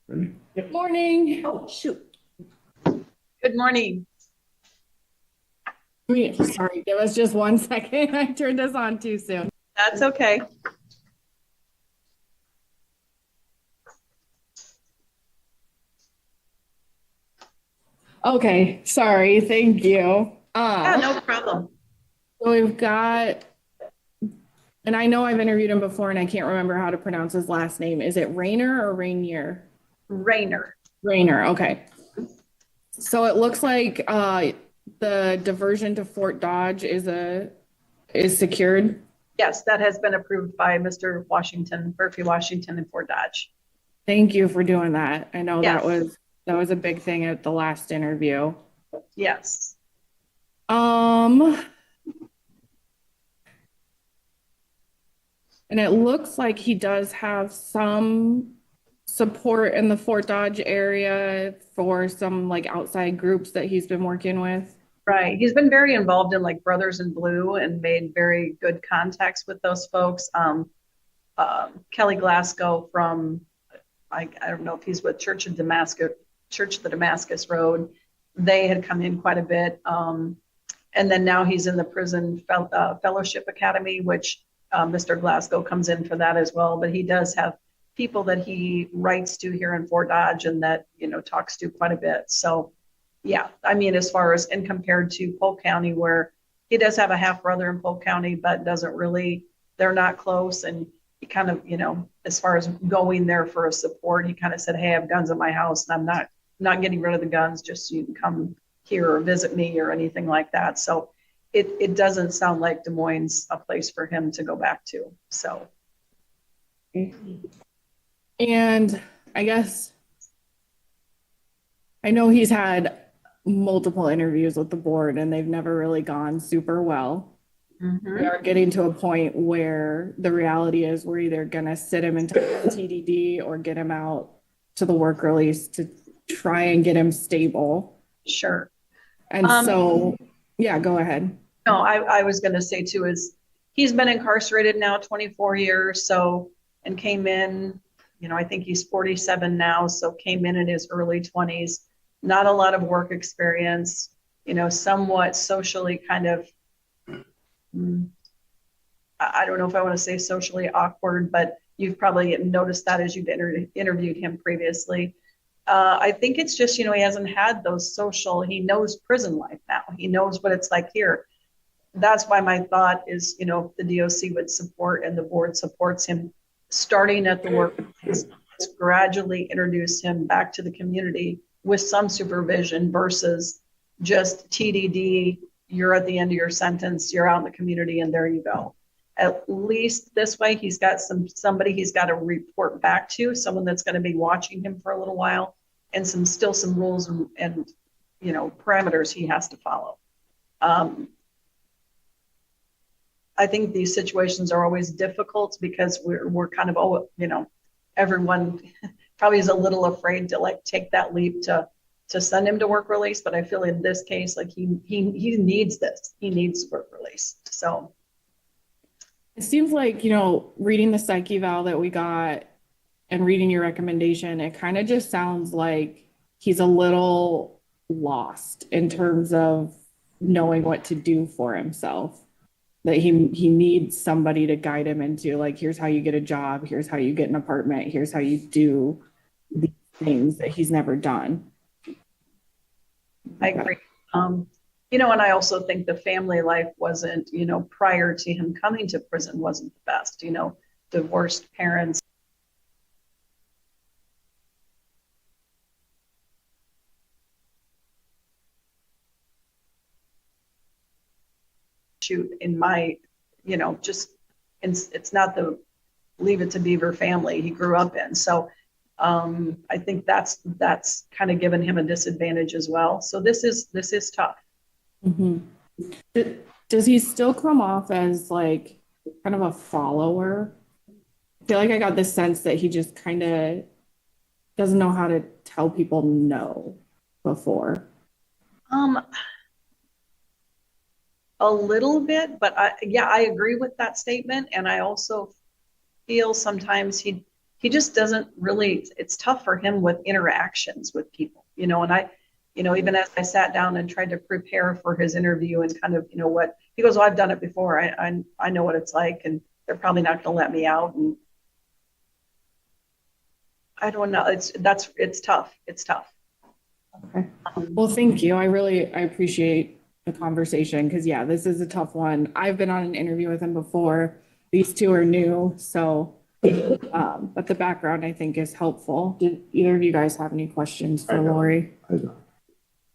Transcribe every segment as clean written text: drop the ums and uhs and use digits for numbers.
Good morning. Oh, shoot. Good morning. Sorry, give us just 1 second. I turned this on too soon. That's okay. Okay, sorry. Thank you. Yeah, no problem. So we've got, and I know I've interviewed him before and I can't remember how to pronounce his last name. Is it Rayner or Rainier? Rainer. Rayner, okay. So it looks like the diversion to Fort Dodge is secured. Yes, that has been approved by Mr. Washington, Murphy Washington in Fort Dodge. Thank you for doing that. I know Yes, that was a big thing at the last interview. yes. Um, and it looks like he does have some support in the Fort Dodge area for some like outside groups that he's been working with. Right. He's been very involved in like Brothers in Blue and made very good contacts with those folks. Kelly Glasgow from, I don't know if he's with Church of the Damascus Road. They had come in quite a bit. And then now he's in the fellowship academy, which Mr. Glasgow comes in for that as well. But he does have people that he writes to here in Fort Dodge and that, talks to quite a bit. So yeah, I mean, as far as and compared to Polk County, where he does have a half brother in Polk County, but doesn't really, they're not close. And he kind of, as far as going there for a support, he kind of said, hey, I have guns in my house and I'm not getting rid of the guns, just so you can come here or visit me or anything like that. So it doesn't sound like Des Moines a place for him to go back to. So And I guess I know he's had multiple interviews with the board and they've never really gone super well. We are getting to a point where the reality is we're either going to sit him into TDD or get him out to the work release to try and get him stable. sure. And so, yeah, go ahead. No, I was going to say too is he's been incarcerated now 24 years. So, and came in, I think he's 47 now. So came in his early 20s, not a lot of work experience, somewhat socially kind of, I don't know if I want to say socially awkward, but you've probably noticed that as you've interviewed him previously. I think it's just, he hasn't had those he knows prison life now. He knows what it's like here. That's why my thought is, if the DOC would support and the board supports him, starting at the workplace, gradually introduce him back to the community with some supervision versus just TDD. You're at the end of your sentence, you're out in the community, and there you go. At least this way, he's got somebody he's got to report back to, someone that's going to be watching him for a little while, and some rules and parameters he has to follow. I think these situations are always difficult because we're kind of, everyone probably is a little afraid to like take that leap to send him to work release. But I feel in this case, like he needs this. He needs work release. So It seems like, reading the psych eval that we got and reading your recommendation, it kind of just sounds like he's a little lost in terms of knowing what to do for himself. That he needs somebody to guide him into like, here's how you get a job, here's how you get an apartment, here's how you do these things that he's never done. I agree. And I also think the family life wasn't, prior to him coming to prison wasn't the best, divorced parents. Shoot, in my, just, it's not the Leave It to Beaver family he grew up in. So I think that's kind of given him a disadvantage as well. So this is tough. Mm-hmm. Does he still come off as like kind of a follower? I feel like I got this sense that he just kind of doesn't know how to tell people no before. Um, a little bit, but I agree with that statement, and I also feel sometimes he he just doesn't really, it's tough for him with interactions with people, and even as I sat down and tried to prepare for his interview and kind of, what he goes, well, I've done it before. I know what it's like, and they're probably not going to let me out. And I don't know. It's tough. It's tough. Okay. Well, thank you. I appreciate the conversation because yeah, this is a tough one. I've been on an interview with him before. These two are new, so but the background I think is helpful. Did either of you guys have any questions for Lori? I don't.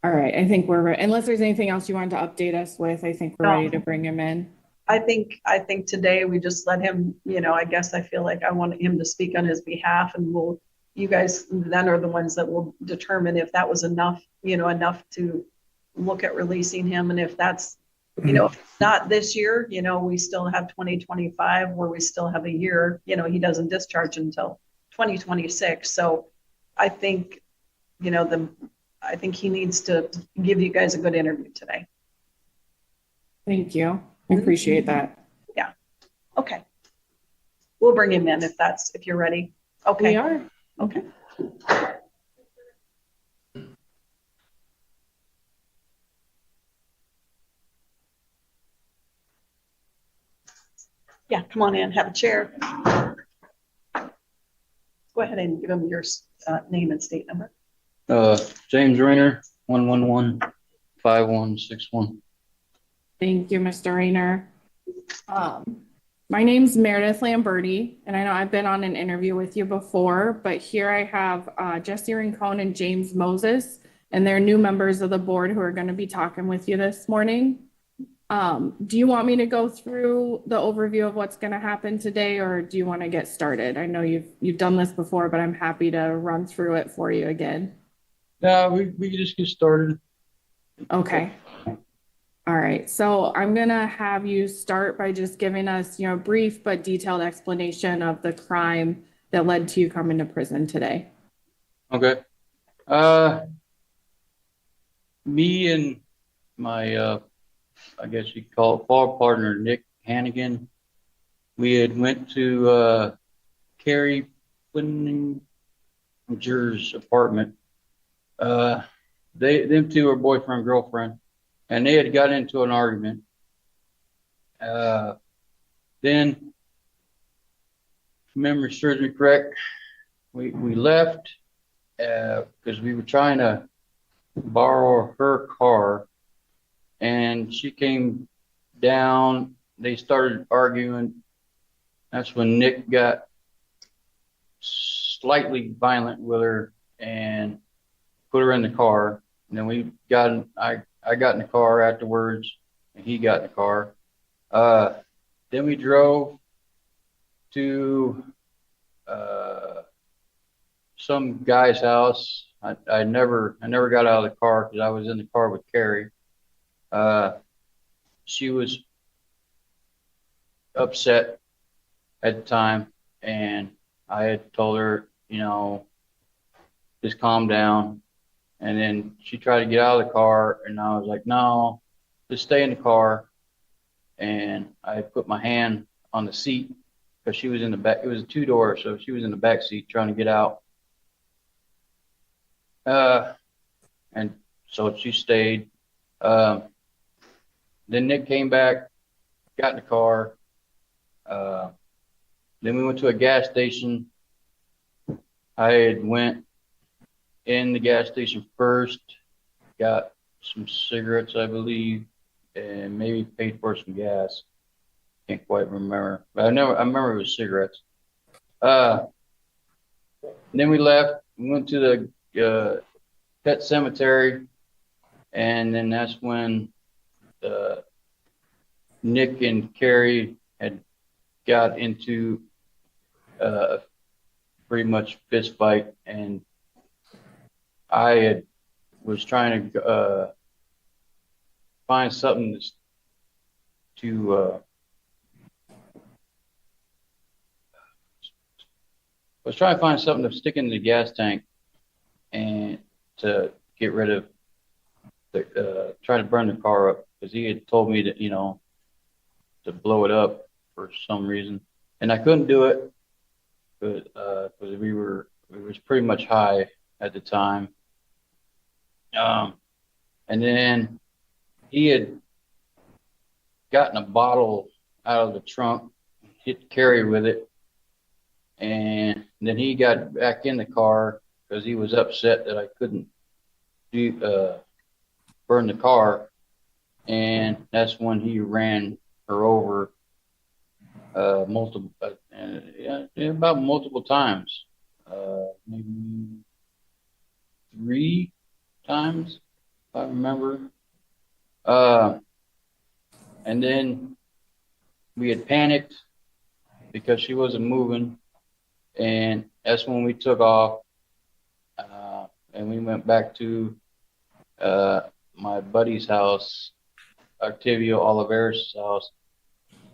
All right, I think we're unless there's anything else you wanted to update us with, I think we're No. ready to bring him in. I think today we just let him, I guess I feel like I want him to speak on his behalf, and you guys then are the ones that will determine if that was enough, enough to look at releasing him. And if that's, if not this year, we still have 2025 where we still have a year, he doesn't discharge until 2026. So I think, I think he needs to give you guys a good interview today. Thank you. I appreciate that. Yeah. Okay. We'll bring him in if you're ready. Okay. We are. Okay. Yeah, come on in, have a chair. Go ahead and give him your name and state number. James Rayner, 111-5161. Thank you, Mr. Rayner. My name's Meredith Lamberti, and I know I've been on an interview with you before, but here I have Jesse Rincon and James Moses, and they're new members of the board who are going to be talking with you this morning. Do you want me to go through the overview of what's going to happen today, or do you want to get started? I know you've done this before, but I'm happy to run through it for you again. We can just get started. Okay. All right. So I'm going to have you start by just giving us, a brief but detailed explanation of the crime that led to you coming to prison today. Okay. Me and my, I guess you call it fall partner, Nick Hannigan, we had went to Carrie Flinger's apartment. Them two are boyfriend, girlfriend, and they had got into an argument. Then, if memory serves me correct, we left because we were trying to borrow her car, and she came down. They started arguing. That's when Nick got slightly violent with her and put her in the car. And then I got in the car afterwards, and he got in the car. Then we drove to some guy's house. I never got out of the car because I was in the car with Carrie. She was upset at the time, and I had told her, just calm down. And then she tried to get out of the car, and I was like, no, just stay in the car. And I put my hand on the seat because she was in the back. It was a two-door, so she was in the back seat trying to get out. And so she stayed. Then Nick came back, got in the car. Then we went to a gas station. I had went in the gas station first, got some cigarettes, I believe, and maybe paid for some gas. Can't quite remember, but I remember it was cigarettes. Then we left. We went to the pet cemetery, and then that's when Nick and Carrie had got into pretty much fist fight, and I was trying to find something to was trying to find something to stick in the gas tank and to get rid of try to burn the car up, because he had told me that, to blow it up for some reason, and I couldn't do it. but we was pretty much high at the time. And then he had gotten a bottle out of the trunk, hit Carrie with it, and then he got back in the car because he was upset that I couldn't burn the car, and that's when he ran her over about multiple times, maybe 3 times, if I remember. And then we had panicked because she wasn't moving, and that's when we took off, and we went back to my buddy's house, Octavio Oliveris' house,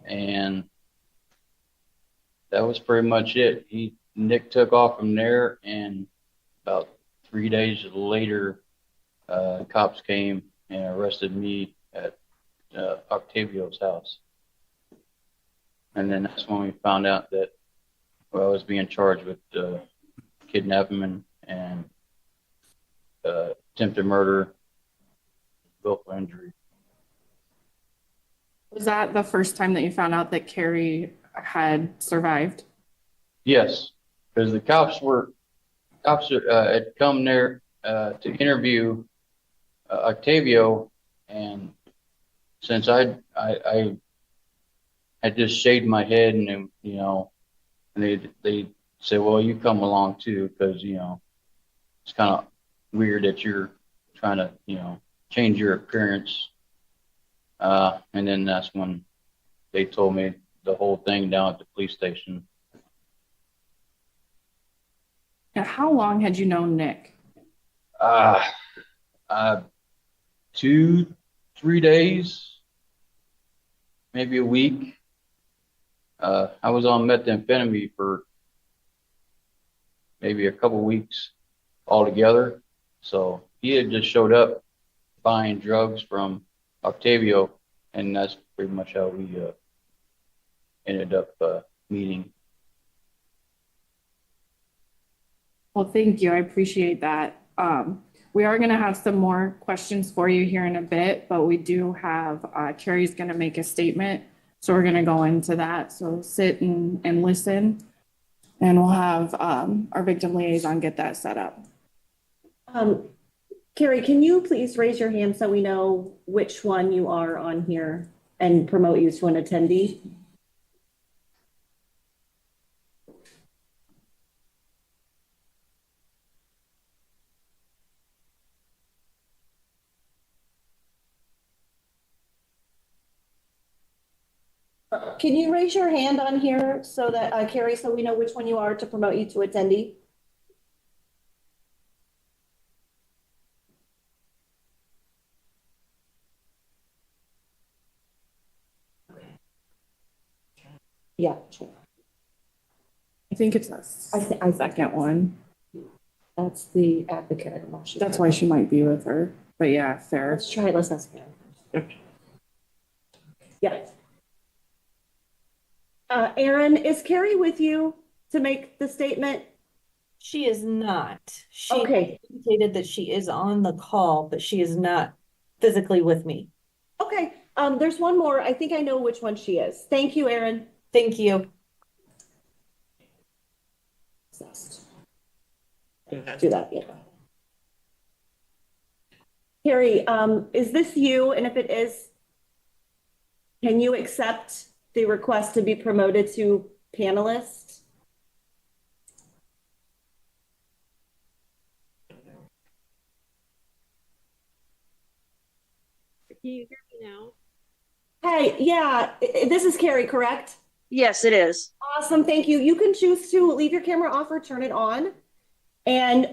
and that was pretty much it. Nick took off from there, and about 3 days later, cops came and arrested me at Octavio's house. And then that's when we found out that I was being charged with kidnapping and attempted murder, willful injury. Was that the first time that you found out that Carrie had survived? Yes, because the cops had come there to interview Octavio, and since I had just shaved my head, and then, and they said, well, you come along too, because it's kind of weird that you're trying to change your appearance, and then that's when they told me the whole thing down at the police station. And how long had you known Nick? 2-3 days, maybe a week. I was on methamphetamine for maybe a couple weeks altogether. So he had just showed up buying drugs from Octavio, and that's pretty much how we ended up meeting. Well, thank you. I appreciate that. We are going to have some more questions for you here in a bit, but we do have Carrie's going to make a statement. So we're going to go into that. So sit and listen, and we'll have our victim liaison get that set up. Carrie, can you please raise your hand so we know which one you are on here and promote you to an attendee? Can you raise your hand on here so that, Carrie, so we know which one you are to promote you to attendee? Yeah. I think it's a second one. That's the advocate. That's why she might be with her. But yeah, fair. Let's try it. Let's ask her. Yeah. Aaron, is Carrie with you to make the statement? She is not. She Okay. indicated that she is on the call, but she is not physically with me. Okay. There's one more. I think I know which one she is. Thank you, Aaron. Thank you. Do that, yeah. Carrie, is this you? And if it is, can you accept the request to be promoted to panelist? Can you hear me now? Hey, yeah, this is Carrie, correct? Yes, it is. Awesome, thank you. You can choose to leave your camera off or turn it on. And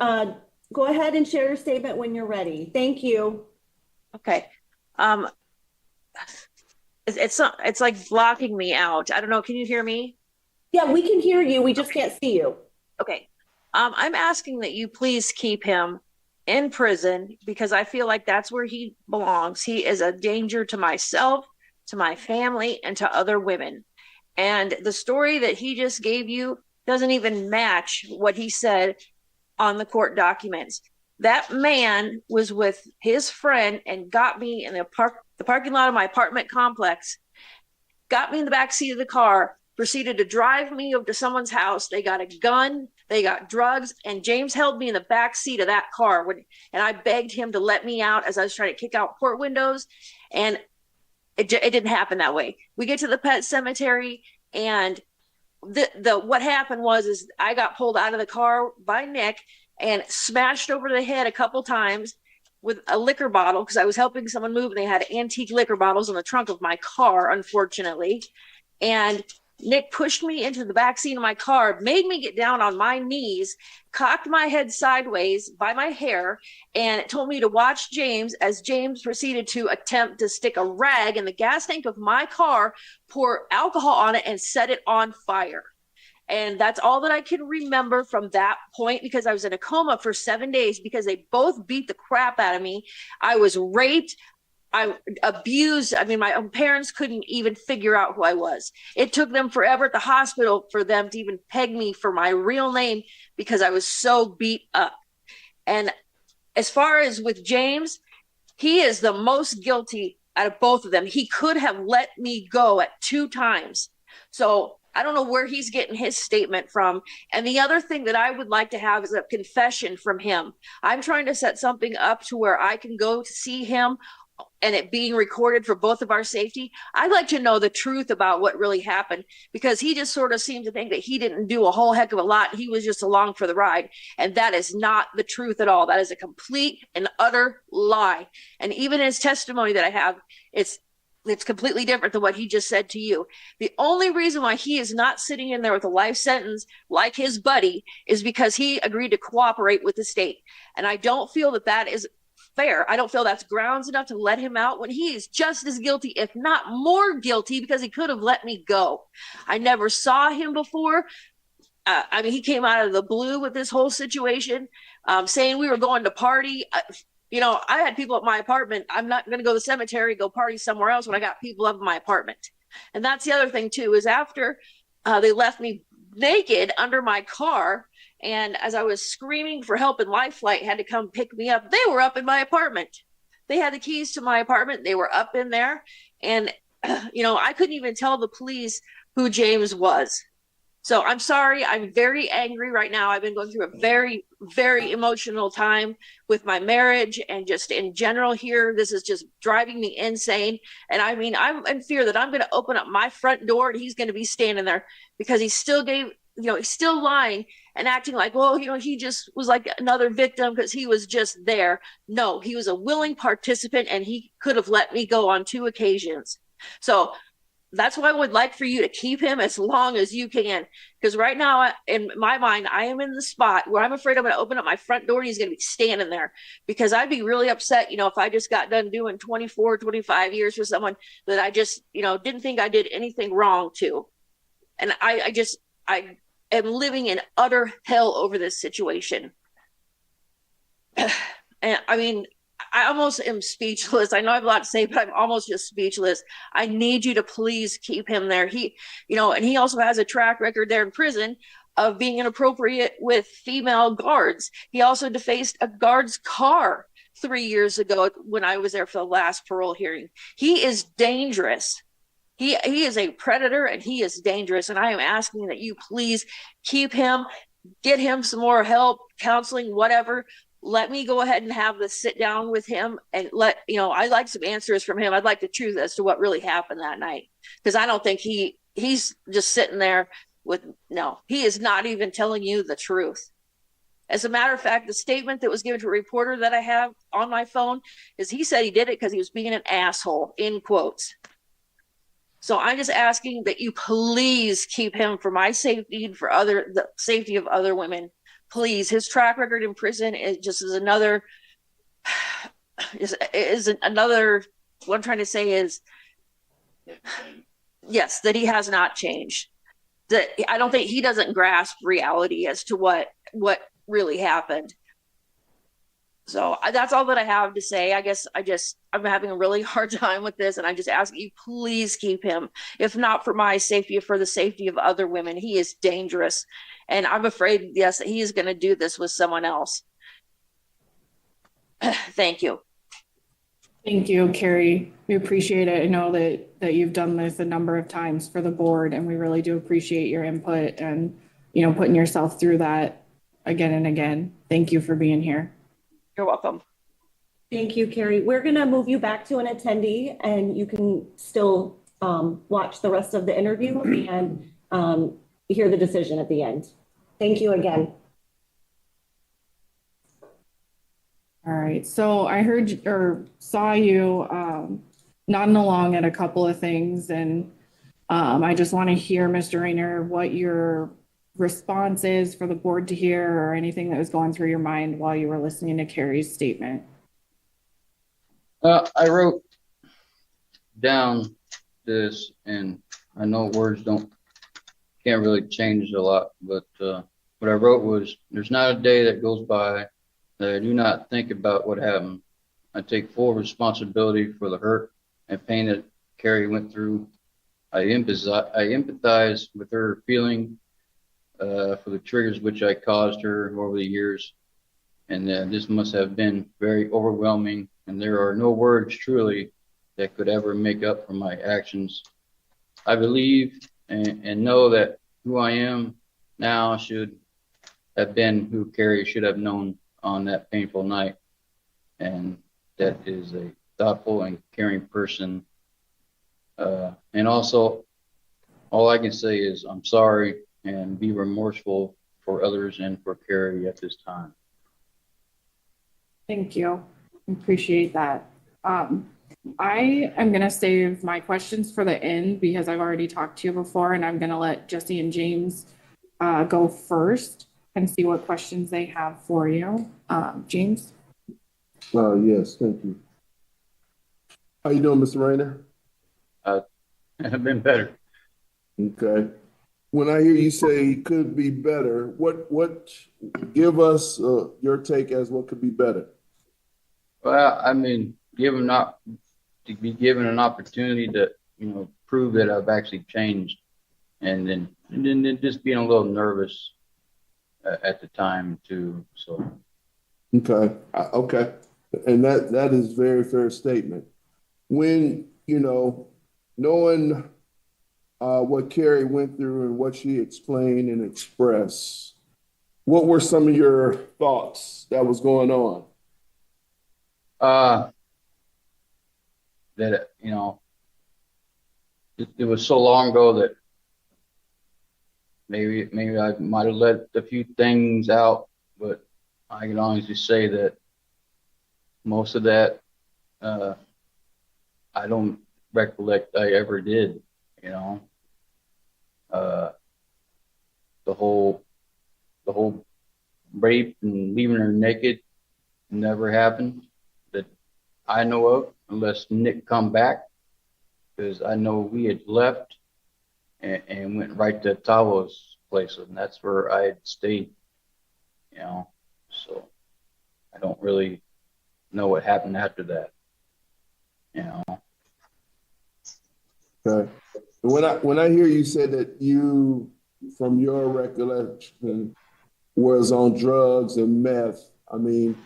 go ahead and share your statement when you're ready. Thank you. Okay. It's like blocking me out. I don't know. Can you hear me? Yeah, we can hear you. We just can't see you. Okay. I'm asking that you please keep him in prison because I feel like that's where he belongs. He is a danger to myself, to my family, and to other women. And the story that he just gave you doesn't even match what he said on the court documents. That man was with his friend and got me in the parking lot of my apartment complex, got me in the back seat of the car, proceeded to drive me over to someone's house. They got a gun, they got drugs, and James held me in the back seat of that car and I begged him to let me out as I was trying to kick out port windows, and it didn't happen that way. We get to the pet cemetery, and what happened was I got pulled out of the car by Nick and smashed over the head a couple times with a liquor bottle because I was helping someone move, and they had antique liquor bottles in the trunk of my car, unfortunately. And Nick pushed me into the back seat of my car, made me get down on my knees, cocked my head sideways by my hair, and told me to watch James as James proceeded to attempt to stick a rag in the gas tank of my car, pour alcohol on it, and set it on fire. And that's all that I can remember from that point, because I was in a coma for 7 days because they both beat the crap out of me. I was raped. I abused. I mean, my own parents couldn't even figure out who I was. It took them forever at the hospital for them to even peg me for my real name because I was so beat up. And as far as with James, he is the most guilty out of both of them. He could have let me go at 2 times. So I don't know where he's getting his statement from. And the other thing that I would like to have is a confession from him. I'm trying to set something up to where I can go to see him and it being recorded for both of our safety. I'd like to know the truth about what really happened, because he just sort of seemed to think that he didn't do a whole heck of a lot. He was just along for the ride. And that is not the truth at all. That is a complete and utter lie. And even his testimony that I have, it's completely different than what he just said to you. The only reason why he is not sitting in there with a life sentence like his buddy is because he agreed to cooperate with the state. And I don't feel that that is fair. I don't feel that's grounds enough to let him out when he is just as guilty, if not more guilty, because he could have let me go. I never saw him before. I mean, he came out of the blue with this whole situation, saying we were going to party. You know, I had people at my apartment. I'm not going to go to the cemetery, go party somewhere else when I got people up in my apartment. And that's the other thing too, is after they left me naked under my car, and as I was screaming for help and Life Flight had to come pick me up, they were up in my apartment. They had the keys to my apartment. They were up in there. And, you know, I couldn't even tell the police who James was. So I'm sorry. I'm very angry right now. I've been going through a very, very emotional time with my marriage and just in general here. This is just driving me insane. And I mean, I'm in fear that I'm going to open up my front door and he's going to be standing there because he still gave, you know, he's still lying and acting like, well, you know, he just was like another victim because he was just there. No, he was a willing participant and he could have let me go on 2 occasions. So that's why I would like for you to keep him as long as you can. Because right now, in my mind, I am in the spot where I'm afraid I'm going to open up my front door and he's going to be standing there. Because I'd be really upset, you know, if I just got done doing 24, 25 years for someone that I just, you know, didn't think I did anything wrong to. And I am living in utter hell over this situation. And I mean, I almost am speechless. I know I have a lot to say, but I'm almost just speechless. I need you to please keep him there. He, you know, and he also has a track record there in prison of being inappropriate with female guards. He also defaced a guard's car 3 years ago when I was there for the last parole hearing. He is dangerous. He is a predator and he is dangerous. And I am asking that you please keep him, get him some more help, counseling, whatever. Let me go ahead and have the sit down with him and I'd like some answers from him. I'd like the truth as to what really happened that night. Because I don't think he's just sitting there he is not even telling you the truth. As a matter of fact, the statement that was given to a reporter that I have on my phone is he said he did it because he was being an asshole, in quotes. So I'm just asking that you please keep him for my safety and for the safety of other women. Please, his track record in prison is another. What I'm trying to say is, yes, that he has not changed. That I don't think he doesn't grasp reality as to what really happened. So that's all that I have to say. I guess I'm having a really hard time with this, and I just ask you, please keep him. If not for my safety, for the safety of other women. He is dangerous. And I'm afraid, yes, he is going to do this with someone else. Thank you. Thank you, Carrie. We appreciate it. I know that you've done this a number of times for the board, and we really do appreciate your input and, putting yourself through that again and again. Thank you for being here. You're welcome. Thank you, Carrie. We're going to move you back to an attendee, and you can still watch the rest of the interview and hear the decision at the end. Thank you again. All right. So I heard or saw you nodding along at a couple of things, and I just want to hear, Mr. Rayner, what your response is for the board to hear, or anything that was going through your mind while you were listening to Carrie's statement. I wrote down this, and I know words can't really change a lot, but what I wrote was, there's not a day that goes by that I do not think about what happened. I take full responsibility for the hurt and pain that Carrie went through. I empathize with her feeling for the triggers which I caused her over the years. And this must have been very overwhelming, and there are no words truly that could ever make up for my actions. I believe and know that who I am now should have been who Carrie should have known on that painful night. And that is a thoughtful and caring person. And also, all I can say is I'm sorry and be remorseful for others and for Carrie at this time. Thank you. Appreciate that. I am going to save my questions for the end because I've already talked to you before, and I'm going to let Jesse and James go first and see what questions they have for you. James? Yes, thank you. How you doing, Mr. Rayner? I've been better. Okay. When I hear you say could be better, what give us your take as what could be better? Well, I mean, to be given an opportunity to, prove that I've actually changed, and then just being a little nervous at the time too. So. Okay. Okay. And that is very fair statement. When, knowing what Carrie went through and what she explained and expressed, what were some of your thoughts that was going on? That, it was so long ago that maybe I might have let a few things out, but I can honestly say that most of that, I don't recollect I ever did, the whole rape and leaving her naked never happened that I know of, unless Nick come back, because I know we had left and went right to Tavo's place, and that's where I had stayed, so I don't really know what happened after that, Okay. When I hear you say that you, from your recollection, was on drugs and meth, I mean,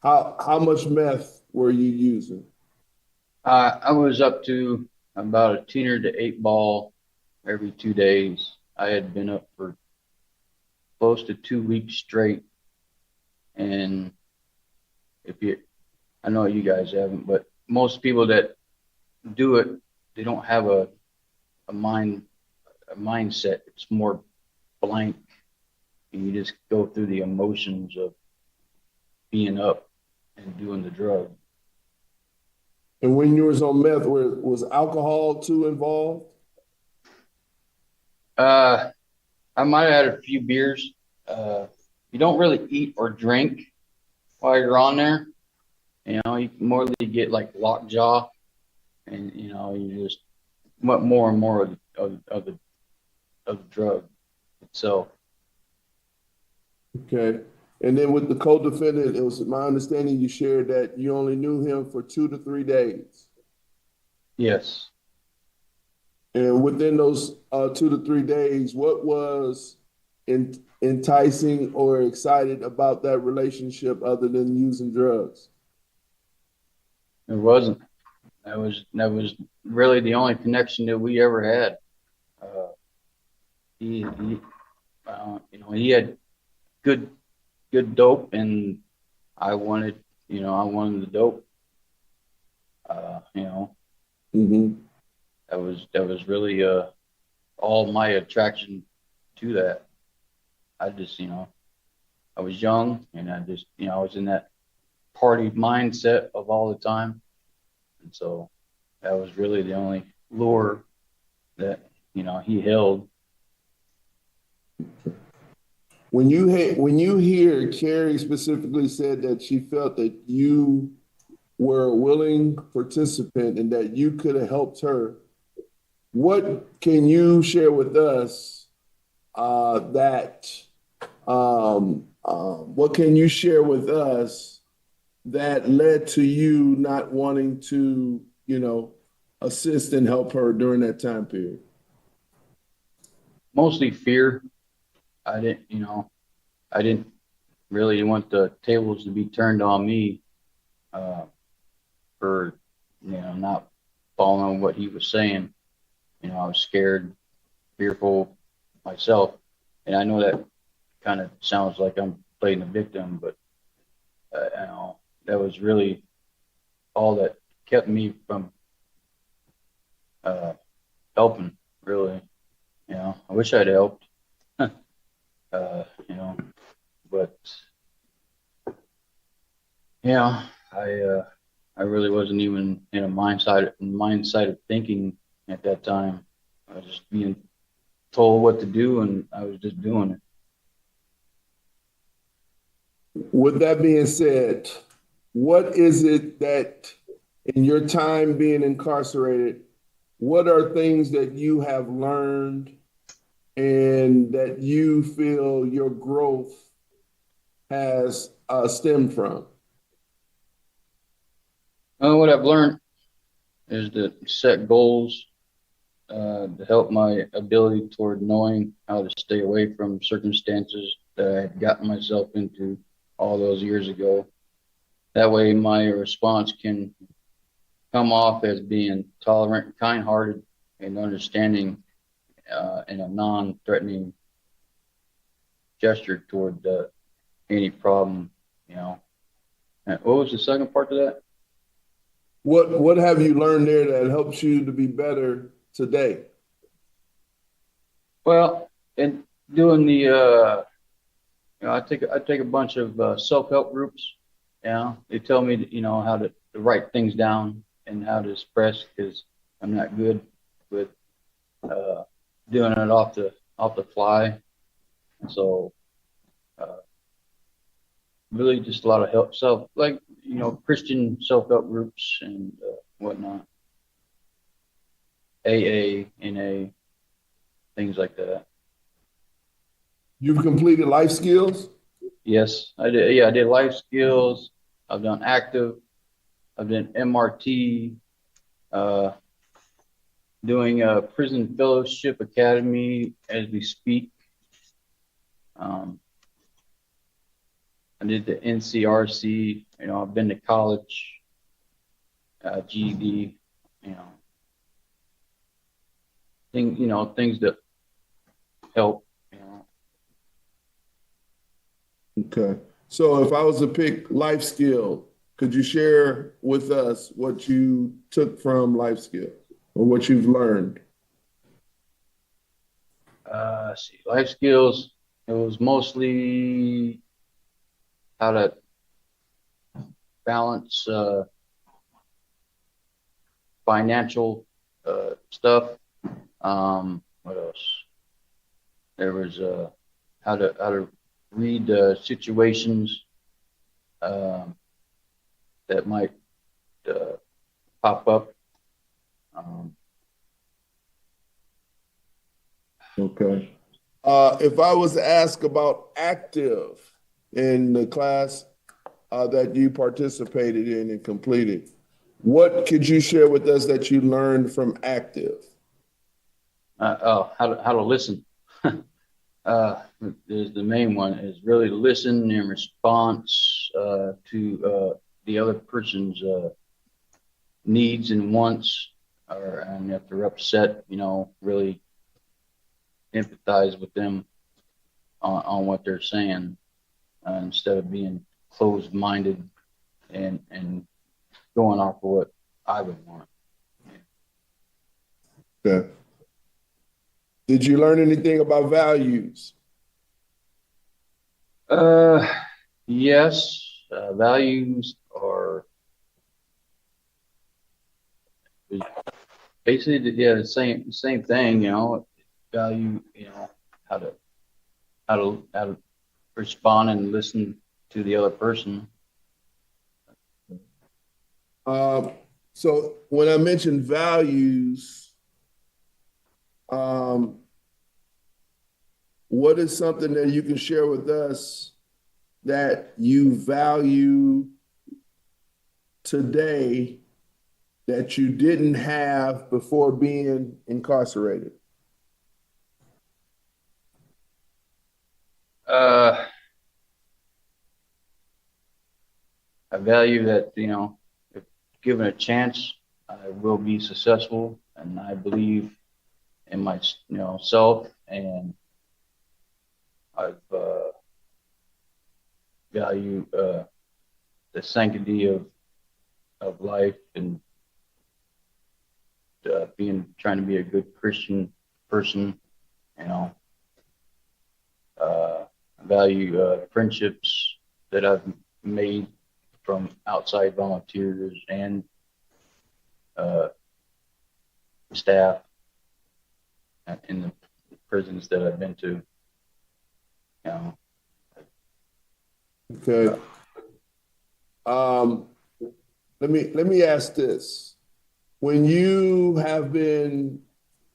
how much meth were you using? I was up to about a teener to 8 ball every 2 days. I had been up for close to 2 weeks straight. And I know you guys haven't, but most people that do it, they don't have a mindset. It's more blank. And you just go through the emotions of being up and doing the drug. And when you was on meth, was alcohol too involved? I might have had a few beers. You don't really eat or drink while you're on there. You can more get like lockjaw, and you just want more and more of the drug itself. Okay. And then with the co-defendant, it was my understanding you shared that you only knew him for 2 to 3 days. Yes. And within those 2 to 3 days, what was enticing or excited about that relationship other than using drugs? It wasn't. That was really the only connection that we ever had. Uh, he had good good dope, and I wanted the dope. You know, Mm-hmm. that was really all my attraction to that. I just I was young, and I was in that party mindset of all the time, and so that was really the only lure that he held. When you hear Carrie specifically said that she felt that you were a willing participant and that you could have helped her, what can you share with us that what can you share with us that led to you not wanting to, assist and help her during that time period? Mostly fear. I didn't really want the tables to be turned on me uh, for not following what he was saying. I was scared, fearful myself, and I know that kind of sounds like I'm playing the victim, but that was really all that kept me from uh, helping. Really, I wish I'd helped, uh, you know, but yeah, I really wasn't even in a mindset of thinking at that time. I was just being told what to do, and I was just doing it. With that being said, what is it that in your time being incarcerated, what are things that you have learned and that you feel your growth has stemmed from? What I've learned is to set goals to help my ability toward knowing how to stay away from circumstances that I had gotten myself into all those years ago. That way, my response can come off as being tolerant, kind-hearted, and understanding in a non-threatening gesture toward any problem. You know. And what was the second part to that? What have you learned there that helps you to be better today? Well, in doing I take a bunch of self-help groups. They tell me how to write things down and how to express because I'm not good with uh, doing it off the fly. And so really just a lot of help like Christian self-help groups and whatnot, AA, NA, things like that. You've completed life skills? Yes, I did. Yeah, I did life skills. I've done active. I've done MRT. Uh, Doing a prison fellowship academy as we speak. I did the NCRC. I've been to college, GED. You know, things that help. Okay. So if I was to pick life skill, could you share with us what you took from life skill or what you've learned? See, life skills. It was mostly how to balance financial stuff. What else? There was how to read situations that might pop up. Um, Okay. If I was to ask about active in the class that you participated in and completed, what could you share with us that you learned from active? how to listen, how is the main one, is really listen in response to the other person's needs and wants, and if they're upset, really empathize with them on what they're saying, instead of being closed-minded and going off of what I would want. Okay. Did you learn anything about values? Yes, values are basically the same thing, value, how to how to respond and listen to the other person. Um, so when I mentioned values, um, what is something that you can share with us that you value today that you didn't have before being incarcerated? Uh, I value that, if given a chance, I will be successful, and I believe in my, self, and I've value the sanctity of life, and trying to be a good Christian person, you know. I value friendships that I've made from outside volunteers and uh, staff in the prisons that I've been to. Okay. Um, let me ask this. When you have been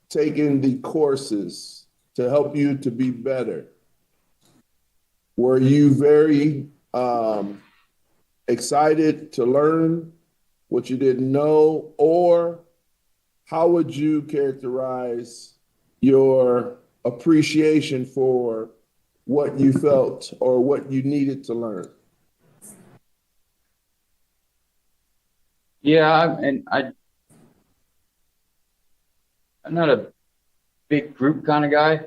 taking the courses to help you to be better, were you very excited to learn what you didn't know, or how would you characterize your appreciation for what you felt or what you needed to learn? Yeah, I'm not a big group kind of guy,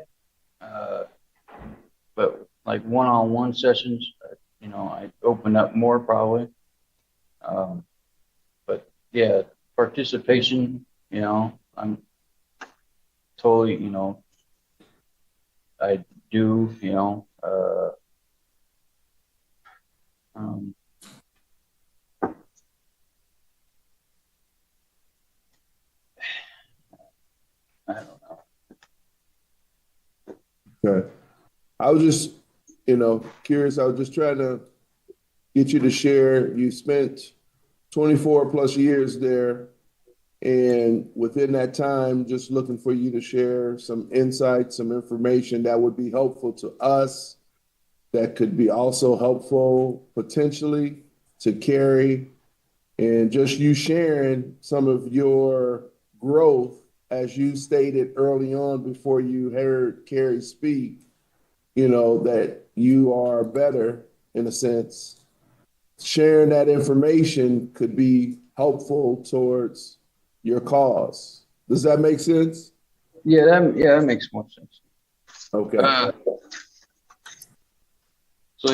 uh, but like one-on-one sessions, I open up more probably. But yeah, participation, I'm totally, I do, um, I don't know. Okay. I was just, curious. I was just trying to get you to share. You spent 24 plus years there. And within that time, just looking for you to share some insight, some information that would be helpful to us, that could be also helpful potentially to Carrie, and just you sharing some of your growth as you stated early on before you heard Carrie speak, that you are better in a sense. Sharing that information could be helpful towards your cause. Does that make sense? Yeah, that makes more sense. Okay. So,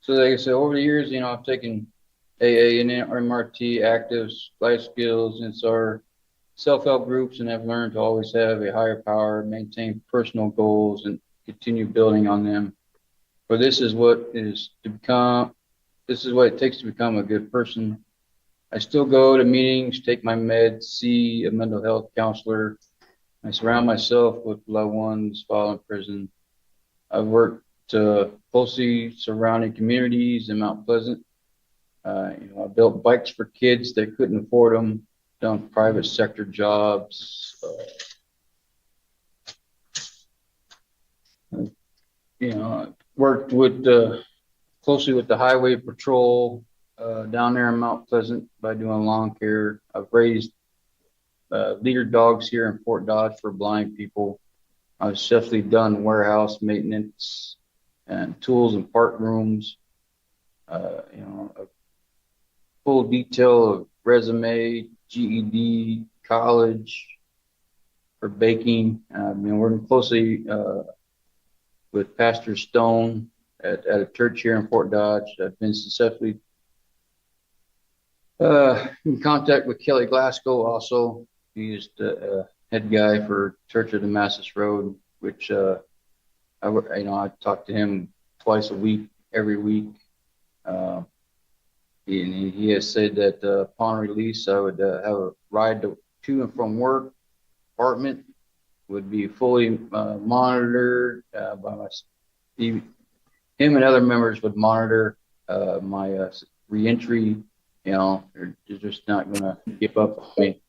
so like I said, over the years, I've taken AA and MRT, actives, life skills, and so our self-help groups, and I've learned to always have a higher power, maintain personal goals, and continue building on them. For this is what it takes to become a good person. I still go to meetings, take my meds, see a mental health counselor. I surround myself with loved ones while in prison. I've worked closely surrounding communities in Mount Pleasant. I built bikes for kids that couldn't afford them, done private sector jobs, worked closely with the highway patrol down there in Mount Pleasant by doing lawn care. I've raised leader dogs here in Fort Dodge for blind people. I've successfully done warehouse maintenance and tools and part rooms. A full detail of resume, GED, college for baking. Working closely with Pastor Stone at a church here in Fort Dodge. I've been successfully in contact with Kelly Glasgow also. He's the head guy for Church of Damascus Road, which I talk to him twice a week, every week. He has said that upon release, I would have a ride to and from work, apartment would be fully monitored by him and other members would monitor my reentry. They're just not going to give up on me.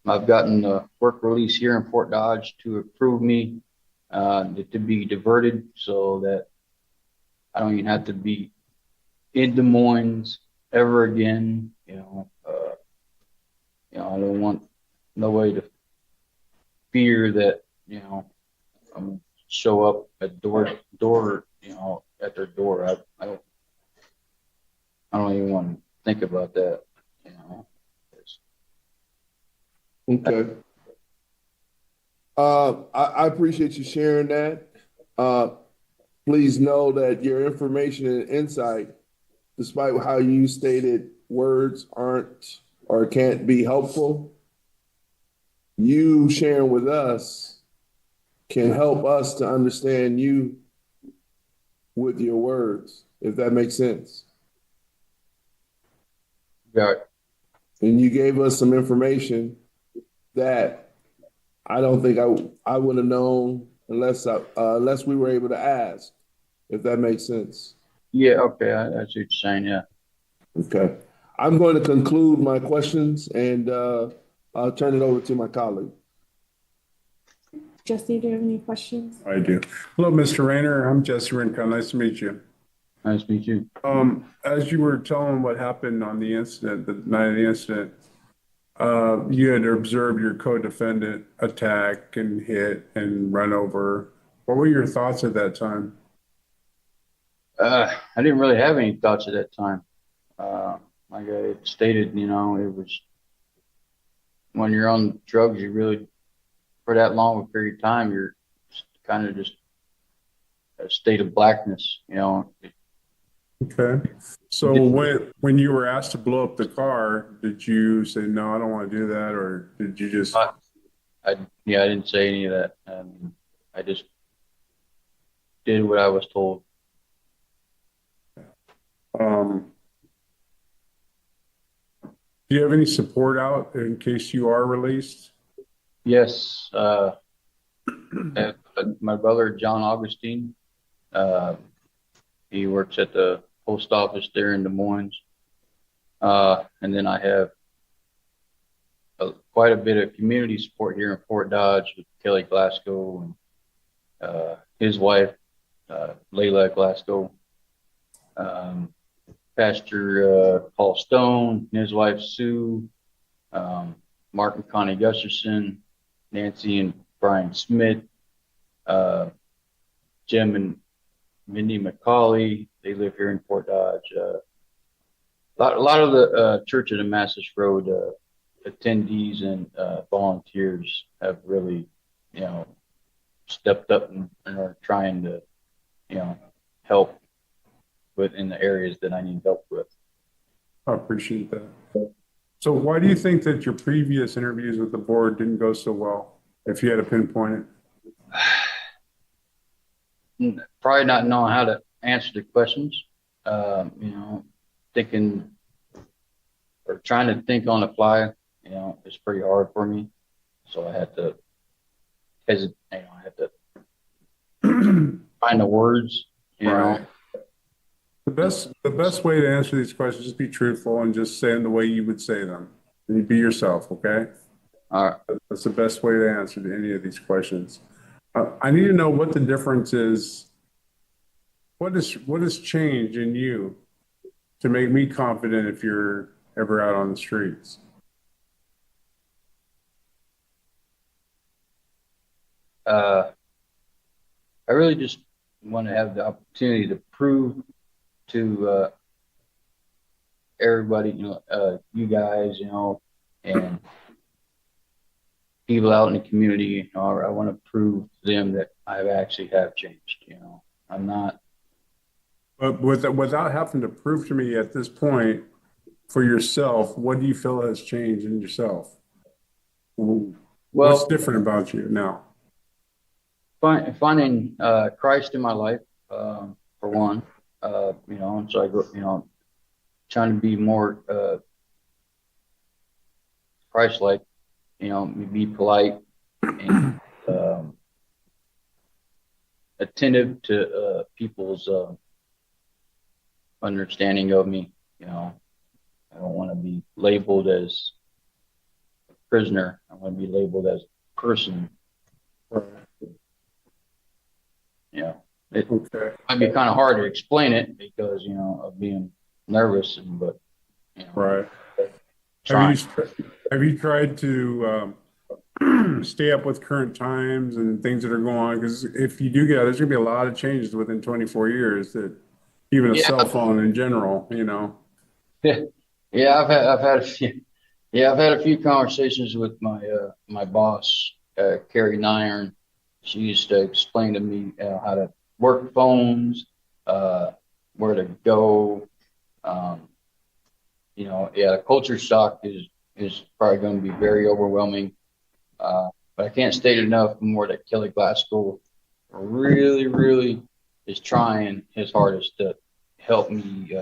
I've gotten a work release here in Fort Dodge to approve me to be diverted so that I don't even have to be in Des Moines ever again. I don't want nobody to fear that, I'm gonna show up at door, at their door. I don't even want to think about that, Okay. I appreciate you sharing that. Please know that your information and insight, despite how you stated words aren't or can't be helpful, you sharing with us can help us to understand you with your words, if that makes sense. Yeah. And you gave us some information that I don't think I would have known unless we were able to ask, if that makes sense. Yeah, okay, I see what you're saying, yeah. Okay. I'm going to conclude my questions and I'll turn it over to my colleague. Jesse, do you have any questions? I do. Hello, Mr. Rayner. I'm Jesse Rincon. Nice to meet you. Nice to meet you. As you were telling what happened on the incident, the night of the incident, you had observed your co-defendant attack and hit and run over. What were your thoughts at that time? I didn't really have any thoughts at that time. Like I stated, it was when you're on drugs, you really, for that long of a period of time, you're kind of just a state of blackness, Okay. So when you were asked to blow up the car, did you say, no, I don't want to do that? Or did you just? I didn't say any of that. I just did what I was told. Do you have any support out in case you are released? Yes. My brother, John Augustine, he works at the post office there in Des Moines. And then I have quite a bit of community support here in Fort Dodge with Kelly Glasgow and his wife, Layla Glasgow, Pastor Paul Stone, and his wife Sue, Mark and Connie Gusserson, Nancy and Brian Smith, Jim and Mindy McCauley. They live here in Fort Dodge. A lot of the Church of Damascus Road attendees and volunteers have really, stepped up and are trying to, help in the areas that I need help with. I appreciate that. So why do you think that your previous interviews with the board didn't go so well, if you had to pinpoint it? Probably not knowing how to answer the questions, thinking or trying to think on the fly, it's pretty hard for me. So I had to hesitate, I had to find the words, Right. The best way to answer these questions is be truthful and just say them the way you would say them. And you be yourself, okay? All right. That's the best way to answer any of these questions. I need to know what the difference is. What has changed in you to make me confident if you're ever out on the streets? I really just want to have the opportunity to prove to everybody, you guys, and people out in the community, I want to prove to them that I actually have changed. I'm not. But without having to prove to me at this point for yourself, what do you feel has changed in yourself? What's Well, different about you now? finding Christ in my life, for one, and so I go, trying to be more Christ-like, be polite and attentive to people's understanding of me. I don't want to be labeled as a prisoner. I want to be labeled as a person. It Okay. might be kind of hard to explain it because of being nervous, but Right. trying. Have you tried to stay up with current times and things that are going on? Because if you do there's going to be a lot of changes within 24 years that even a Yeah, cell phone in general, yeah. I've had a few conversations with my boss, Carrie Nyrn. She used to explain to me how to work phones, where to go. Um, culture shock is probably going to be very overwhelming. But I can't state enough more that Kelly Glasgow really, really is trying his hardest to help me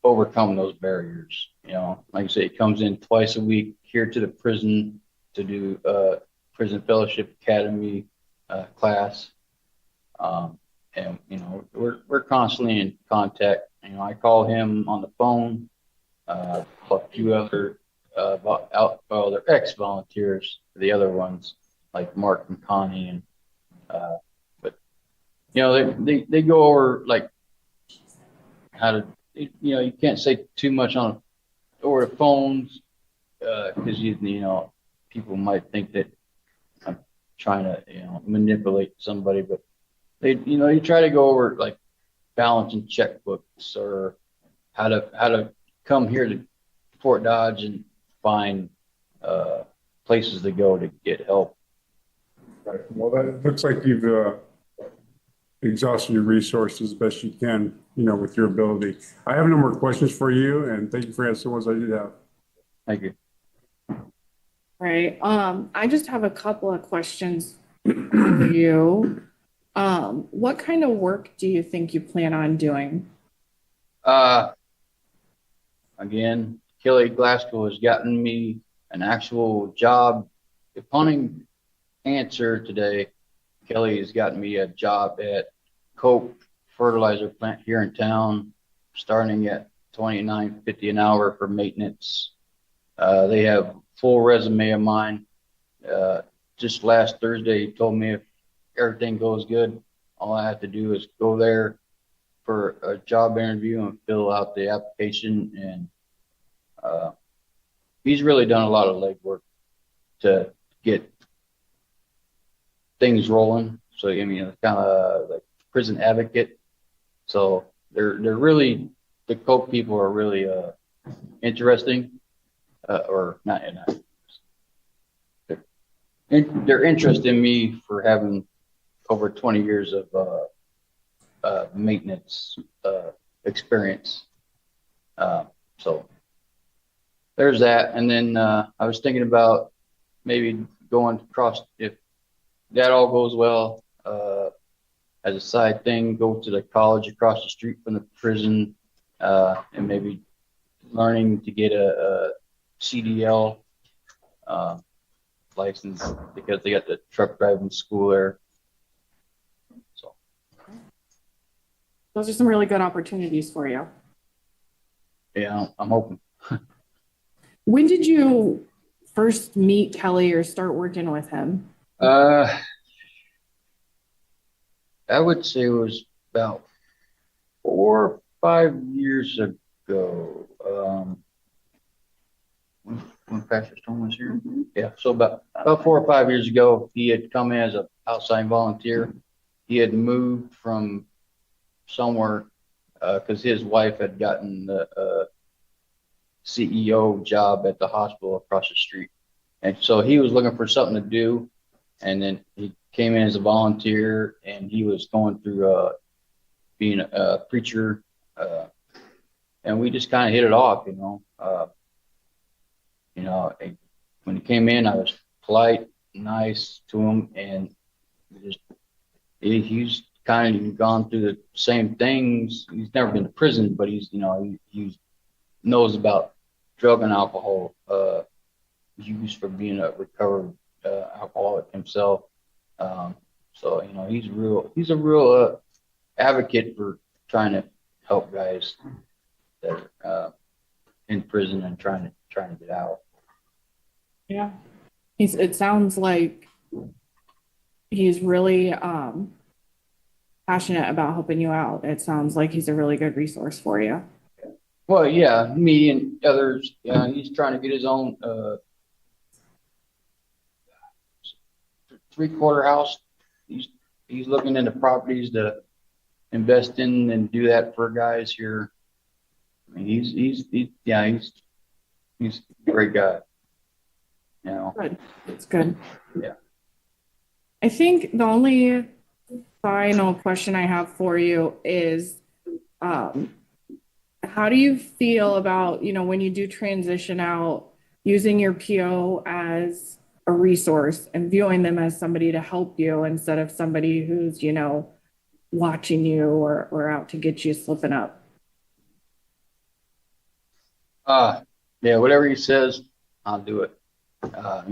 overcome those barriers. Like I say, he comes in twice a week here to the prison to do Prison Fellowship Academy class. And we're constantly in contact. I call him on the phone, a few other they're ex-volunteers, the other ones like Mark and Connie, and but they go over like how to you can't say too much on over the phones because people might think that I'm trying to manipulate somebody, but you try to go over like balancing checkbooks or how to come here to Fort Dodge and find places to go to get help. Right. Well, that looks like you've exhausted your resources as best you can, with your ability. I have no more questions for you, and thank you for answering ones I did have. Thank you. Right. I just have a couple of questions for you. What kind of work do you think you plan on doing? Again, Kelly Glasgow has gotten me an actual job. Upon answer today, Kelly has gotten me a job at Cope fertilizer plant here in town, starting at $29.50 an hour for maintenance. They have full resume of mine. Just last Thursday, he told me if everything goes good, all I have to do is go there for a job interview and fill out the application. And he's really done a lot of legwork to get things rolling. So it's kind of like prison advocate. So they're really, the Coke people are really interesting, or not. They're interested in me for having over 20 years of maintenance experience. So there's that. And then I was thinking about maybe going across, if that all goes well, as a side thing, go to the college across the street from the prison, and maybe learning to get a CDL license because they got the truck driving school there. So Those are some really good opportunities for you. yeah, I'm hoping. When did you first meet Kelly or start working with him? I would say it was about 4 or 5 years ago. when Pastor Stone was here. Yeah, so about 4 or 5 years ago, he had come in as an outside volunteer. He had moved from somewhere because his wife had gotten the CEO job at the hospital across the street. And so he was looking for something to do. And then he came in as a volunteer and he was going through being a preacher. And we just kind of hit it off, you know. When he came in, I was polite, nice to him, and just he's kind of gone through the same things. He's never been to prison, but he knows about drug and alcohol use for being a recovered alcoholic himself. So he's a real advocate for trying to help guys that are in prison and trying to get out. Yeah. It sounds like he's really passionate about helping you out. It sounds like he's a really good resource for you. Well, yeah, me and others. He's trying to get his own 3/4 house. He's looking into properties to invest in and do that for guys here. I mean, he's a great guy. You know. Good. It's good. Yeah. I think the only final question I have for you is, how do you feel about, when you do transition out, using your PO as a resource and viewing them as somebody to help you instead of somebody who's, watching you or out to get you slipping up? Yeah, whatever he says, I'll do it. I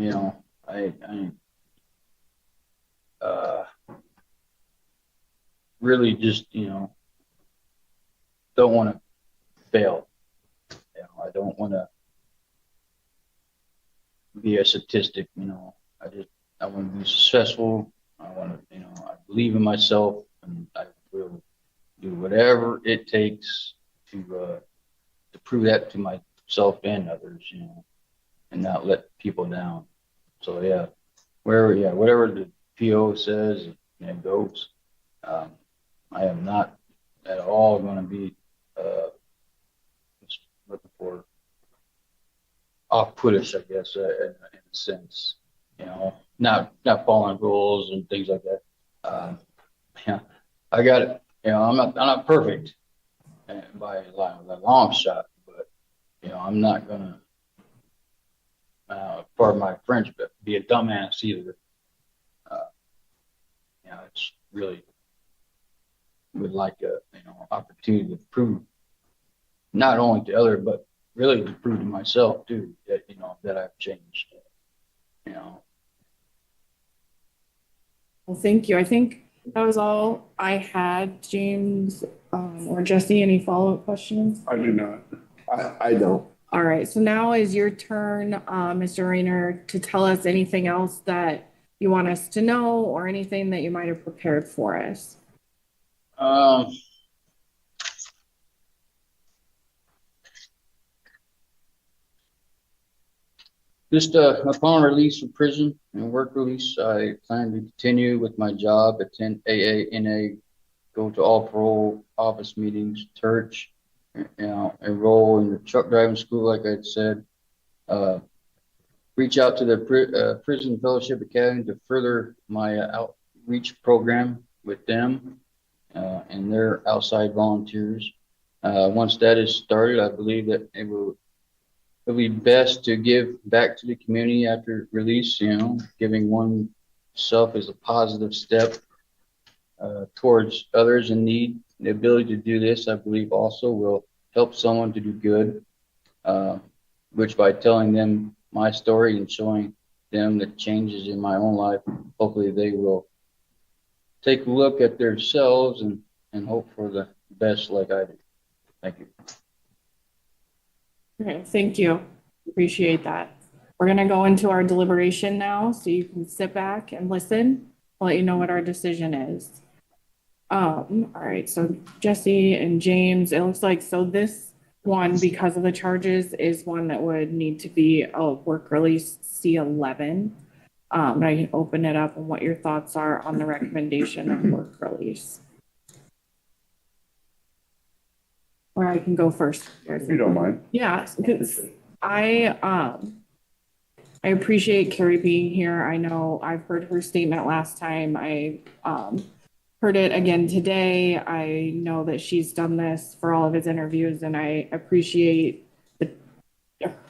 really just, don't want to fail. I don't want to be a statistic, I want to be successful. I want to, I believe in myself and I will do whatever it takes to prove that to myself and others, and not let people down. So yeah, whatever the PO says, it goes. I am not at all going to be looking for off-putish, I guess, in a sense, not following rules and things like that. I got it. I'm not perfect by a long shot, but I'm not gonna, pardon my French, but be a dumbass either. It's really would like a opportunity to prove not only to others, but really to prove to myself too that that I've changed. Well, thank you. I think that was all I had. James or Jesse, any follow-up questions? I do not. I don't. All right. So now is your turn, Mr. Rayner, to tell us anything else that you want us to know or anything that you might have prepared for us. Just upon release from prison and work release, I plan to continue with my job, attend AANA, go to all parole office meetings, church, enroll in the truck driving school, like I said, reach out to the Prison Fellowship Academy to further my outreach program with them and their outside volunteers. Once that is started, I believe that it'll be best to give back to the community after release. Giving oneself is a positive step towards others in need. The ability to do this, I believe, also will help someone to do good, which by telling them my story and showing them the changes in my own life, hopefully they will take a look at themselves and hope for the best like I do. Thank you. Okay, thank you. Appreciate that. We're going to go into our deliberation now, so you can sit back and listen. I'll let you know what our decision is. All right, so Jesse and James, it looks like, so this one, because of the charges, is one that would need to be a work release C11. And I can open it up and what your thoughts are on the recommendation of work release. Or I can go first. If you don't mind. Yeah, because I appreciate Carrie being here. I know I've heard her statement last time. I heard it again today. I know that she's done this for all of his interviews, and I appreciate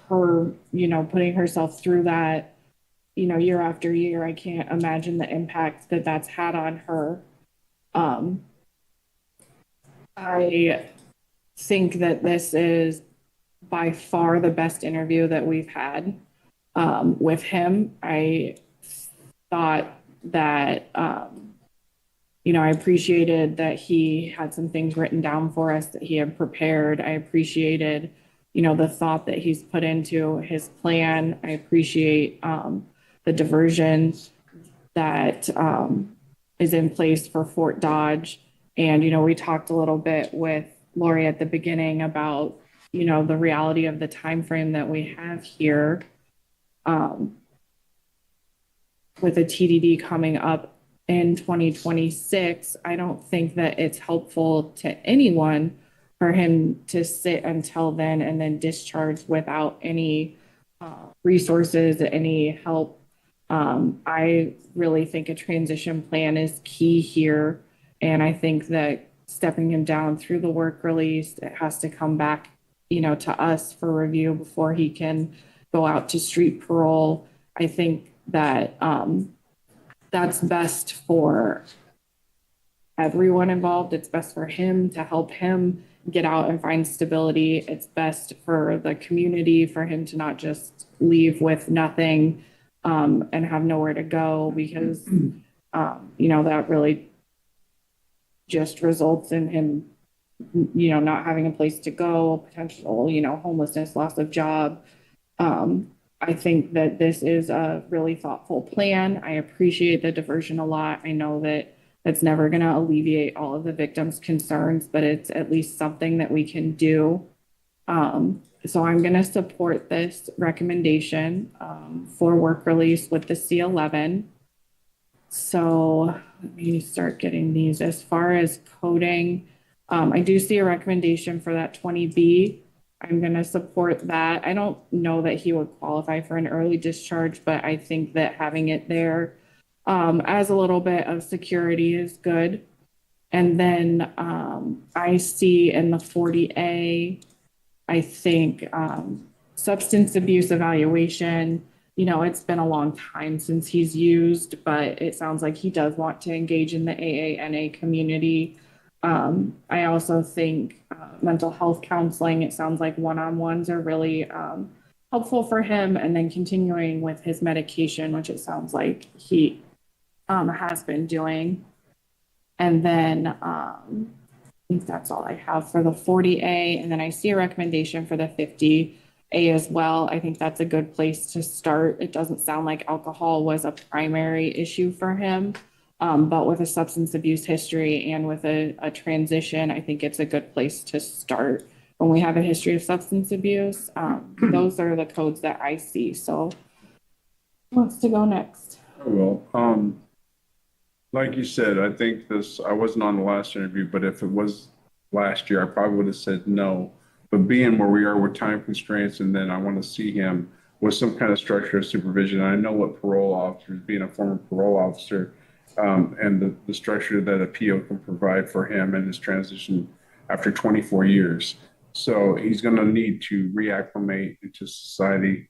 her, putting herself through that, year after year. I can't imagine the impact that that's had on her. I think that this is by far the best interview that we've had with him. I thought that, I appreciated that he had some things written down for us that he had prepared. I appreciated, the thought that he's put into his plan. I appreciate the diversion that is in place for Fort Dodge. And, we talked a little bit with Lori at the beginning about, the reality of the time frame that we have here with a TDD coming up in 2026. I don't think that it's helpful to anyone for him to sit until then and then discharge without any resources, any help. I really think a transition plan is key here. And I think that stepping him down through the work release, it has to come back, to us for review before he can go out to street parole. I think that that's best for everyone involved. It's best for him to help him get out and find stability. It's best for the community for him to not just leave with nothing and have nowhere to go, because that really just results in him not having a place to go, potential homelessness, loss of job. I think that this is a really thoughtful plan. I appreciate the diversion a lot. I know that that's never going to alleviate all of the victims' concerns, but it's at least something that we can do. So I'm going to support this recommendation for work release with the C11. So let me start getting these. As far as coding, I do see a recommendation for that 20B. I'm going to support that. I don't know that he would qualify for an early discharge, but I think that having it there as a little bit of security is good. And then I see in the 40A, I think substance abuse evaluation, it's been a long time since he's used, but it sounds like he does want to engage in the AANA community. I also think mental health counseling, it sounds like one-on-ones are really helpful for him. And then continuing with his medication, which it sounds like he has been doing. And then I think that's all I have for the 40A. And then I see a recommendation for the 50A as well. I think that's a good place to start. It doesn't sound like alcohol was a primary issue for him. But with a substance abuse history and with a transition, I think it's a good place to start. When we have a history of substance abuse, those are the codes that I see. So who wants to go next? Well, like you said, I think I wasn't on the last interview, but if it was last year, I probably would have said no. But being where we are with time constraints, and then I want to see him with some kind of structure of supervision. I know what parole officers, being a former parole officer, and the structure that a PO can provide for him and his transition after 24 years. So he's going to need to reacclimate into society.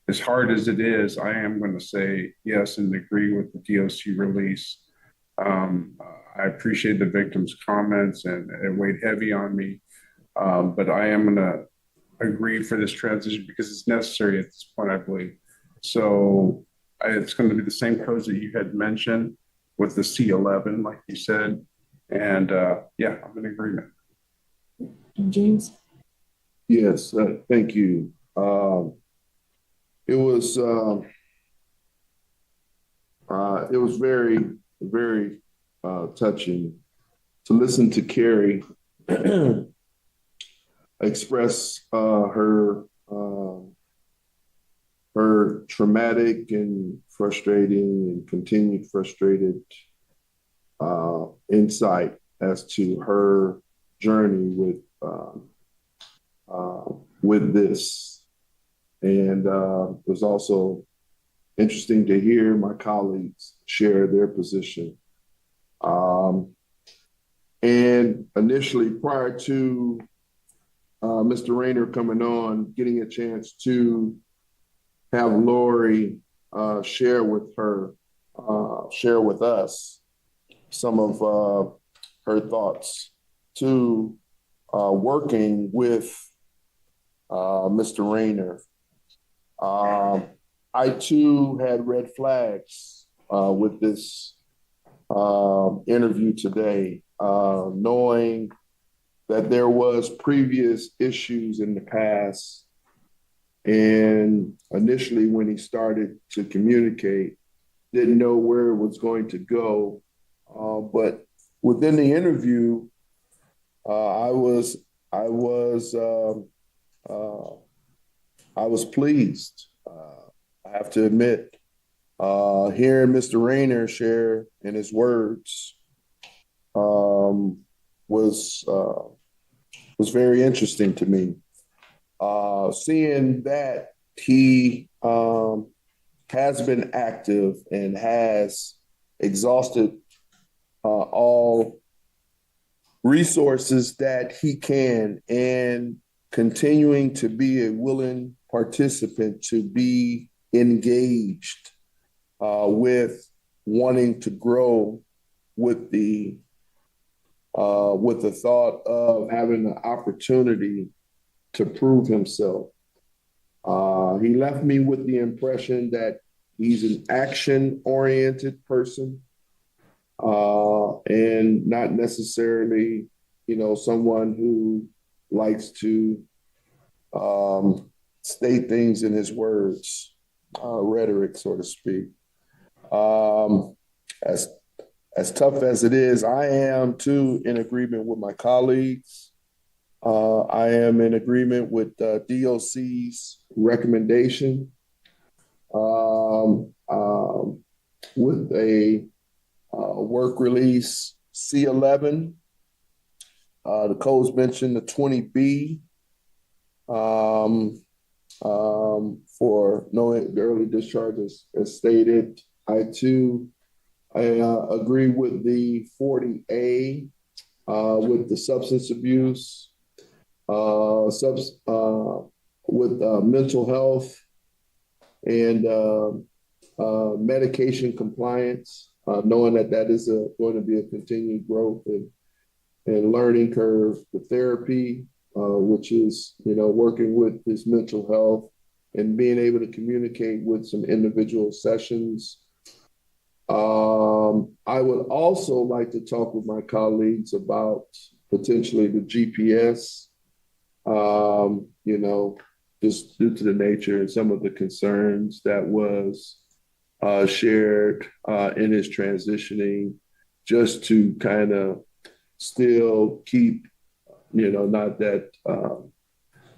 As hard as it is, I am going to say yes and agree with the DOC release. I appreciate the victim's comments, and it weighed heavy on me. But I am going to agree for this transition because it's necessary at this point, I believe. So it's going to be the same codes that you had mentioned with the C11, like you said. And yeah, I'm in agreement. James? Yes, thank you. It was very, very touching to listen to Carrie express her traumatic and frustrating and continued frustrated insight as to her journey with this. And it was also interesting to hear my colleagues share their position. And initially, prior to Mr. Rayner coming on, getting a chance to have Lori share with us some of her thoughts to working with Mr. Rayner. I too had red flags with this interview today, knowing that there was previous issues in the past. And initially, when he started to communicate, didn't know where it was going to go. But within the interview, I was pleased. I have to admit, hearing Mr. Rayner share in his words was very interesting to me. Seeing that he has been active and has exhausted all resources that he can, and continuing to be a willing participant, to be engaged with wanting to grow with the thought of having the opportunity to prove himself. He left me with the impression that he's an action-oriented person, and not necessarily, someone who likes to state things in his words, rhetoric, so to speak. As tough as it is, I am too in agreement with my colleagues. I am in agreement with DOC's recommendation with a work release C11. The codes mentioned the 20B for no early discharge as stated. I agree with the 40A with the substance abuse, with mental health and medication compliance, knowing that is going to be a continued growth and learning curve. The therapy, which is working with his mental health and being able to communicate with some individual sessions. I would also like to talk with my colleagues about potentially the GPS, just due to the nature and some of the concerns that was shared in his transitioning, just to kind of still keep, not that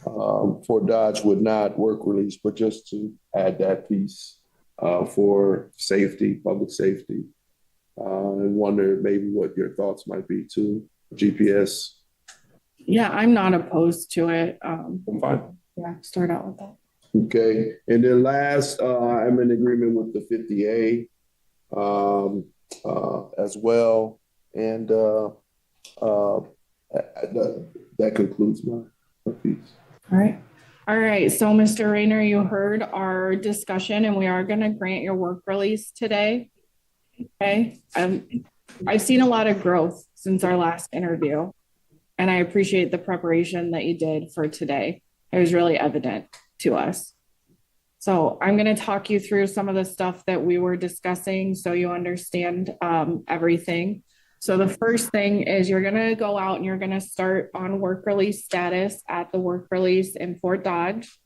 for Dodge would not work release, but just to add that piece for safety, public safety. And wonder maybe what your thoughts might be too. GPS. Yeah, I'm not opposed to it. I'm fine. Yeah, start out with that. Okay. And then last, I'm in agreement with the 50A as well. And that concludes my piece. All right. All right. So, Mr. Rayner, you heard our discussion, and we are going to grant your work release today. Okay. I've seen a lot of growth since our last interview, and I appreciate the preparation that you did for today. It was really evident to us. So I'm going to talk you through some of the stuff that we were discussing so you understand everything. So the first thing is you're going to go out and you're going to start on work release status at the work release in Fort Dodge.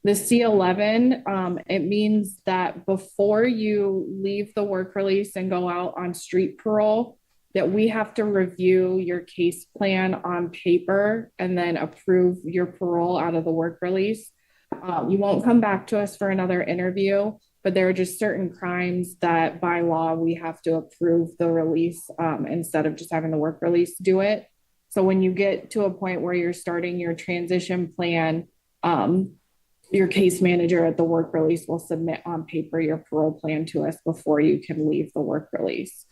The C11, it means that before you leave the work release and go out on street parole, that we have to review your case plan on paper and then approve your parole out of the work release. You won't come back to us for another interview, but there are just certain crimes that by law we have to approve the release instead of just having the work release do it. So when you get to a point where you're starting your transition plan, your case manager at the work release will submit on paper your parole plan to us before you can leave the work release.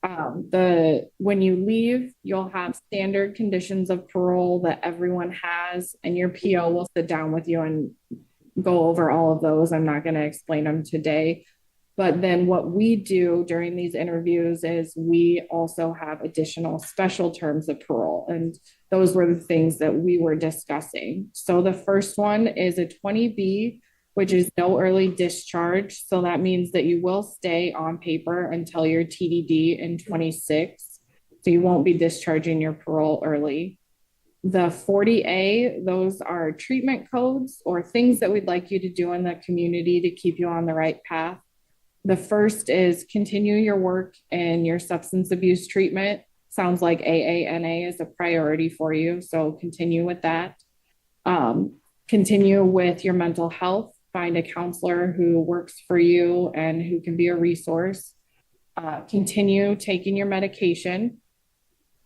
When you leave, you'll have standard conditions of parole that everyone has, and your PO will sit down with you and go over all of those. I'm not going to explain them today. But then what we do during these interviews is we also have additional special terms of parole. And those were the things that we were discussing. So the first one is a 20B, which is no early discharge. So that means that you will stay on paper until your TDD in 26. So you won't be discharging your parole early. The 40A, those are treatment codes or things that we'd like you to do in the community to keep you on the right path. The first is continue your work in your substance abuse treatment. Sounds like AANA is a priority for you, so continue with that. Continue with your mental health. Find a counselor who works for you and who can be a resource. Continue taking your medication.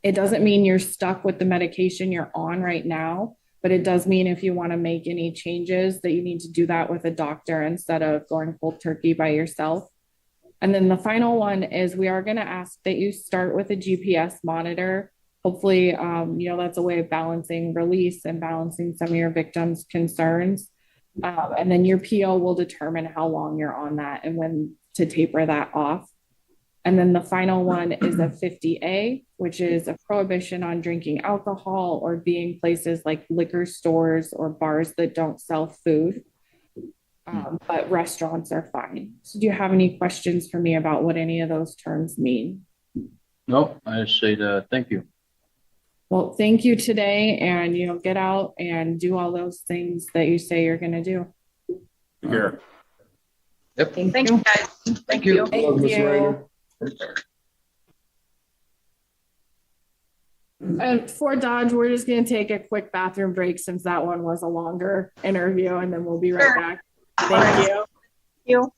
It doesn't mean you're stuck with the medication you're on right now, but it does mean if you want to make any changes that you need to do that with a doctor instead of going cold turkey by yourself. And then the final one is we are going to ask that you start with a GPS monitor. Hopefully, that's a way of balancing release and balancing some of your victims' concerns. And then your PO will determine how long you're on that and when to taper that off. And then the final one is a 50A, which is a prohibition on drinking alcohol or being places like liquor stores or bars that don't sell food. But restaurants are fine. So do you have any questions for me about what any of those terms mean? No, I just say thank you. Well, thank you today, and get out and do all those things that you say you're going to do. Here. Yep. Thank Thank you. you, guys. Thank you. Thank Welcome, Ms. you. Rayner. And for Dodge, we're just going to take a quick bathroom break since that one was a longer interview, and then we'll be right Sure. back. Thank you. You.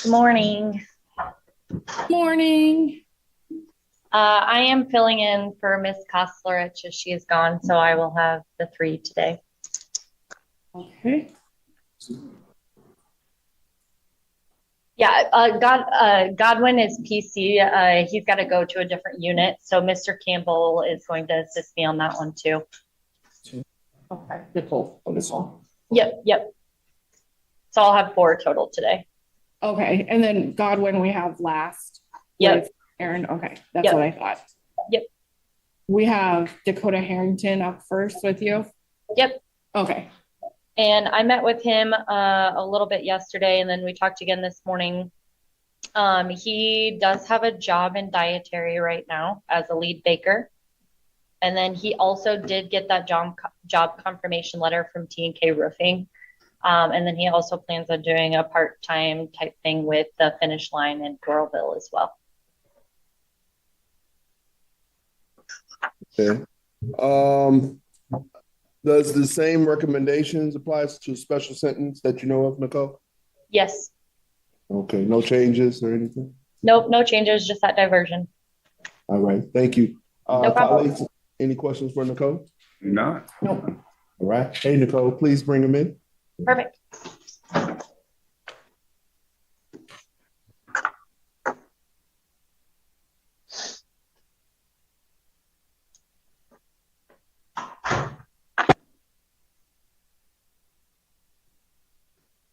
Morning. Morning. I am filling in for Miss Kostlerich as she is gone, so I will have the 3 today. Okay. Yeah, Godwin is PC. He's got to go to a different unit, so Mr. Campbell is going to assist me on that one too. Okay. Nicole, on this one. Yep. So I'll have 4 total today. Okay. And then Godwin, we have last. Yep. With Aaron. Okay. That's Yep. what I thought. Yep. We have Dakota Harrington up first with you. Yep. Okay. And I met with him a little bit yesterday, and then we talked again this morning. He does have a job in dietary right now as a lead baker. And then he also did get that job confirmation letter from T&K Roofing. And then he also plans on doing a part-time type thing with the Finish Line in Coralville as well. Okay. Does the same recommendations apply to special sentence that you know of, Nicole? Yes. Okay, no changes or anything? Nope, no changes, just that diversion. All right, thank you. No problem. Colleagues, any questions for Nicole? Not. Nope. All right. Hey, Nicole, please bring them in. Perfect.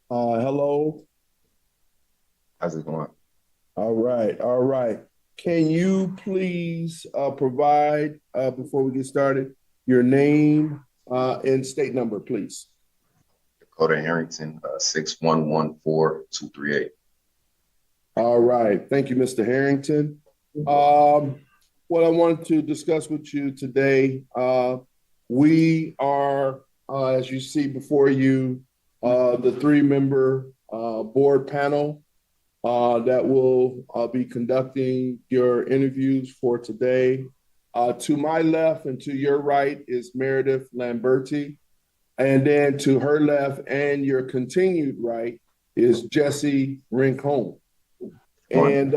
Hello. How's it going? All right. Can you please provide, before we get started, your name and state number, please? Dakota Harrington, 6114238. All right. Thank you, Mr. Harrington. What I wanted to discuss with you today, we are, as you see before you, the 3-member board panel that will be conducting your interviews for today. To my left and to your right is Meredith Lamberti. And then to her left and your continued right is Jesse Rincon. And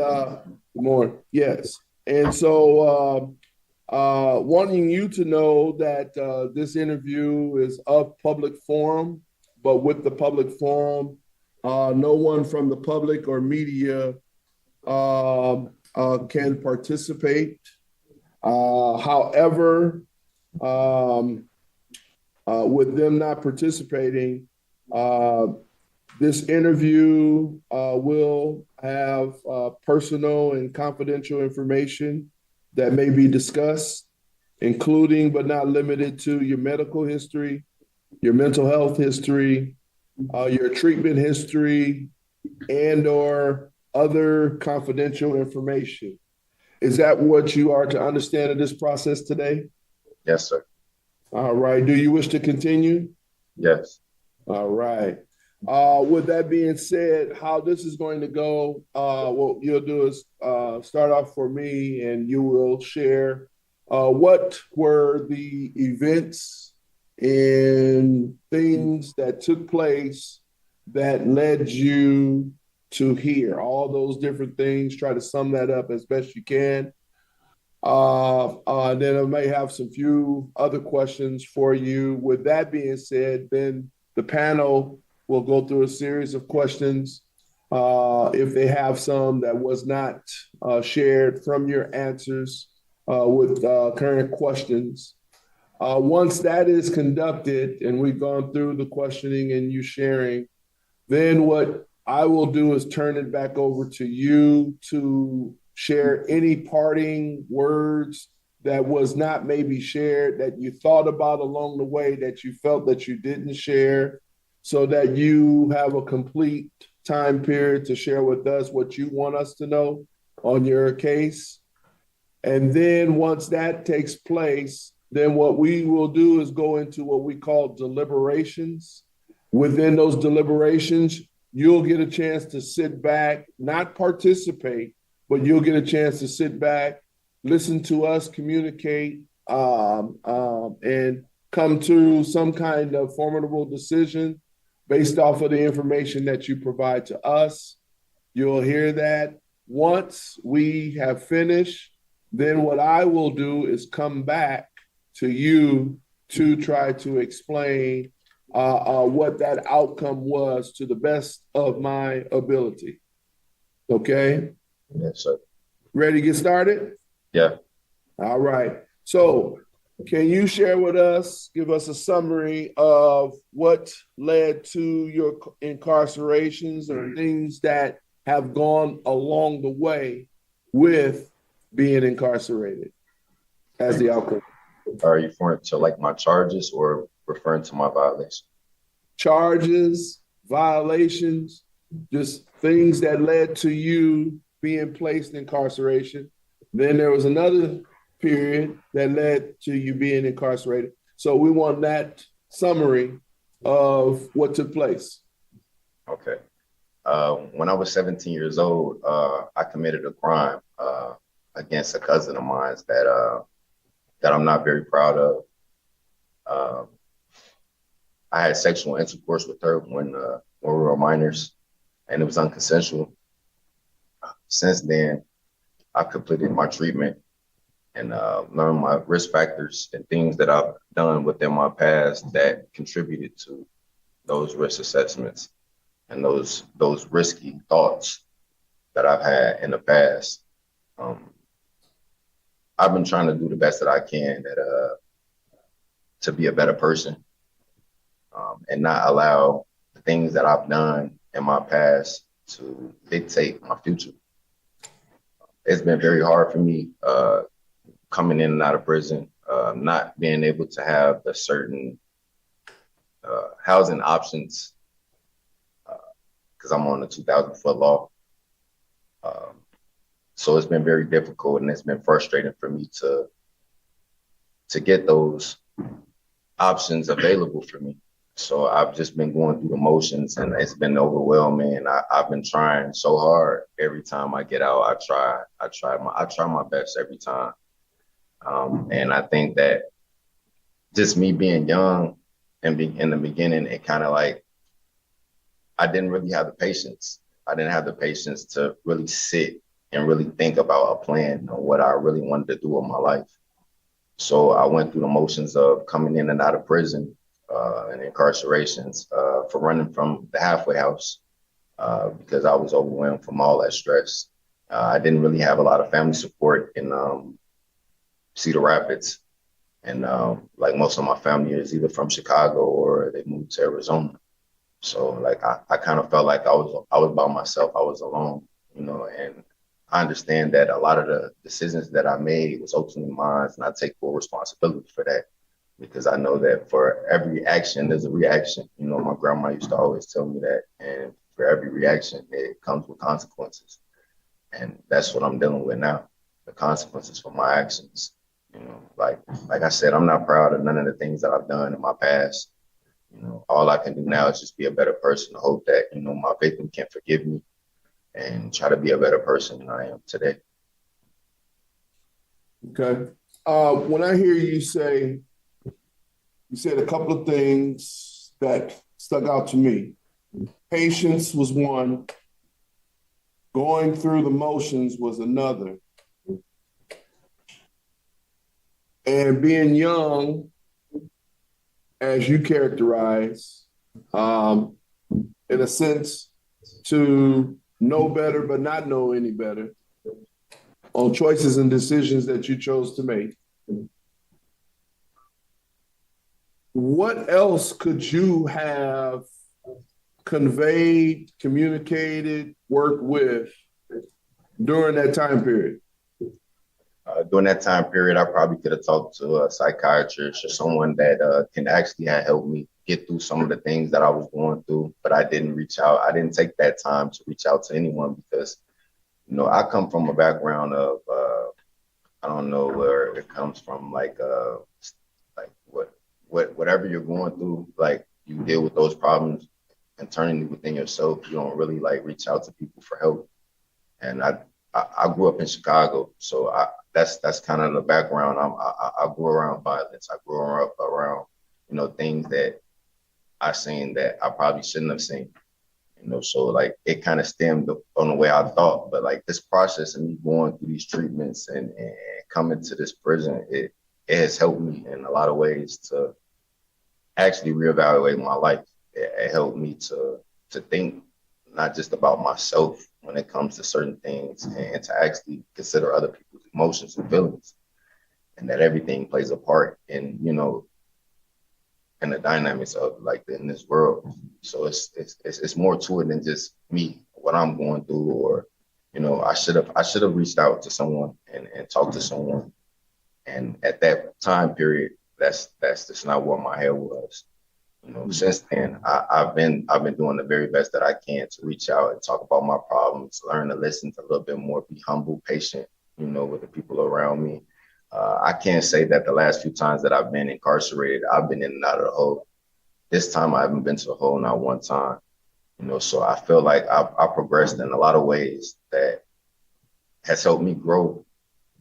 more, yes. And so wanting you to know that this interview is of public forum, but with the public forum, no one from the public or media can participate. However, with them not participating, this interview will have personal and confidential information that may be discussed, including but not limited to your medical history, your mental health history, your treatment history, and or other confidential information. Is that what you are to understand of this process today? Yes, sir. All right. Do you wish to continue? Yes. All right. With that being said, how this is going to go, what you'll do is start off for me and you will share what were the events and things that took place that led you to here. All those different things, try to sum that up as best you can. Then I may have some few other questions for you. With that being said, then the panel will go through a series of questions. If they have some that was not shared from your answers with current questions. Once that is conducted and we've gone through the questioning and you sharing, then what I will do is turn it back over to you to share any parting words that was not maybe shared, that you thought about along the way, that you felt that you didn't share, so that you have a complete time period to share with us what you want us to know on your case. And then once that takes place, then what we will do is go into what we call deliberations. Within those deliberations, you'll get a chance to sit back, not participate, but you'll get a chance to sit back, listen to us communicate, and come to some kind of formidable decision based off of the information that you provide to us. You'll hear that once we have finished. Then what I will do is come back to you to try to explain what that outcome was to the best of my ability. Okay? Yes, sir. Ready to get started? Yeah. All right. So, can you share with us, give us a summary of what led to your incarcerations or things that have gone along the way with being incarcerated as the outcome? Are you referring to like my charges or referring to my violation? Charges, violations, just things that led to you being placed in incarceration. Then there was another period that led to you being incarcerated. So we want that summary of what took place. Okay. When I was 17 years old, I committed a crime against a cousin of mine that I'm not very proud of. I had sexual intercourse with her when we were minors, and it was unconsensual. Since then, I've completed my treatment and learned my risk factors and things that I've done within my past that contributed to those risk assessments and those risky thoughts that I've had in the past. I've been trying to do the best that I can to be a better person and not allow the things that I've done in my past to dictate my future. It's been very hard for me coming in and out of prison, not being able to have the certain housing options because I'm on the 2,000-foot law. So it's been very difficult and it's been frustrating for me to get those options available for me. So I've just been going through the motions and it's been overwhelming. And I've been trying so hard. Every time I get out, I try my best every time. And I think that just me being young and in the beginning, it kind of like, I didn't really have the patience. I didn't have the patience to really sit and really think about a plan on what I really wanted to do with my life. So I went through the motions of coming in and out of prison and incarcerations for running from the halfway house because I was overwhelmed from all that stress. I didn't really have a lot of family support in Cedar Rapids. And like most of my family is either from Chicago or they moved to Arizona. So like I kind of felt like I was by myself. I was alone, you know, and I understand that a lot of the decisions that I made was ultimately mine, and I take full responsibility for that because I know that for every action, there's a reaction. You know, my grandma used to always tell me that, and for every reaction, it comes with consequences. And that's what I'm dealing with now, the consequences for my actions. You know, like I said, I'm not proud of none of the things that I've done in my past. You know, all I can do now is just be a better person. I hope that, you know, my victim can forgive me and try to be a better person than I am today. Okay. When I hear you say, you said a couple of things that stuck out to me. Patience was one. Going through the motions was another. And being young, as you characterize, in a sense, to know better but not know any better on choices and decisions that you chose to make. What else could you have conveyed, communicated, worked with during that time period? During that time period, I probably could have talked to a psychiatrist or someone that can actually have helped me get through some of the things that I was going through, but I didn't reach out. I didn't take that time to reach out to anyone because, you know, I come from a background of, I don't know where it comes from, like whatever you're going through, like you deal with those problems internally within yourself. You don't really like reach out to people for help. And I grew up in Chicago, so that's kind of the background. I grew around violence. I grew up around, you know, things that I seen that I probably shouldn't have seen. So like it kind of stemmed on the way I thought, but like this process of me going through these treatments and coming to this prison, it has helped me in a lot of ways to actually reevaluate my life. It helped me to think not just about myself when it comes to certain things, and to actually consider other people's emotions and feelings, and that everything plays a part in, in the dynamics of like in this world. So it's more to it than just me, what I'm going through, or I should have reached out to someone and talked to someone. And at that time period, that's just not where my head was. Since then, I've been doing the very best that I can to reach out and talk about my problems, learn to listen a little bit more, be humble, patient, with the people around me. I can't say that the last few times that I've been incarcerated, I've been in and out of the hole. This time I haven't been to the hole not one time. So I feel like I progressed in a lot of ways that has helped me grow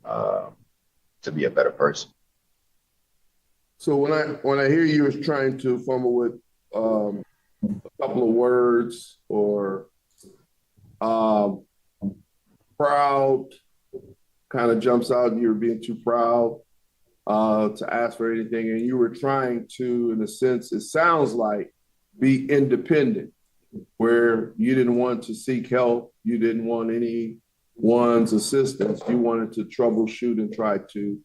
to be a better person. So when I hear you was trying to fumble with a couple of words or um, proud kind of jumps out, you were being too proud to ask for anything, and you were trying to, in a sense, it sounds like, be independent, where you didn't want to seek help, you didn't want anyone's assistance, you wanted to troubleshoot and try to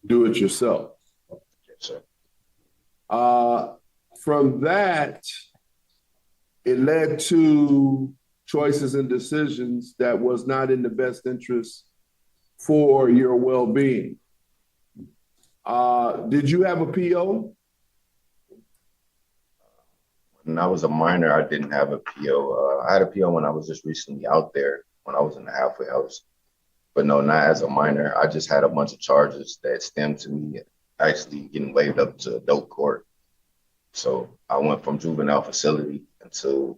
do it yourself. So From that, it led to choices and decisions that was not in the best interest for your well-being. Did you have a PO? when I was a minor, I didn't have a PO. I had a PO when I was just recently out there, when I was in the halfway house. But no, not as a minor. I just had a bunch of charges that stemmed to me actually getting waived up to adult court. So I went from juvenile facility into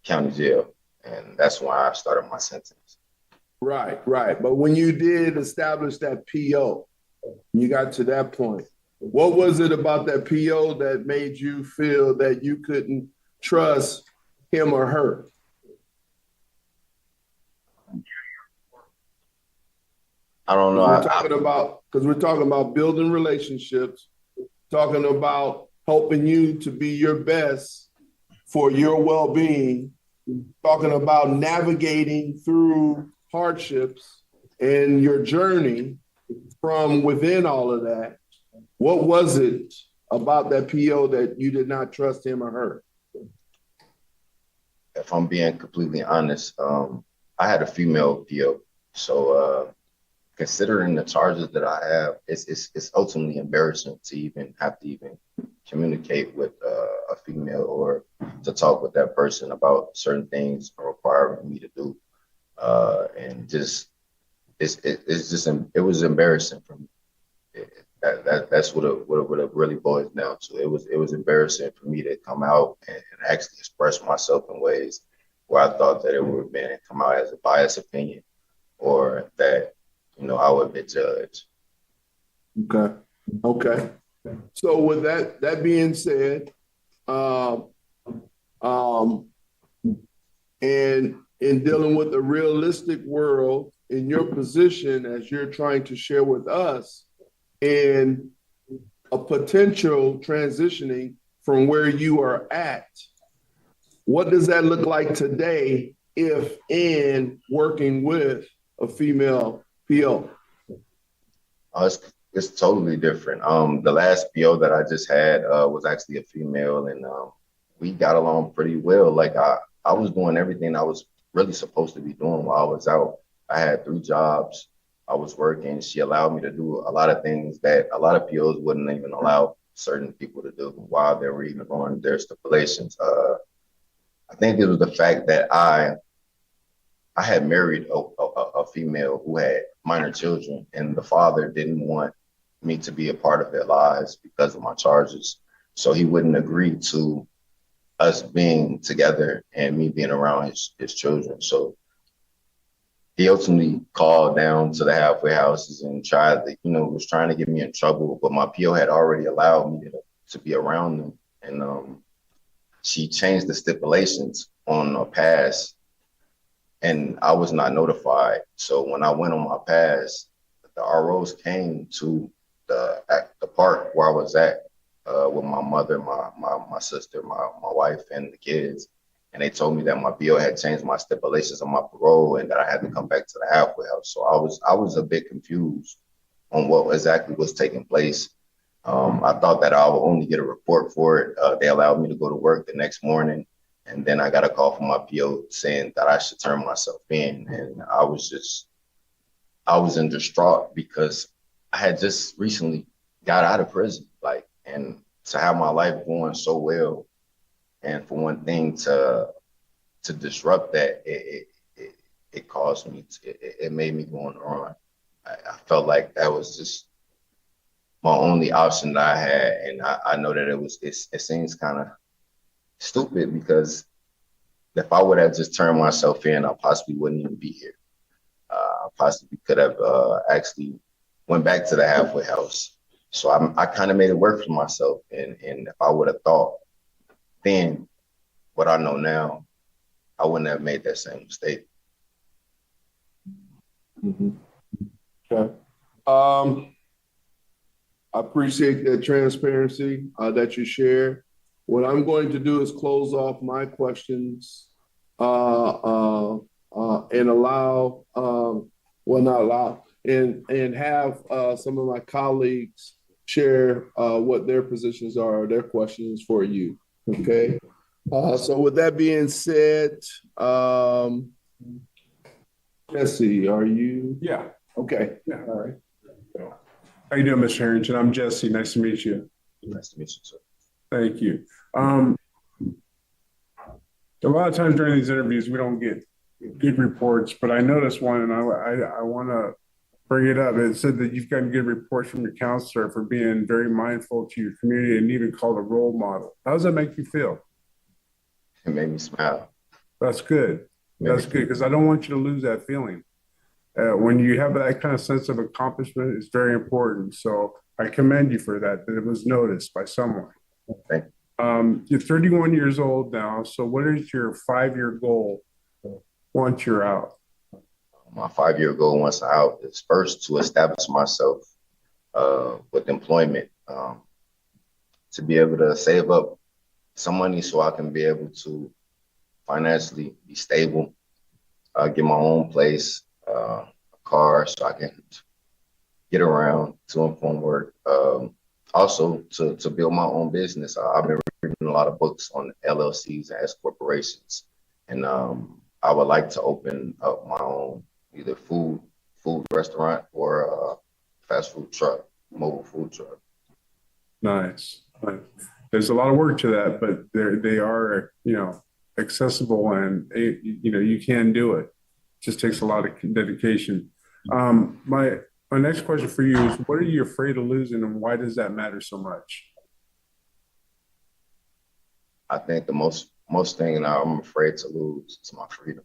county jail, and that's why I started my sentence. Right, right. But when you did establish that PO, you got to that point, what was it about that PO that made you feel that you couldn't trust him or her? I don't know. Because we're talking about building relationships, talking about helping you to be your best for your well-being, talking about navigating through hardships and your journey from within all of that. What was it about that PO that you did not trust him or her? If I'm being completely honest, I had a female PO. So considering the charges that I have, it's ultimately embarrassing to even have to even communicate with a female or to talk with that person about certain things requiring me to do. And just it was embarrassing for me. That's what it really boils down to. It was embarrassing for me to come out and actually express myself in ways where I thought that it would have been come out as a biased opinion, or that I would be judged. Okay. Okay. So with that being said, and in dealing with the realistic world in your position as you're trying to share with us in a potential transitioning from where you are at, what does that look like today if in working with a female PO? It's totally different. The last PO that I just had was actually a female, and we got along pretty well. Like I was doing everything I was really supposed to be doing while I was out. I had 3 jobs. I was working. She allowed me to do a lot of things that a lot of POs wouldn't even allow certain people to do while they were even on their stipulations. I think it was the fact that I had married a female who had minor children, and the father didn't want me to be a part of their lives because of my charges. So he wouldn't agree to us being together and me being around his children. So he ultimately called down to the halfway houses and tried to, was trying to get me in trouble, but my PO had already allowed me to be around them. And she changed the stipulations on a pass, and I was not notified. So when I went on my pass, the ROs came to the park where I was at with my mother, my sister, my wife, and the kids. And they told me that my BO had changed my stipulations on my parole and that I had to come back to the halfway house. So I was a bit confused on what exactly was taking place. I thought that I would only get a report for it. They allowed me to go to work the next morning. And then I got a call from my PO saying that I should turn myself in. And I was in distraught because I had just recently got out of prison. Like, and to have my life going so well, and for one thing to disrupt that, it caused me, it made me go on the run. I felt like that was just my only option that I had. And I know that it seems kind of stupid because if I would have just turned myself in, I possibly wouldn't even be here. I possibly could have actually went back to the halfway house. So I kind of made it work for myself. And if I would have thought then what I know now, I wouldn't have made that same mistake. Mm-hmm. Okay. I appreciate the transparency that you shared. What I'm going to do is close off my questions and allow, well, not allow, and have some of my colleagues share what their positions are, their questions for you. Okay. So with that being said, Jesse, are you? Yeah. Okay. Yeah. All right. How you doing, Mr. Harrington? I'm Jesse. Nice to meet you. Nice to meet you, sir. Thank you. A lot of times during these interviews, we don't get good reports, but I noticed one, and I want to bring it up. It said that you've gotten good reports from your counselor for being very mindful to your community and even called a role model. How does that make you feel? It made me smile. That's good. That's good, because I don't want you to lose that feeling. When you have that kind of sense of accomplishment, it's very important. So I commend you for that it was noticed by someone. Thank you. You're 31 years old now. So what is your 5-year goal once you're out? My 5-year goal once I'm out is first to establish myself with employment, to be able to save up some money so I can be able to financially be stable, get my own place, a car so I can get around to and from work. Also to build my own business. I've been reading a lot of books on LLCs and S corporations, and I would like to open up my own either food restaurant or a fast food truck, mobile food truck. Nice. There's a lot of work to that, but they are, accessible, and you can do it. Just takes a lot of dedication. My next question for you is, what are you afraid of losing, and why does that matter so much? I think the most thing that I'm afraid to lose is my freedom.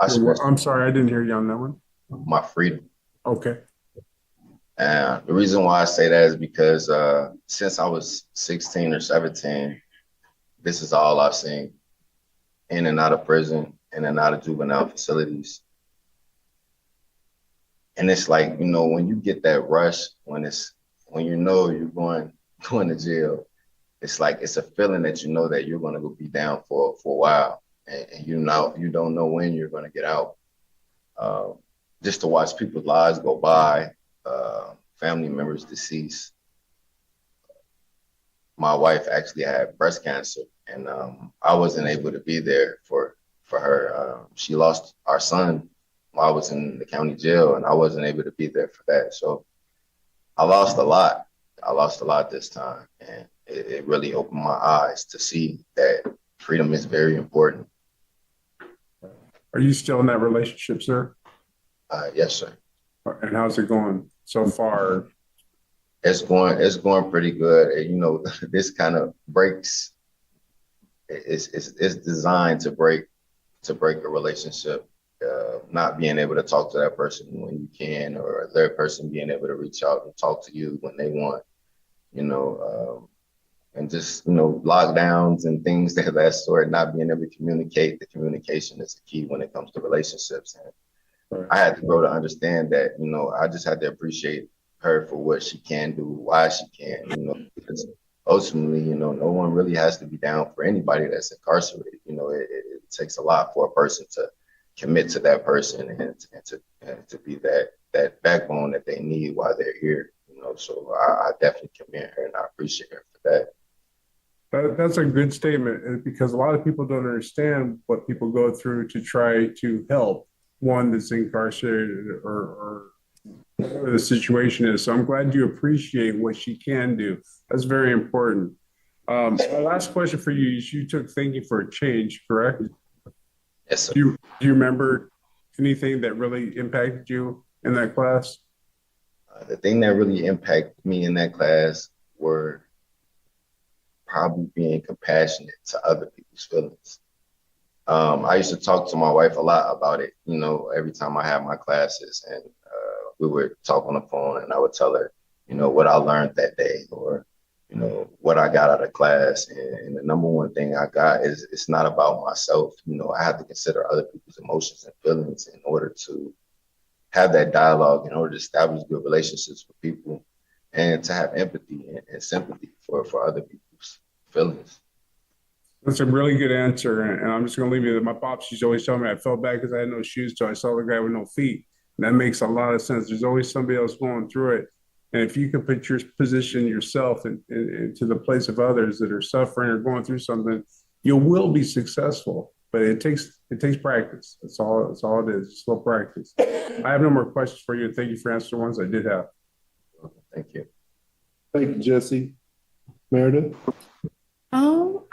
I'm sorry, I didn't hear you on that one. My freedom. Okay. And the reason why I say that is because since I was 16 or 17, this is all I've seen in and out of prison, in and out of juvenile facilities. And it's like, when you get that rush, when you know you're going to jail, it's like, it's a feeling that that you're going to be down for a while, and you don't know when you're going to get out. Just to watch people's lives go by, family members deceased. My wife actually had breast cancer, and I wasn't able to be there for her. She lost our son while I was in the county jail, and I wasn't able to be there for that. So I lost a lot. I lost a lot this time, and it really opened my eyes to see that freedom is very important. Are you still in that relationship, sir? Yes, sir. And how's it going so far? It's going pretty good. And, this kind of breaks. It's designed to break a relationship. Not being able to talk to that person when you can, or their person being able to reach out and talk to you when they want. and just, lockdowns and things of that sort, not being able to communicate. The communication is the key when it comes to relationships. And I had to grow to understand that, I just had to appreciate her for what she can do, why she can, because ultimately, no one really has to be down for anybody that's incarcerated. It takes a lot for a person to commit to that person and to be that backbone that they need while they're here. So I definitely commend her and I appreciate her for that. That's a good statement because a lot of people don't understand what people go through to try to help one that's incarcerated or whatever the situation is. So I'm glad you appreciate what she can do. That's very important. My last question for you is you took Thinking for a Change, correct? Yes, sir. Do you remember anything that really impacted you in that class? The thing that really impacted me in that class were probably being compassionate to other people's feelings. I used to talk to my wife a lot about it, every time I had my classes, and we would talk on the phone and I would tell her, what I learned that day or, what I got out of class. And the number one thing I got is it's not about myself. I have to consider other people's emotions and feelings in order to have that dialogue, in order to establish good relationships with people and to have empathy and sympathy for other people's feelings. That's a really good answer. And I'm just going to leave you. My pops used to always tell me I felt bad because I had no shoes till I saw the guy with no feet. And that makes a lot of sense. There's always somebody else going through it. And if you can put your position yourself into the place of others that are suffering or going through something, you will be successful. But it takes practice. That's all it is. Slow practice. I have no more questions for you. Thank you for answering the ones I did have. Thank you. Thank you, Jesse. Meredith?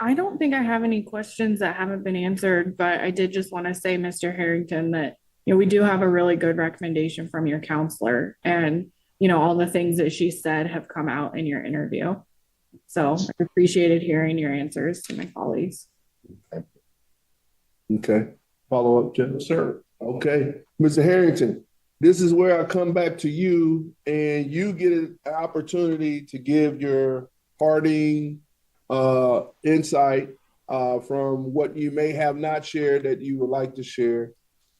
I don't think I have any questions that haven't been answered, but I did just want to say, Mr. Harrington, that we do have a really good recommendation from your counselor, and all the things that she said have come out in your interview. So I appreciated hearing your answers to my colleagues. Okay. Follow up, Jeff? Sir. Okay. Mr. Harrington, this is where I come back to you and you get an opportunity to give your parting insight from what you may have not shared that you would like to share.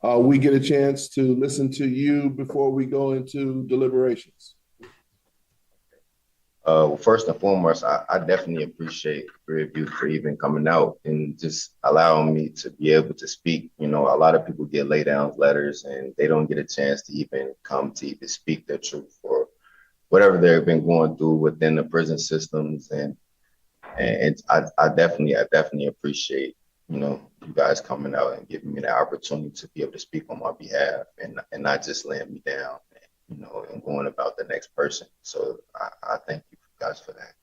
We get a chance to listen to you before we go into deliberations. Well, first and foremost, I definitely appreciate the three of you for even coming out and just allowing me to be able to speak. A lot of people get lay down letters and they don't get a chance to even come to even speak their truth or whatever they've been going through within the prison systems. And I definitely appreciate, you guys coming out and giving me the opportunity to be able to speak on my behalf and not just laying me down, and going about the next person. So I thank you guys for that.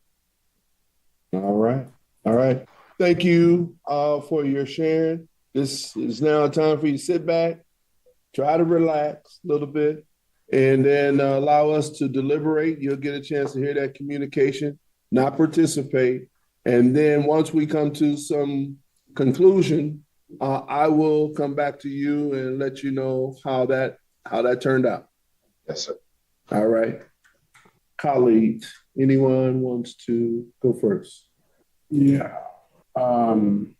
All right. All right. Thank you for your sharing. This is now a time for you to sit back, try to relax a little bit, and then allow us to deliberate. You'll get a chance to hear that communication, not participate. And then once we come to some conclusion, I will come back to you and let you know how that turned out. Yes, sir. All right. Colleagues, anyone wants to go first? Yeah. Thought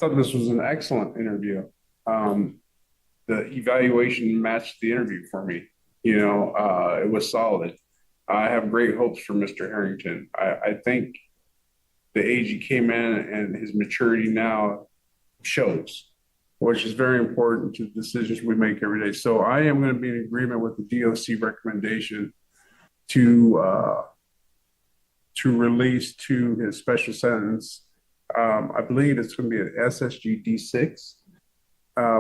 this was an excellent interview. The evaluation matched the interview for me. It was solid. I have great hopes for Mr. Harrington. I think the age he came in and his maturity now shows, which is very important to the decisions we make every day. So I am going to be in agreement with the DOC recommendation to release to his special sentence. I believe it's going to be an SSG D6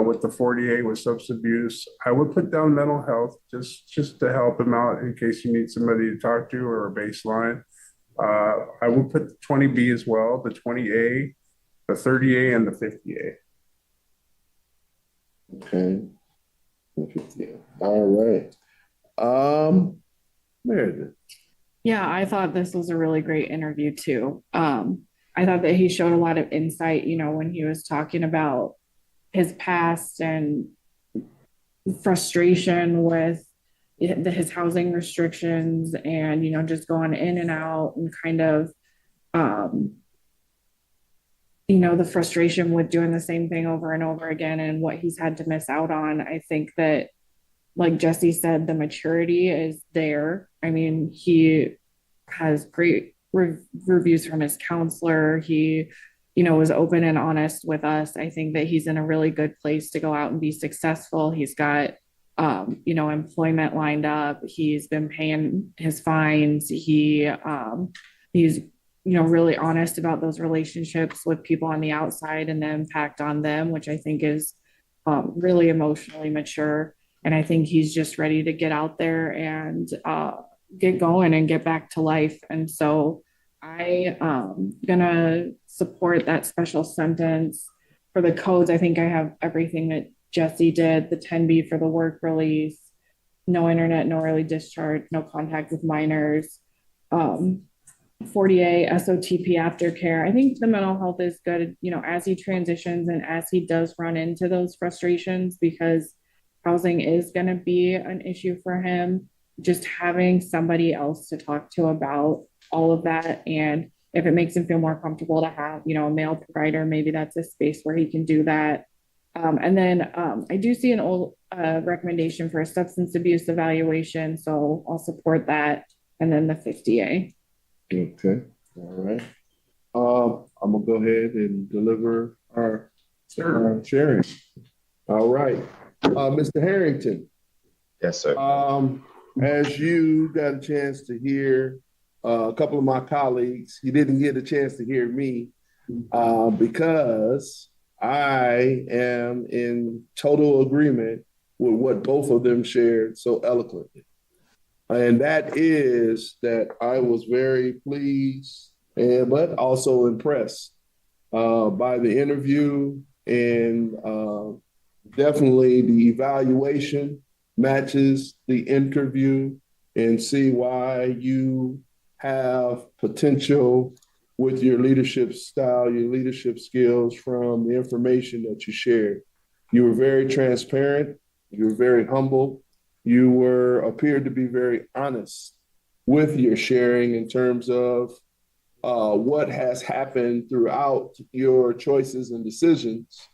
with the 48 with substance abuse. I would put down mental health just to help him out in case you need somebody to talk to or a baseline. I will put the 20B as well, the 20A, the 30A, and the 50A. Okay. All right. Meredith. Yeah, I thought this was a really great interview too. I thought that he showed a lot of insight, when he was talking about his past and frustration with his housing restrictions and, just going in and out and kind of um, you know, the frustration with doing the same thing over and over again and what he's had to miss out on. I think that, like Jesse said, the maturity is there. I mean, he has great reviews from his counselor. He, you know, was open and honest with us. I think that he's in a really good place to go out and be successful. He's got, you know, employment lined up. He's been paying his fines. He's, you know, really honest about those relationships with people on the outside and the impact on them, which I think is really emotionally mature. And I think he's just ready to get out there and get going and get back to life. And so I gonna support that special sentence for the codes. I think I have everything that Jesse did, the 10B for the work release, no internet, no early discharge, no contact with minors, 40A SOTP aftercare. I think the mental health is good, you know, as he transitions and as he does run into those frustrations, because housing is going to be an issue for him. Just having somebody else to talk to about all of that, and if it makes him feel more comfortable to have, you know, a male provider, maybe that's a space where he can do that. And then I do see an old recommendation for a substance abuse evaluation, so I'll support that. And then the 50A. Okay, all right. I'm gonna go ahead and deliver our sharing. All right, Mr. Harrington. Yes, sir. As you got a chance to hear a couple of my colleagues, you didn't get a chance to hear me because I am in total agreement with what both of them shared so eloquently. And that is that I was very pleased but also impressed by the interview, and definitely the evaluation matches the interview, and see why you have potential with your leadership style, your leadership skills from the information that you shared. You were very transparent. You were very humble. You were appeared to be very honest with your sharing in terms of what has happened throughout your choices and decisions.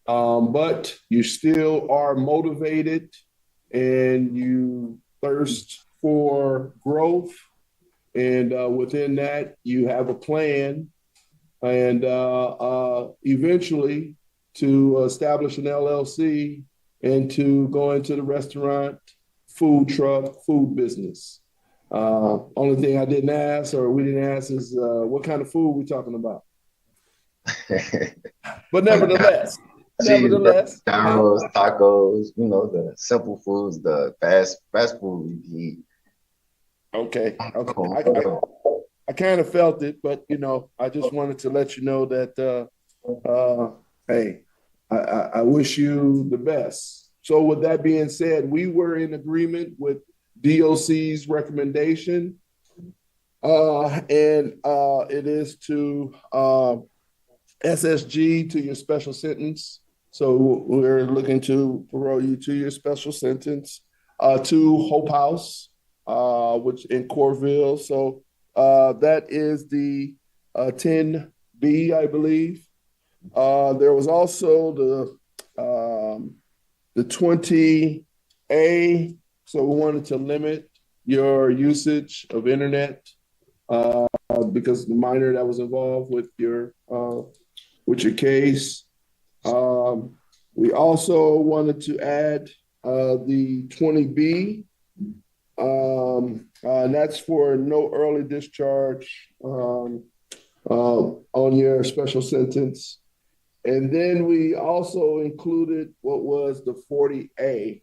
But you still are motivated and you thirst for growth. And within that, you have a plan and eventually to establish an LLC and to go into the restaurant, food truck, food business. Only thing I didn't ask, or we didn't ask, is what kind of food we talking about. But nevertheless, Cheeseburgers, tacos, you know, the simple foods, the fast food we eat. Okay. I kind of felt it, but you know, I just wanted to let you know that hey, I wish you the best. So with that being said, we were in agreement with DOC's recommendation, and it is to SSG to your special sentence. So we're looking to parole you to your special sentence to Hope House, which in Corville. So that is the 10B, I believe. There was also the 20A. So we wanted to limit your usage of internet because the minor that was involved with your case. We also wanted to add the 20B, and that's for no early discharge on your special sentence. And then we also included what was the 40A,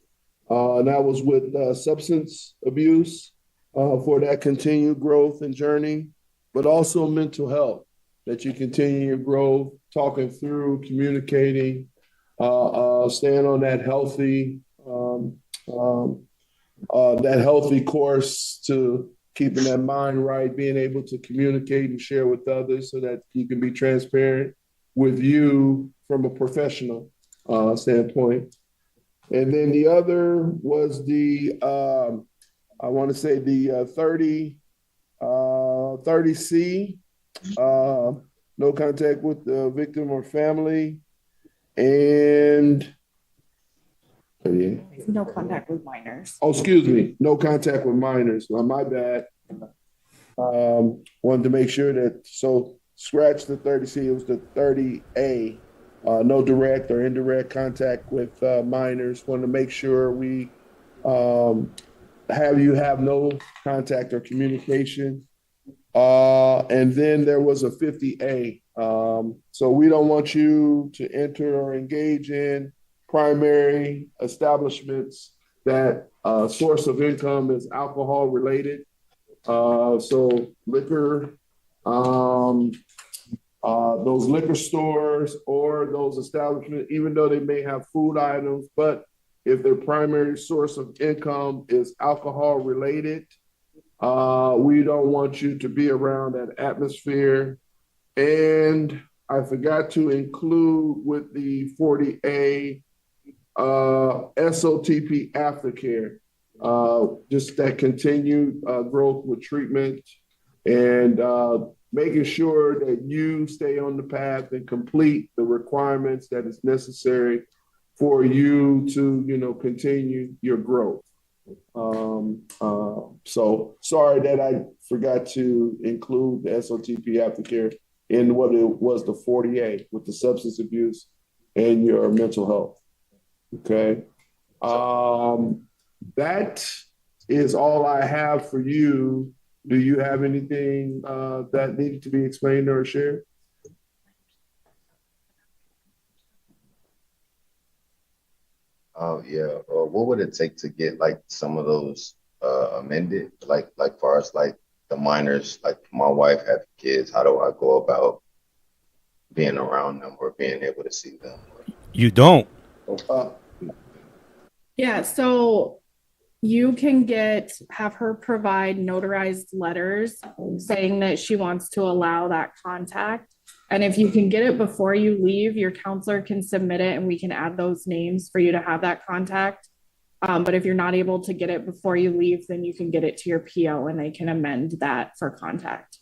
and that was with substance abuse for that continued growth and journey, but also mental health, that you continue your growth, talking through, communicating, staying on that healthy course to keeping that mind right, being able to communicate and share with others so that you can be transparent with you from a professional standpoint. And then the other was the, I want to say the 30C, No contact with the victim or family, and No contact with minors. oh, excuse me, no contact with minors. Well, my bad. Wanted to make sure that, so scratch the 30C, it was the 30A. No direct or indirect contact with minors. Want to make sure we have no contact or communication. And then there was a 50A. So we don't want you to enter or engage in primary establishments that source of income is alcohol related. So liquor, those liquor stores or those establishments, even though they may have food items, but if their primary source of income is alcohol related, we don't want you to be around that atmosphere. And I forgot to include with the 40A SOTP aftercare, just that continued growth with treatment and making sure that you stay on the path and complete the requirements that is necessary for you to, continue your growth. So sorry that I forgot to include the SOTP aftercare in what it was the 40A with the substance abuse and your mental health. Okay. That is all I have for you. Do you have anything that needed to be explained or shared? Oh yeah. What would it take to get like some of those amended? Like far as like the minors, like my wife have kids, how do I go about being around them or being able to see them? You don't. Uh, Yeah, so you can have her provide notarized letters saying that she wants to allow that contact. And if you can get it before you leave, your counselor can submit it and we can add those names for you to have that contact. But if you're not able to get it before you leave, then you can get it to your PO and they can amend that for contact.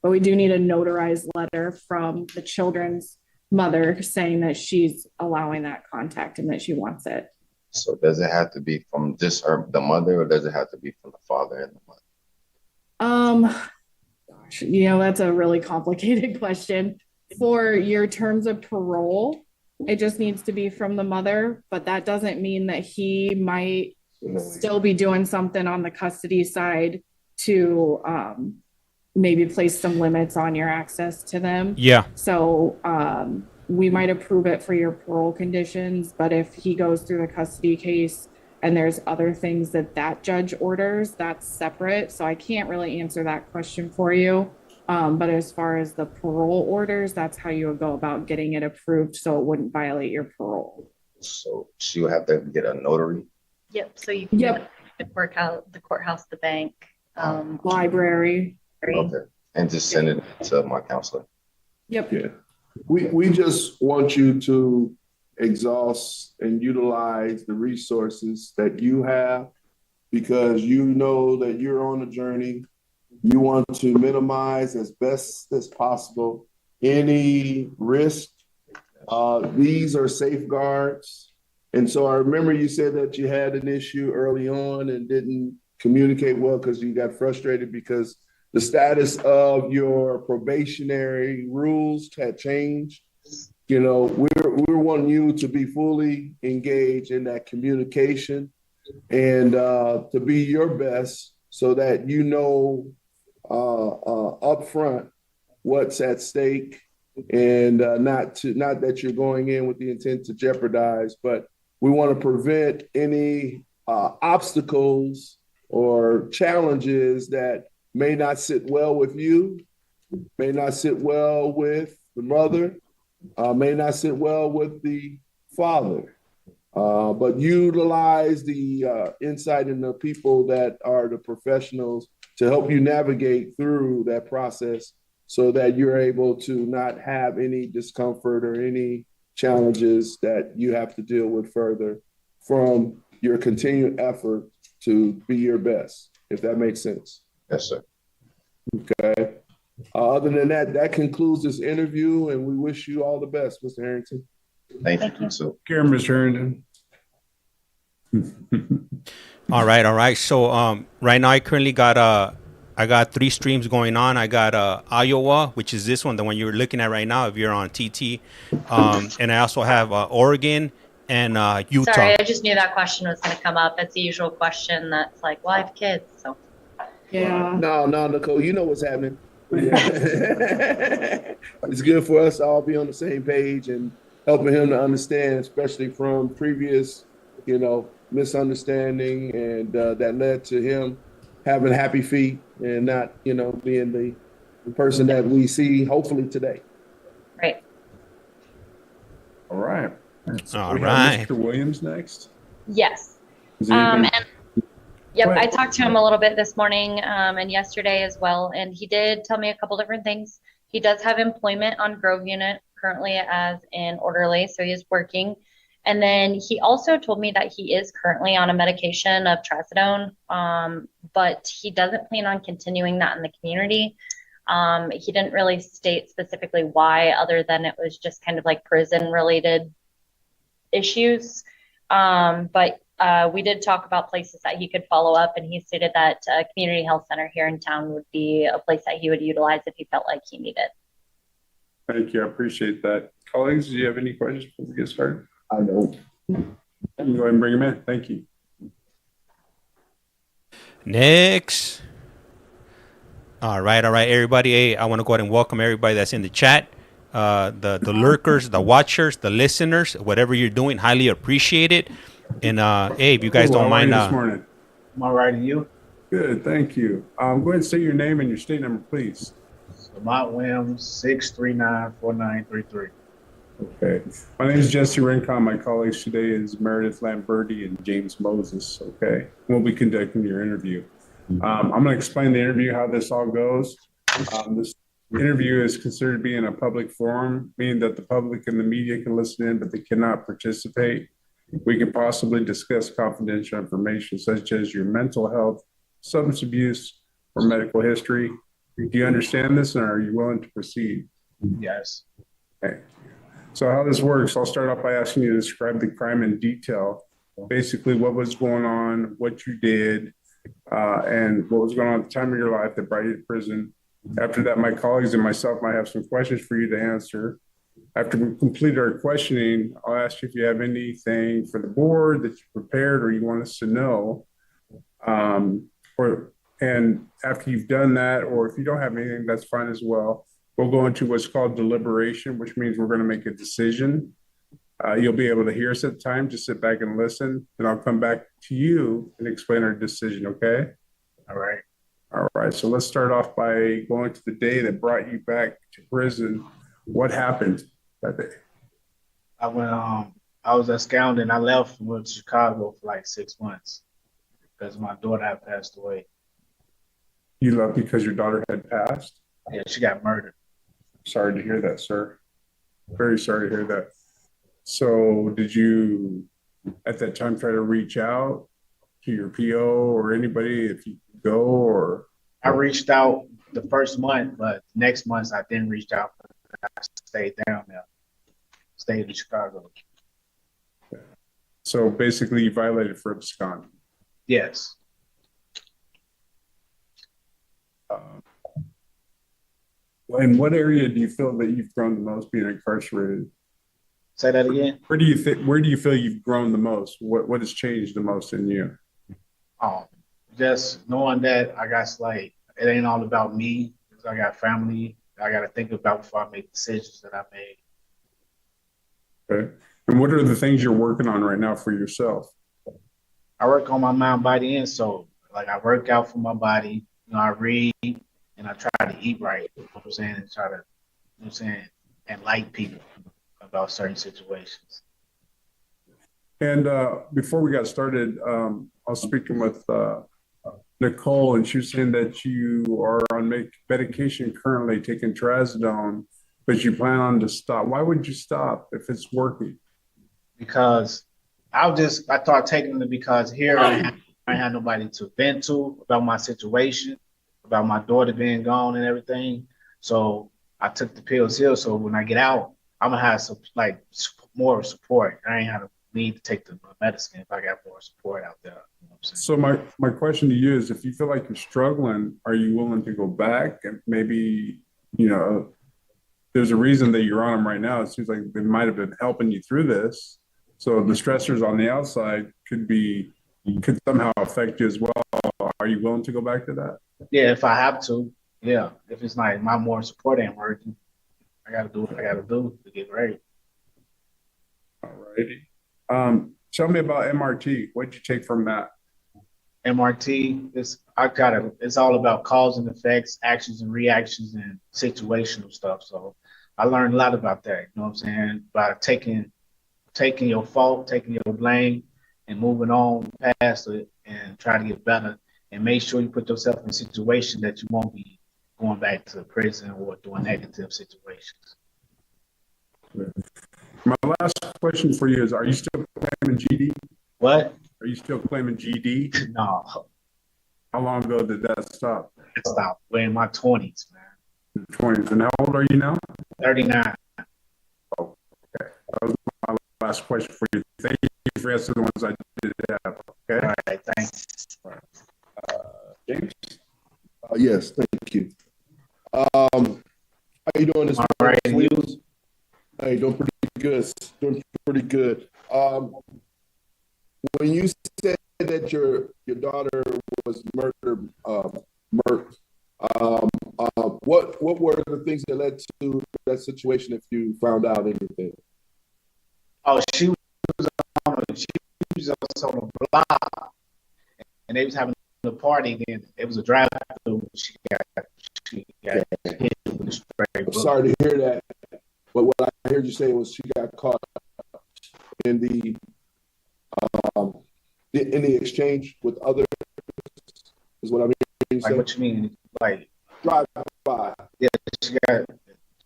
But we do need a notarized letter from the children's mother saying that she's allowing that contact and that she wants it. So does it have to be from just the mother, or does it have to be from the father and the mother? Gosh, that's a really complicated question. For your terms of parole, it just needs to be from the mother, but that doesn't mean that he might still be doing something on the custody side to maybe place some limits on your access to them. Yeah. So we might approve it for your parole conditions, but if he goes through the custody case and there's other things that judge orders, that's separate. So I can't really answer that question for you. But as far as the parole orders, that's how you would go about getting it approved so it wouldn't violate your parole. So she would have to get a notary. Yep, so you can Yep. the courthouse, the bank, Library. Okay. And just send it to my counselor. Yep. Yeah. We just want you to exhaust and utilize the resources that you have because you know that you're on a journey. You want to minimize as best as possible any risk. These are safeguards. And so I remember you said that you had an issue early on and didn't communicate well because you got frustrated because the status of your probationary rules had changed. We're wanting you to be fully engaged in that communication and to be your best so that upfront what's at stake and not that you're going in with the intent to jeopardize, but we want to prevent any obstacles or challenges that may not sit well with you, may not sit well with the mother, may not sit well with the father. But utilize the insight in the people that are the professionals to help you navigate through that process so that you're able to not have any discomfort or any challenges that you have to deal with further from your continued effort to be your best, if that makes sense. Yes, sir. Okay. Other than that, that concludes this interview, and we wish you all the best, Mr. Harrington. Thank you. So Care, Mr. Harrington. All right. So right now I currently got I got 3 streams going on. I got Iowa, which is this one, the one you're looking at right now if you're on TT. And I also have Oregon and Utah. Sorry, I just knew that question was going to come up. It's the usual question that's like, well, I have kids, so. Yeah. No, Nicole, you know what's happening. It's good for us to all be on the same page and helping him to understand, especially from previous, misunderstanding, and that led to him having happy feet and not, being the person that we see hopefully today. Right. All right. All We right. have Mr. Williams next. Yes. Is there anything- And yep, I talked to him a little bit this morning and yesterday as well, and he did tell me a couple different things. He does have employment on Grove Unit currently as an orderly, so he is working. And then he also told me that he is currently on a medication of trazodone, but he doesn't plan on continuing that in the community. He didn't really state specifically why, other than it was just kind of like prison-related issues. But we did talk about places that he could follow up, and he stated that a community health center here in town would be a place that he would utilize if he felt like he needed. Thank you. I appreciate that. Colleagues, do you have any questions before we get started? I know. You can go ahead and bring them in. Thank you. Next. All right, everybody. Hey, I want to go ahead and welcome everybody that's in the chat. The lurkers, the watchers, the listeners, whatever you're doing, highly appreciate it. And hey, if you guys don't mind, this morning. I'm all right, and you? Good, thank you. Go ahead and say your name and your state number, please. Lamont Williams, 639-4933. Okay. My name is Jesse Rincon. My colleagues today is Meredith Lamberti and James Moses. Okay. We'll be conducting your interview. I'm going to explain the interview, how this all goes. This interview is considered to be in a public forum, meaning that the public and the media can listen in, but they cannot participate. We can possibly discuss confidential information such as your mental health, substance abuse, or medical history. Do you understand this, and are you willing to proceed? Yes. Okay. So how this works, I'll start off by asking you to describe the crime in detail. Basically, what was going on, what you did, and what was going on at the time of your life that brought you to prison. After that, my colleagues and myself might have some questions for you to answer. After we complete our questioning, I'll ask you if you have anything for the board that you prepared or you want us to know. And after you've done that, or if you don't have anything, that's fine as well. We'll go into what's called deliberation, which means we're going to make a decision. You'll be able to hear us at the time. Just sit back and listen, and I'll come back to you and explain our decision, okay? All right. All right, so let's start off by going to the day that brought you back to prison. What happened that day? I was at Scoundon, and I left and went to Chicago for like 6 months because my daughter had passed away. You left because your daughter had passed? Yeah, she got murdered. Sorry to hear that, sir. Very sorry to hear that. So did you, at that time, try to reach out to your PO or anybody if you could go, or? I reached out the first month, but next month I didn't reach out. I stayed down there, stayed in Chicago. So basically you violated for absconding. Yes. In what area do you feel that you've grown the most being incarcerated? Say that again. Where do you feel you've grown the most? What has changed the most in you? Just knowing that I got it ain't all about me, because I got family I got to think about before I make decisions that I made. Okay. And what are the things you're working on right now for yourself? I work on my mind, body, and soul. Like I work out for my body, I read and I try to eat right, you know what I'm saying, and try to, you know what I'm saying, enlighten people about certain situations. And before we got started, I was speaking with Nicole, and she was saying that you are on medication currently, taking trazodone, but you plan on to stop. Why would you stop if it's working? Because I thought taking it because here I had nobody to vent to about my situation, about my daughter being gone and everything. So I took the pills here. So when I get out, I'm gonna have some like more support. I ain't have to need to take the medicine if I got more support out there. You know what I'm saying? So my question to you is, if you feel like you're struggling, are you willing to go back and maybe, there's a reason that you're on them right now. It seems like they might have been helping you through this. So the stressors on the outside could somehow affect you as well. Are you willing to go back to that? Yeah, if I have to. Yeah, if it's like my more support ain't working, I gotta do what I gotta do to get ready. All righty. Tell me about MRT. What'd you take from that? MRT it's all about cause and effects, actions and reactions, and situational stuff. So I learned a lot about that. You know what I'm saying? By taking your fault, taking your blame, and moving on past it and try to get better, and make sure you put yourself in a situation that you won't be going back to prison or doing negative situations. My last question for you is, are you still claiming GD? What? Are you still claiming GD? No, How long ago did that stop? I stopped. We're in my 20s, man. 20s. And how old are you now? 39. Okay. That was my last question for you. Thank you for answering the ones I did have. Okay. All right, thanks. James? Yes, thank you. How you doing this All right, and you? Hey, doing pretty good. Doing pretty good. When you said that your daughter was murdered, what were the things that led to that situation? If you found out anything? Oh, she was just on the block, and they was having a party. Then it was a drive-through. She got hit with a stray I'm bullet. sorry to hear that. But what I heard you say was she got caught in the exchange with others. Is what I mean. You Like, say? what you mean? Like, Drive by. yeah,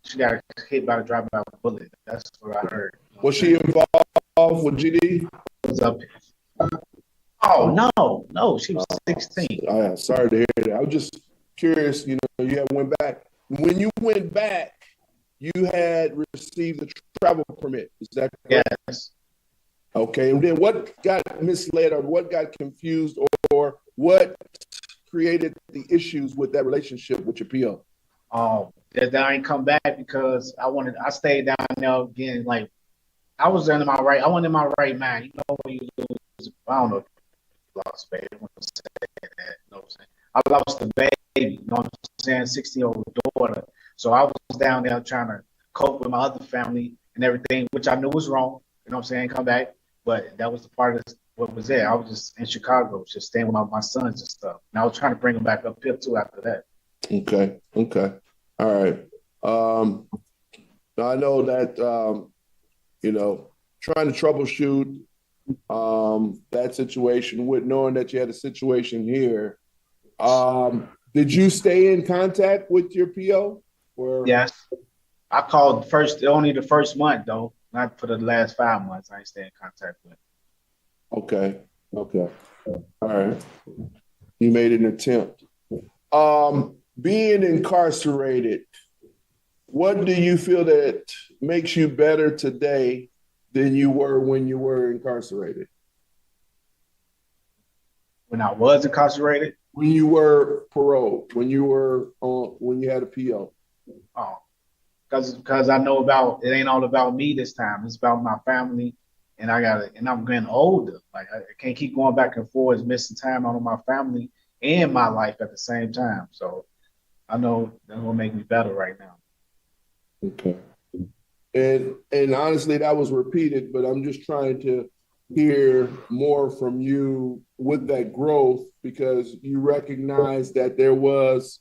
she got hit by a drive-by bullet. That's what I heard. You know Was she involved with GD? what was up? Oh no, she was 16. Sorry to hear that. I was just curious. You had went back. When you went back, you had received a travel permit. Is that correct? Yes. Okay. And then what got misled, or what got confused, or what created the issues with that relationship with your PO? That I ain't come back because I stayed down there again. Like, I wasn't in my right mind. You know, when you lose, I don't know if you lost baby. I want to say that. You know what I'm saying? I lost the baby. You know what I'm saying? 16-year-old daughter. So I was down there trying to cope with my other family and everything, which I knew was wrong. You know what I'm saying? Come back. But that was the part of what was there. I was just in Chicago, just staying with my sons and stuff. And I was trying to bring them back up here too after that. Okay. All right. Now I know that trying to troubleshoot that situation with knowing that you had a situation here. Did you stay in contact with your PO? Or Yes. I called only the first month though, not for the last 5 months. I ain't stay in contact with. Okay. All right. You made an attempt. Being incarcerated, what do you feel that makes you better today than you were when you were incarcerated? When I was incarcerated? When you were paroled, when you had a PO. Oh, because I know it ain't all about me this time. It's about my family, and I'm getting older. Like, I can't keep going back and forth, missing time out on my family and my life at the same time. So I know that's gonna make me better right now. Okay. And honestly, that was repeated, but I'm just trying to hear more from you with that growth, because you recognize that there was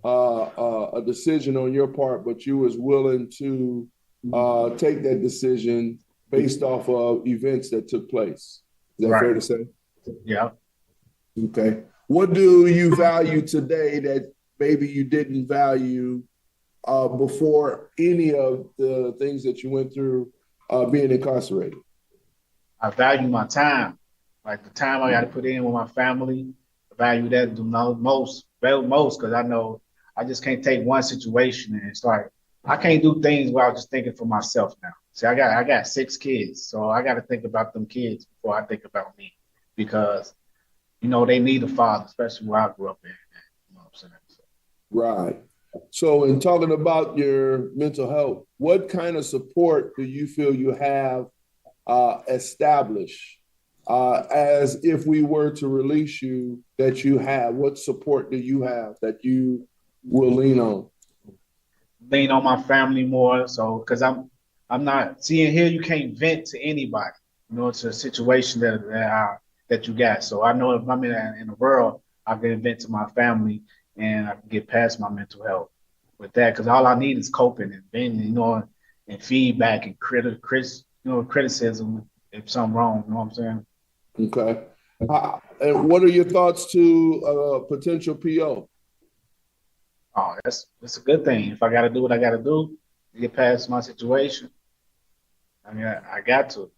a decision on your part, but you was willing to take that decision based off of events that took place. Is that Right. fair to say? Yeah. Okay. What do you value today that maybe you didn't value before any of the things that you went through being incarcerated? I value my time, like the time I got to put in with my family. I value that the most, because I know I just can't take one situation and it's like I can't do things without just thinking for myself now. See, I got 6 kids, so I got to think about them kids before I think about me, because they need a father, especially where I grew up in. You know what I'm saying? So, Right. So, in talking about your mental health, what kind of support do you feel you have established as if we were to release you that you have? What support do you have that you will lean on? lean on my family more, so because I'm not seeing here. You can't vent to anybody. It's a situation that you got. So I know if I'm in the world, I can vent to my family and I can get past my mental health with that. Because all I need is coping and venting, and feedback and criticism if something wrong. You know what I'm saying? Okay. And what are your thoughts to potential PO? Oh, that's a good thing. If I got to do what I got to do to get past my situation, I mean, I got to.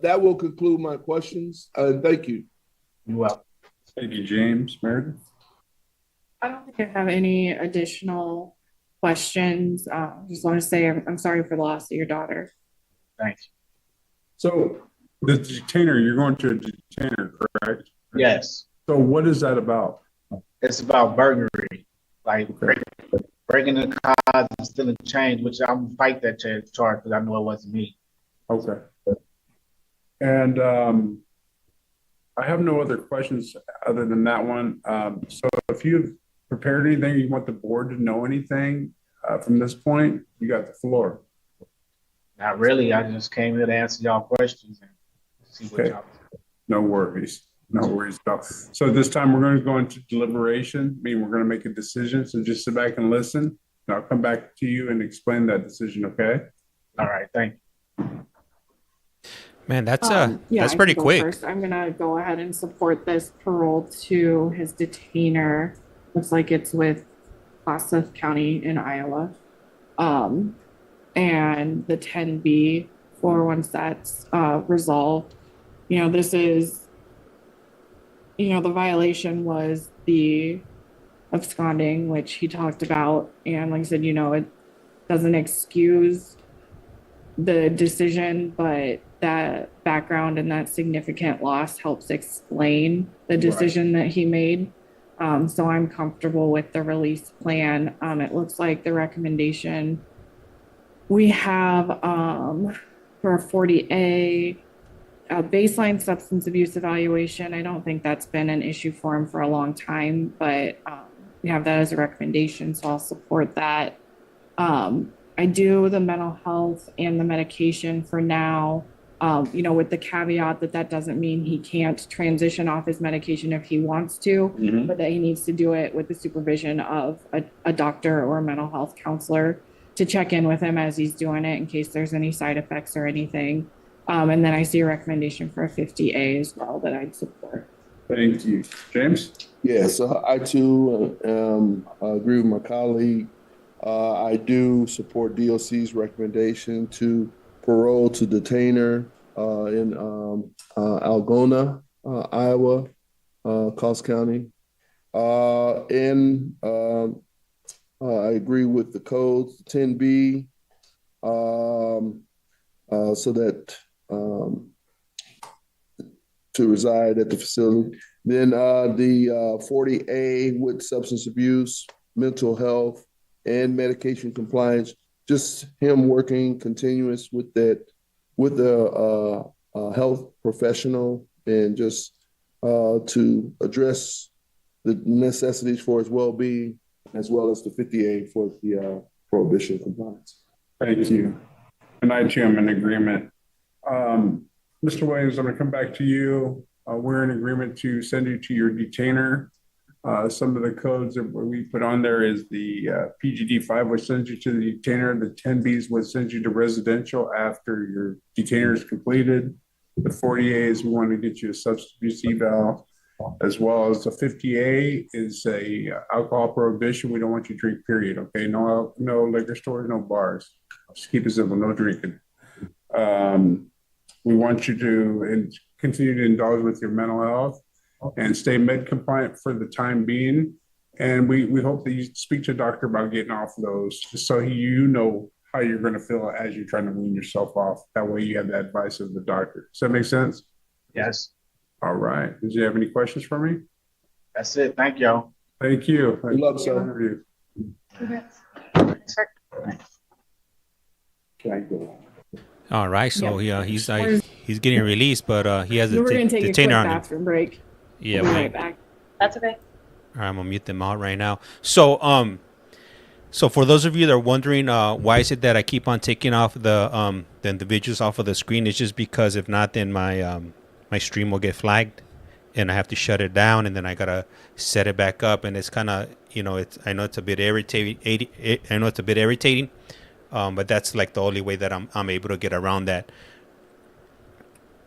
That will conclude my questions. Thank you. You're welcome. Thank you, James. Meredith? I don't think I have any additional questions. Just want to say I'm sorry for the loss of your daughter. Thanks. So the detainer, you're going to a detainer, correct? Yes. So what is that about? It's about burglary, like breaking the cars and stealing change, which I'm gonna fight that charge because I know it wasn't me. Okay. And I have no other questions other than that one. So if you've prepared anything, you want the board to know anything from this point, you got the floor. Not really. I just came here to answer y'all questions and see what y'all. No worries. No worries at all. So this time we're going to go into deliberation, meaning we're going to make a decision. So just sit back and listen, and I'll come back to you and explain that decision, okay? All right. Thank you. Man, that's Yeah, that's I pretty can go quick. first. I'm gonna go ahead and support this parole to his detainer. Looks like it's with Clatsop County in Iowa. And the 10B for once that's resolved. This is, the violation was the absconding, which he talked about. And like I said, it doesn't excuse the decision, but that background and that significant loss helps explain the decision that he made. So I'm comfortable with the release plan. It looks like the recommendation we have for a 40A, a baseline substance abuse evaluation. I don't think that's been an issue for him for a long time, but we have that as a recommendation, so I'll support that. I do the mental health and the medication for now, with the caveat that doesn't mean he can't transition off his medication if he wants to, but that he needs to do it with the supervision of a doctor or a mental health counselor to check in with him as he's doing it in case there's any side effects or anything. And then I see a recommendation for a 50A as well that I'd support. Thank you. James? Yes, I too agree with my colleague. I do support DOC's recommendation to parole to detainer in Algona, Iowa, Coles County. And I agree with the codes, 10B, so that to reside at the facility. Then the 40A with substance abuse, mental health, and medication compliance, just him working continuous with that, with a health professional, and just to address the necessities for his well-being, as well as the 50A for the prohibition compliance. Thank you. And I too am in agreement. Mr. Williams, I'm going to come back to you. We're in agreement to send you to your detainer. Some of the codes that we put on there is the PGD 5 would send you to the detainer. The 10Bs would send you to residential after your detainer is completed. The 40As, we want to get you a substance abuse eval, as well as the 50A is a alcohol prohibition. We don't want you to drink, period. Okay, no liquor stores, no bars. Just keep it simple, no drinking. We want you to continue to indulge with your mental health. and stay med compliant for the time being. And we hope that you speak to a doctor about getting off those, just so you know how you're going to feel as you're trying to wean yourself off. That way you have the advice of the doctor. Does that make sense? Yes, All right. Did you have any questions for me? that's it. Thank y'all. Thank you. Good luck, sir. Interview. Can I go? All right, so Yep. he's getting released, but he has a We're going to take a quick detainer on him. bathroom break. Yeah, We'll be well, right back. That's okay. all right, I'm gonna mute them out right now. So for those of you that are wondering, why is it that I keep on taking off the individuals off of the screen? It's just because if not, then my stream will get flagged, and I have to shut it down, and then I gotta set it back up, and it's kind of I know it's a bit irritating. I know it's a bit irritating, but that's like the only way that I'm able to get around that.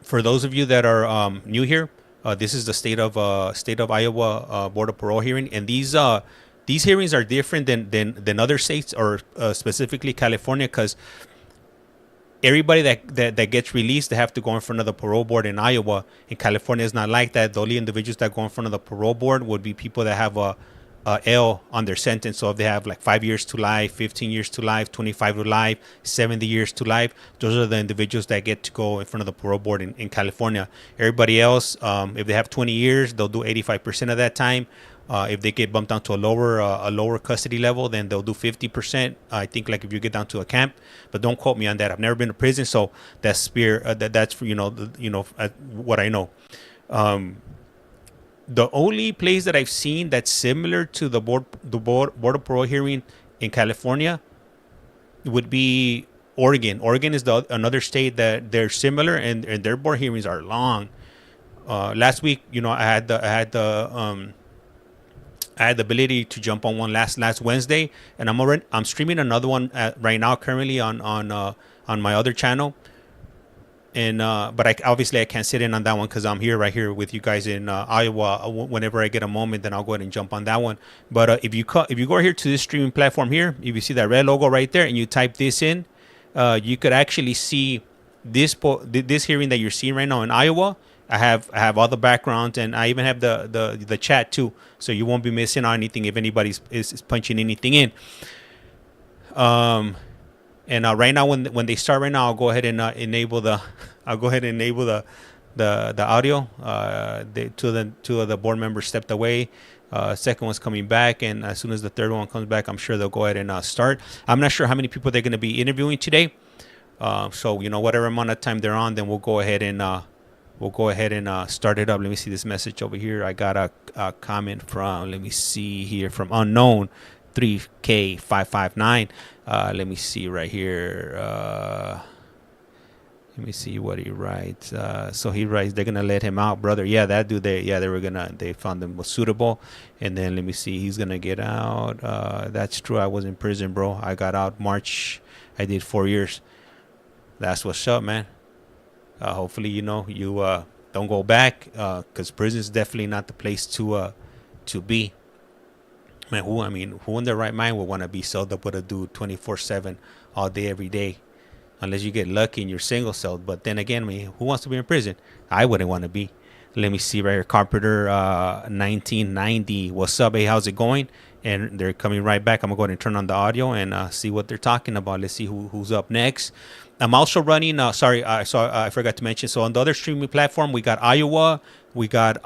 For those of you that are new here, this is the state of Iowa Board of Parole hearing, and these hearings are different than other states, or specifically California, because everybody that gets released, they have to go in front of the parole board in Iowa. In California, it's not like that. The only individuals that go in front of the parole board would be people that have a L on their sentence. So if they have like 5 years to life, 15 years to life, 25 to life, 70 years to life, those are the individuals that get to go in front of the parole board in California. Everybody else, if they have 20 years, they'll do 85% of that time. If they get bumped down to a lower custody level, then they'll do 50%. I think like if you get down to a camp, but don't quote me on that. I've never been to prison, so that's that's for what I know. The only place that I've seen that's similar to the board of parole hearing in California would be Oregon. Oregon is another state that they're similar, and their board hearings are long. Last week, I had the ability to jump on one last Wednesday, and I'm streaming another one right now currently on my other channel. And but I can't sit in on that one because I'm right here with you guys in Iowa. Whenever I get a moment, then I'll go ahead and jump on that one. But if you go here to this streaming platform here, if you see that red logo right there, and you type this in, you could actually see this hearing that you're seeing right now in Iowa. I have all the background, and I even have the chat too, so you won't be missing on anything if anybody is punching anything in. And right now, when they start right now, I'll go ahead and enable the audio. Two of the board members stepped away. Second one's coming back, and as soon as the third one comes back, I'm sure they'll go ahead and start. I'm not sure how many people they're going to be interviewing today. So whatever amount of time they're on, then we'll go ahead and start it up. Let me see this message over here. I got a comment from, let me see here, from unknown 3K559. Let me see right here. Let me see what he writes. So he writes, they're gonna let him out, brother. Yeah, that dude. They found him was suitable. And then let me see, he's gonna get out. That's true. I was in prison, bro. I got out March. I did 4 years. That's what's up, man. Hopefully, you don't go back, because prison is definitely not the place to be. Man, who in their right mind would want to be celled up with a dude 24/7 all day, every day? Unless you get lucky and you're single celled. But then again, who wants to be in prison? I wouldn't want to be. Let me see right here. Carpenter 1990. What's up? Hey, how's it going? And they're coming right back. I'm going to go ahead and turn on the audio and see what they're talking about. Let's see who's up next. I'm also running, I forgot to mention. So on the other streaming platform, we got Iowa, we got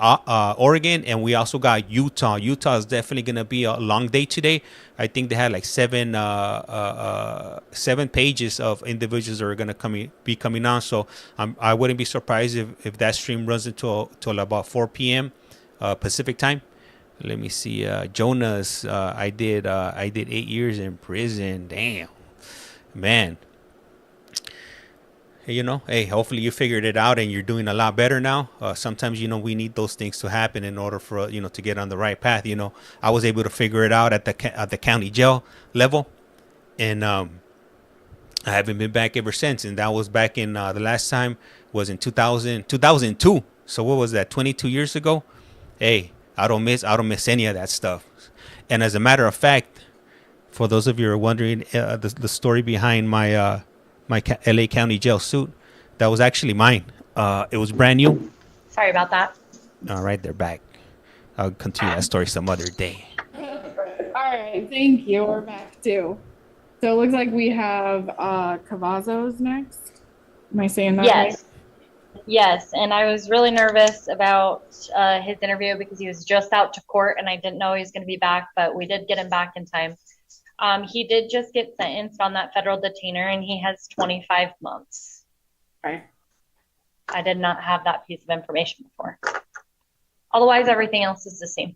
Oregon, and we also got Utah. Utah is definitely going to be a long day today. I think they had like 7 pages of individuals that are going to be coming on. So I wouldn't be surprised if that stream runs until about 4 p.m. Pacific time. Let me see. Jonas, I did 8 years in prison. Damn, man. Hey, hopefully you figured it out and you're doing a lot better now. Sometimes, we need those things to happen in order for, to get on the right path. I was able to figure it out at the county jail level, and I haven't been back ever since. And that was back in, the last time was in 2002. So what was that? 22 years ago. Hey, I don't miss any of that stuff. And as a matter of fact, for those of you who are wondering, the story behind my LA County jail suit, that was actually mine. It was brand new. Sorry about that. All right, they're back. I'll continue that story some other day. All right, thank you. We're back too. So it looks like we have Cavazos next. Am I saying that right? Yes. Yes, and I was really nervous about his interview because he was just out to court and I didn't know he was going to be back, but we did get him back in time. He did just get sentenced on that federal detainer and he has 25 months. Okay. I did not have that piece of information before. Otherwise, everything else is the same.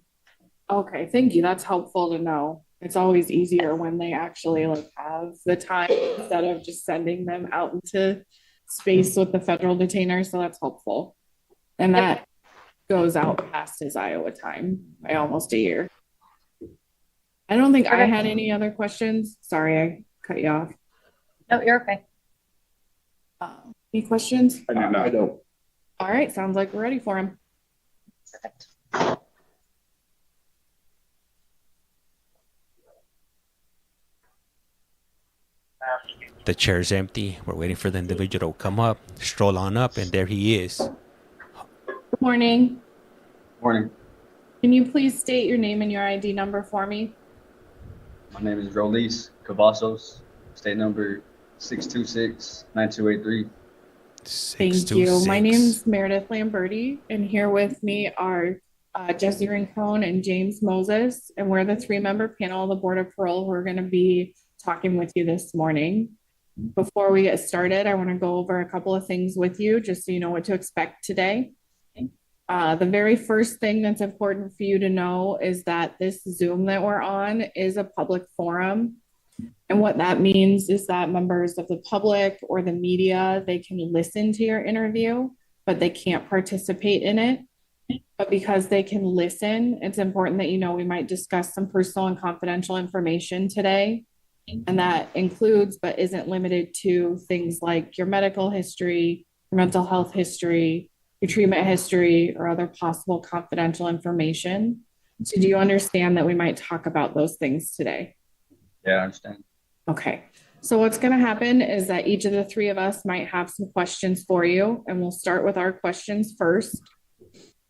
Okay, thank you. That's helpful to know. It's always easier when they actually like have the time instead of just sending them out into space with the federal detainer. So that's helpful. And that goes out past his Iowa time by almost a year. I don't think I had any other questions. Sorry, I cut you off. No, you're okay. Any questions? I do not. I don't. All right, sounds like we're ready for him. Perfect. The chair's empty. We're waiting for the individual to come up, stroll on up, and there he is. Good morning. Morning. Can you please state your name and your ID number for me? My name is Rolis Cavazos, state number 626-9283. Thank you. My name's Meredith Lamberti, and here with me are Jesse Rincon and James Moses, and we're the 3-member panel of the Board of Parole who are going to be talking with you this morning. Before we get started, I want to go over a couple of things with you just so you know what to expect today. The very first thing that's important for you to know is that this Zoom that we're on is a public forum. And what that means is that members of the public or the media, they can listen to your interview, but they can't participate in it. But because they can listen, it's important that you know we might discuss some personal and confidential information today. And that includes, but isn't limited to, things like your medical history, your mental health history, your treatment history, or other possible confidential information. So do you understand that we might talk about those things today? Yeah, I understand. Okay. So what's going to happen is that each of the 3 of us might have some questions for you, and we'll start with our questions first.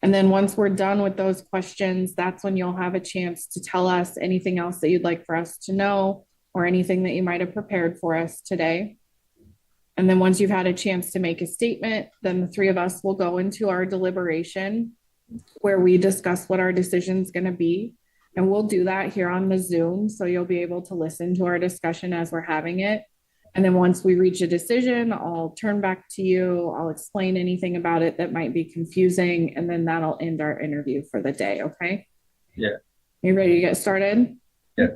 And then once we're done with those questions, that's when you'll have a chance to tell us anything else that you'd like for us to know or anything that you might have prepared for us today. And then once you've had a chance to make a statement, then the 3 of us will go into our deliberation where we discuss what our decision is going to be. And we'll do that here on the Zoom. So you'll be able to listen to our discussion as we're having it. And then once we reach a decision, I'll turn back to you. I'll explain anything about it that might be confusing. And then that'll end our interview for the day. Okay. Yeah. You ready to get started? Yeah.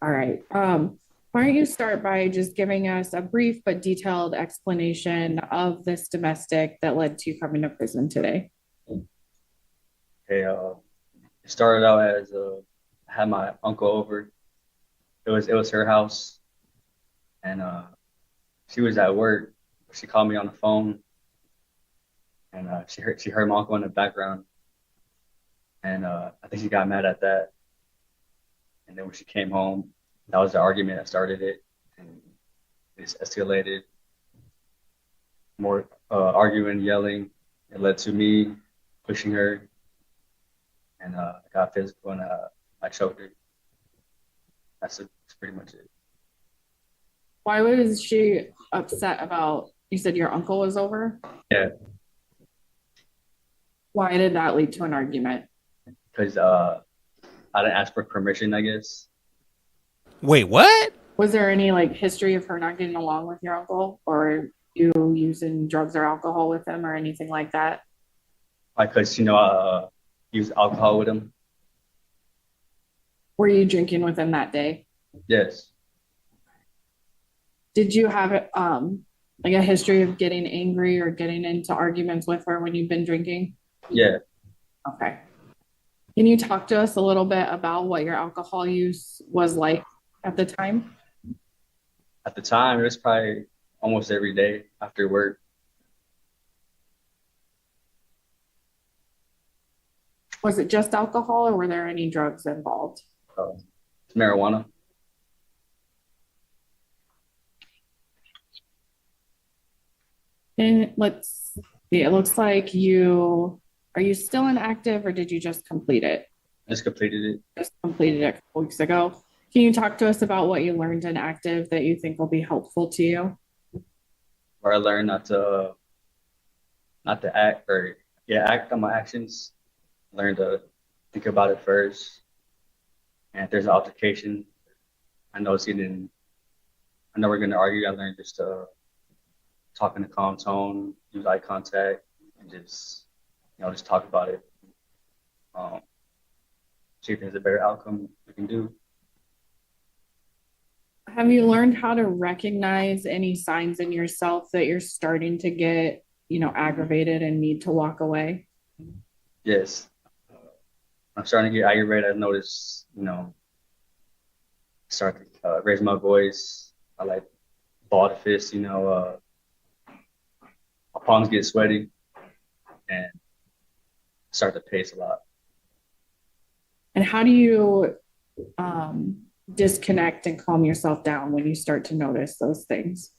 All right. Why don't you start by just giving us a brief but detailed explanation of this domestic that led to you coming to prison today? Okay. It started out as I had my uncle over. It was her house, and she was at work. She called me on the phone, and she heard my uncle in the background, and I think she got mad at that. And then when she came home, that was the argument that started it, and it escalated. More arguing, yelling. It led to me pushing her, and I got physical, and I choked her. That's pretty much it. Why was she upset about, you said your uncle was over? Yeah, Why did that lead to an argument? because I didn't ask for permission, I guess. Wait, what? Was there any like history of her not getting along with your uncle, or you using drugs or alcohol with him or anything like that? Because use alcohol with him. Were you drinking with him that day? Yes. Did you have like a history of getting angry or getting into arguments with her when you've been drinking? Yeah. Okay. Can you talk to us a little bit about what your alcohol use was like at the time? At the time, it was probably almost every day after work. Was it just alcohol or were there any drugs involved? Marijuana. And let's see, it looks like you Are you still inactive or did you just complete it? Just completed it. Just completed it a couple weeks ago. Can you talk to us about what you learned in active that you think will be helpful to you? Where I learned not to act or act on my actions. Learn to think about it first. And if there's an altercation, I know we're gonna argue. I learned just to talk in a calm tone, use eye contact, and just talk about it. See if there's a better outcome we can do. Have you learned how to recognize any signs in yourself that you're starting to get, aggravated and need to walk away? Yes. I'm starting to get aggravated. I've noticed, start to raise my voice. I like ball to fist, my palms get sweaty and start to pace a lot. And how do you disconnect and calm yourself down when you start to notice those things?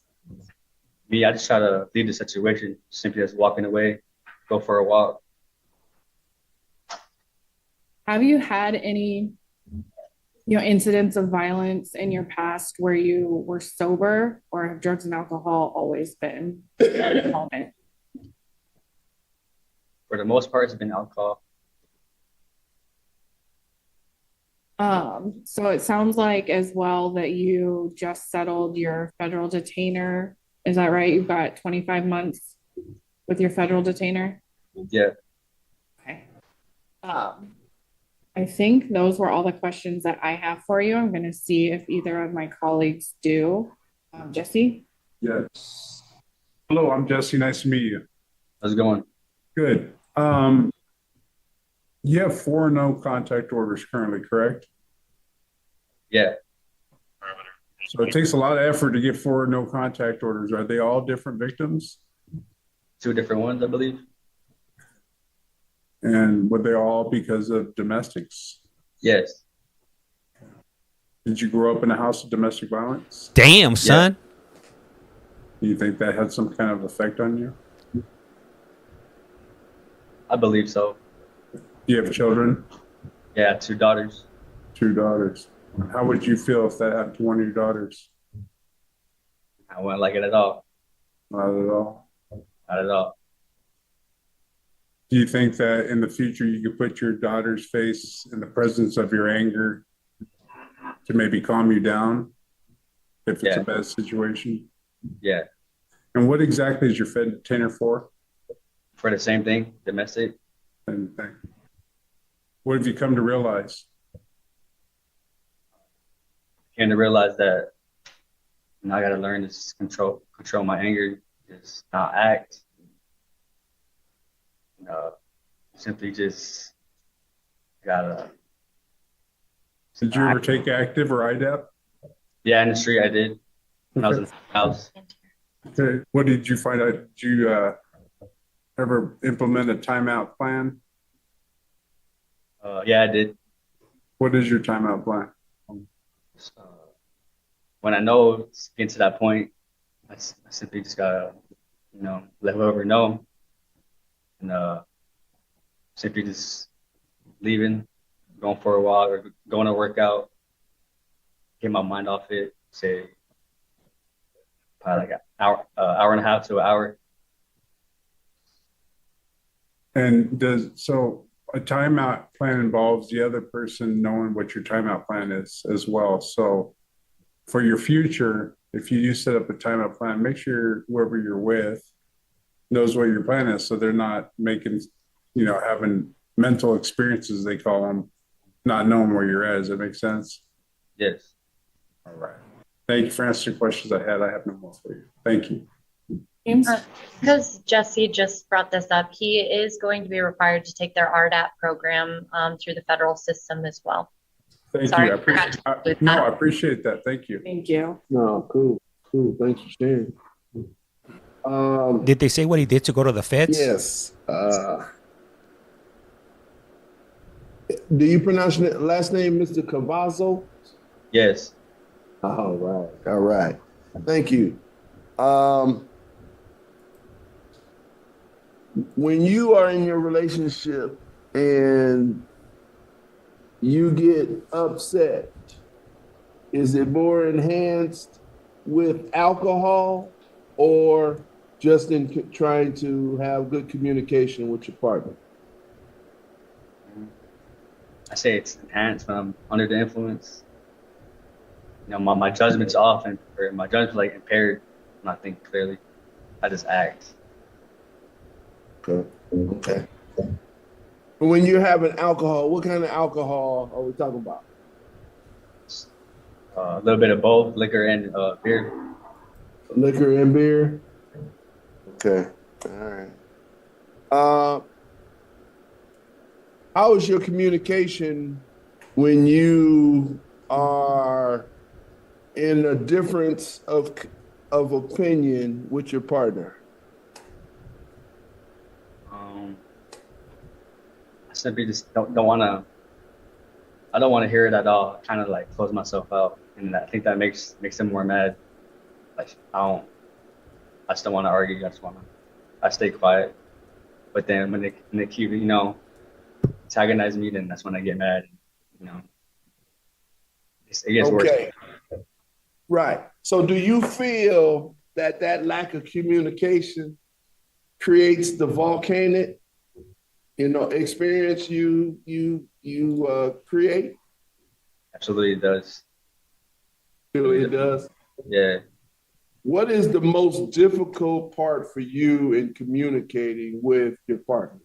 Me, I just try to leave the situation, simply as walking away, go for a walk. Have you had any, incidents of violence in your past where you were sober, or have drugs and alcohol always been a moment? For the most part, it's been alcohol. So it sounds like as well that you just settled your federal detainer. Is that right? You've got 25 months with your federal detainer? Yeah. Okay. I think those were all the questions that I have for you. I'm going to see if either of my colleagues do. Jesse? Yes. Hello, I'm Jesse. Nice to meet you. How's it going? Good. You have 4 no contact orders currently, correct? Yeah. So it takes a lot of effort to get 4 no contact orders. Are they all different victims? 2 different ones, I believe. And were they all because of domestics? Yes. Did you grow up in a house of domestic violence? Damn, son. Do you think that had some kind of effect on you? I believe so. Do you have children? Yeah, 2 daughters. 2 daughters. How would you feel if that happened to one of your daughters? I wouldn't like it at all. Not at all. Not at all. Do you think that in the future you could put your daughter's face in the presence of your anger to maybe calm you down if it's a bad situation? Yeah. And what exactly is your Fed detainer for? For the same thing, domestic. Same thing. What have you come to realize? Came to realize that I got to learn to control my anger, just not act. Simply just gotta. Did you ever take active or IDAP? Yeah, in the street I did. When I was in the house. Okay. What did you find out? Did you ever implement a timeout plan? Yeah, I did. What is your timeout plan? When I know it's getting to that point, I simply just gotta, let whoever know, and simply just leaving, going for a walk or going to work out, get my mind off it. Say probably like an hour and a half to an hour. And so a timeout plan involves the other person knowing what your timeout plan is as well. So for your future, if you do set up a timeout plan, make sure whoever you're with knows what your plan is, so they're not making, having mental experiences, they call them, not knowing where you're at. Does that make sense? Yes. All right. Thank you for answering questions I had. I have no more for you. Thank you. James? Because Jesse just brought this up, he is going to be required to take their RDAP program through the federal system as well. Thank Sorry, you. I appreciate that. Thank you. Thank you. No, cool. Thanks for sharing. Did they say what he did to go to the feds? Yes. Do you pronounce your last name Mr. Cavazzo? Yes. All right. Thank you. when you are in your relationship and you get upset, is it more enhanced with alcohol or just in trying to have good communication with your partner? I say it's enhanced when I'm under the influence. You know, my judgment's off and or my judgment's like impaired when I think clearly. I just act. Okay. Okay. When you're having alcohol, what kind of alcohol are we talking about? A little bit of both, liquor and beer. Liquor and beer? Okay. All right. Uh, how is your communication when you are in a difference of opinion with your partner? I simply just don't want to. I don't want to hear it at all. Kind of like close myself out, and I think that makes them more mad. Like I don't. I just don't want to argue. I just want to. I stay quiet. But then when they keep antagonizing me, then that's when I get mad. You know, it gets worse. Okay. Right. So do you feel that that lack of communication creates the volcanic, experience you create? Absolutely, it does. Really, it does. Yeah. What is the most difficult part for you in communicating with your partner?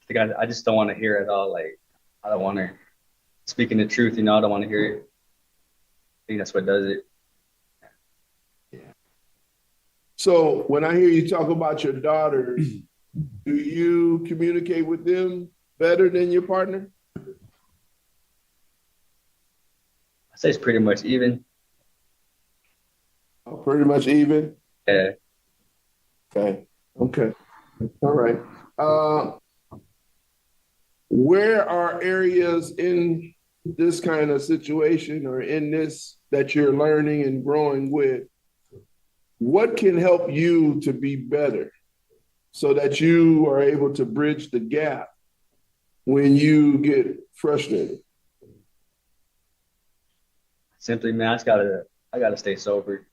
I think I just don't want to hear it all. Like I don't want to speaking the truth. I don't want to hear it. I think that's what does it. So when I hear you talk about your daughters, do you communicate with them better than your partner? I say it's pretty much even. Oh, pretty much even? Yeah. Okay. Okay. All right. Where are areas in this kind of situation or in this that you're learning and growing with? What can help you to be better so that you are able to bridge the gap when you get frustrated? Simply, man, I gotta stay sober.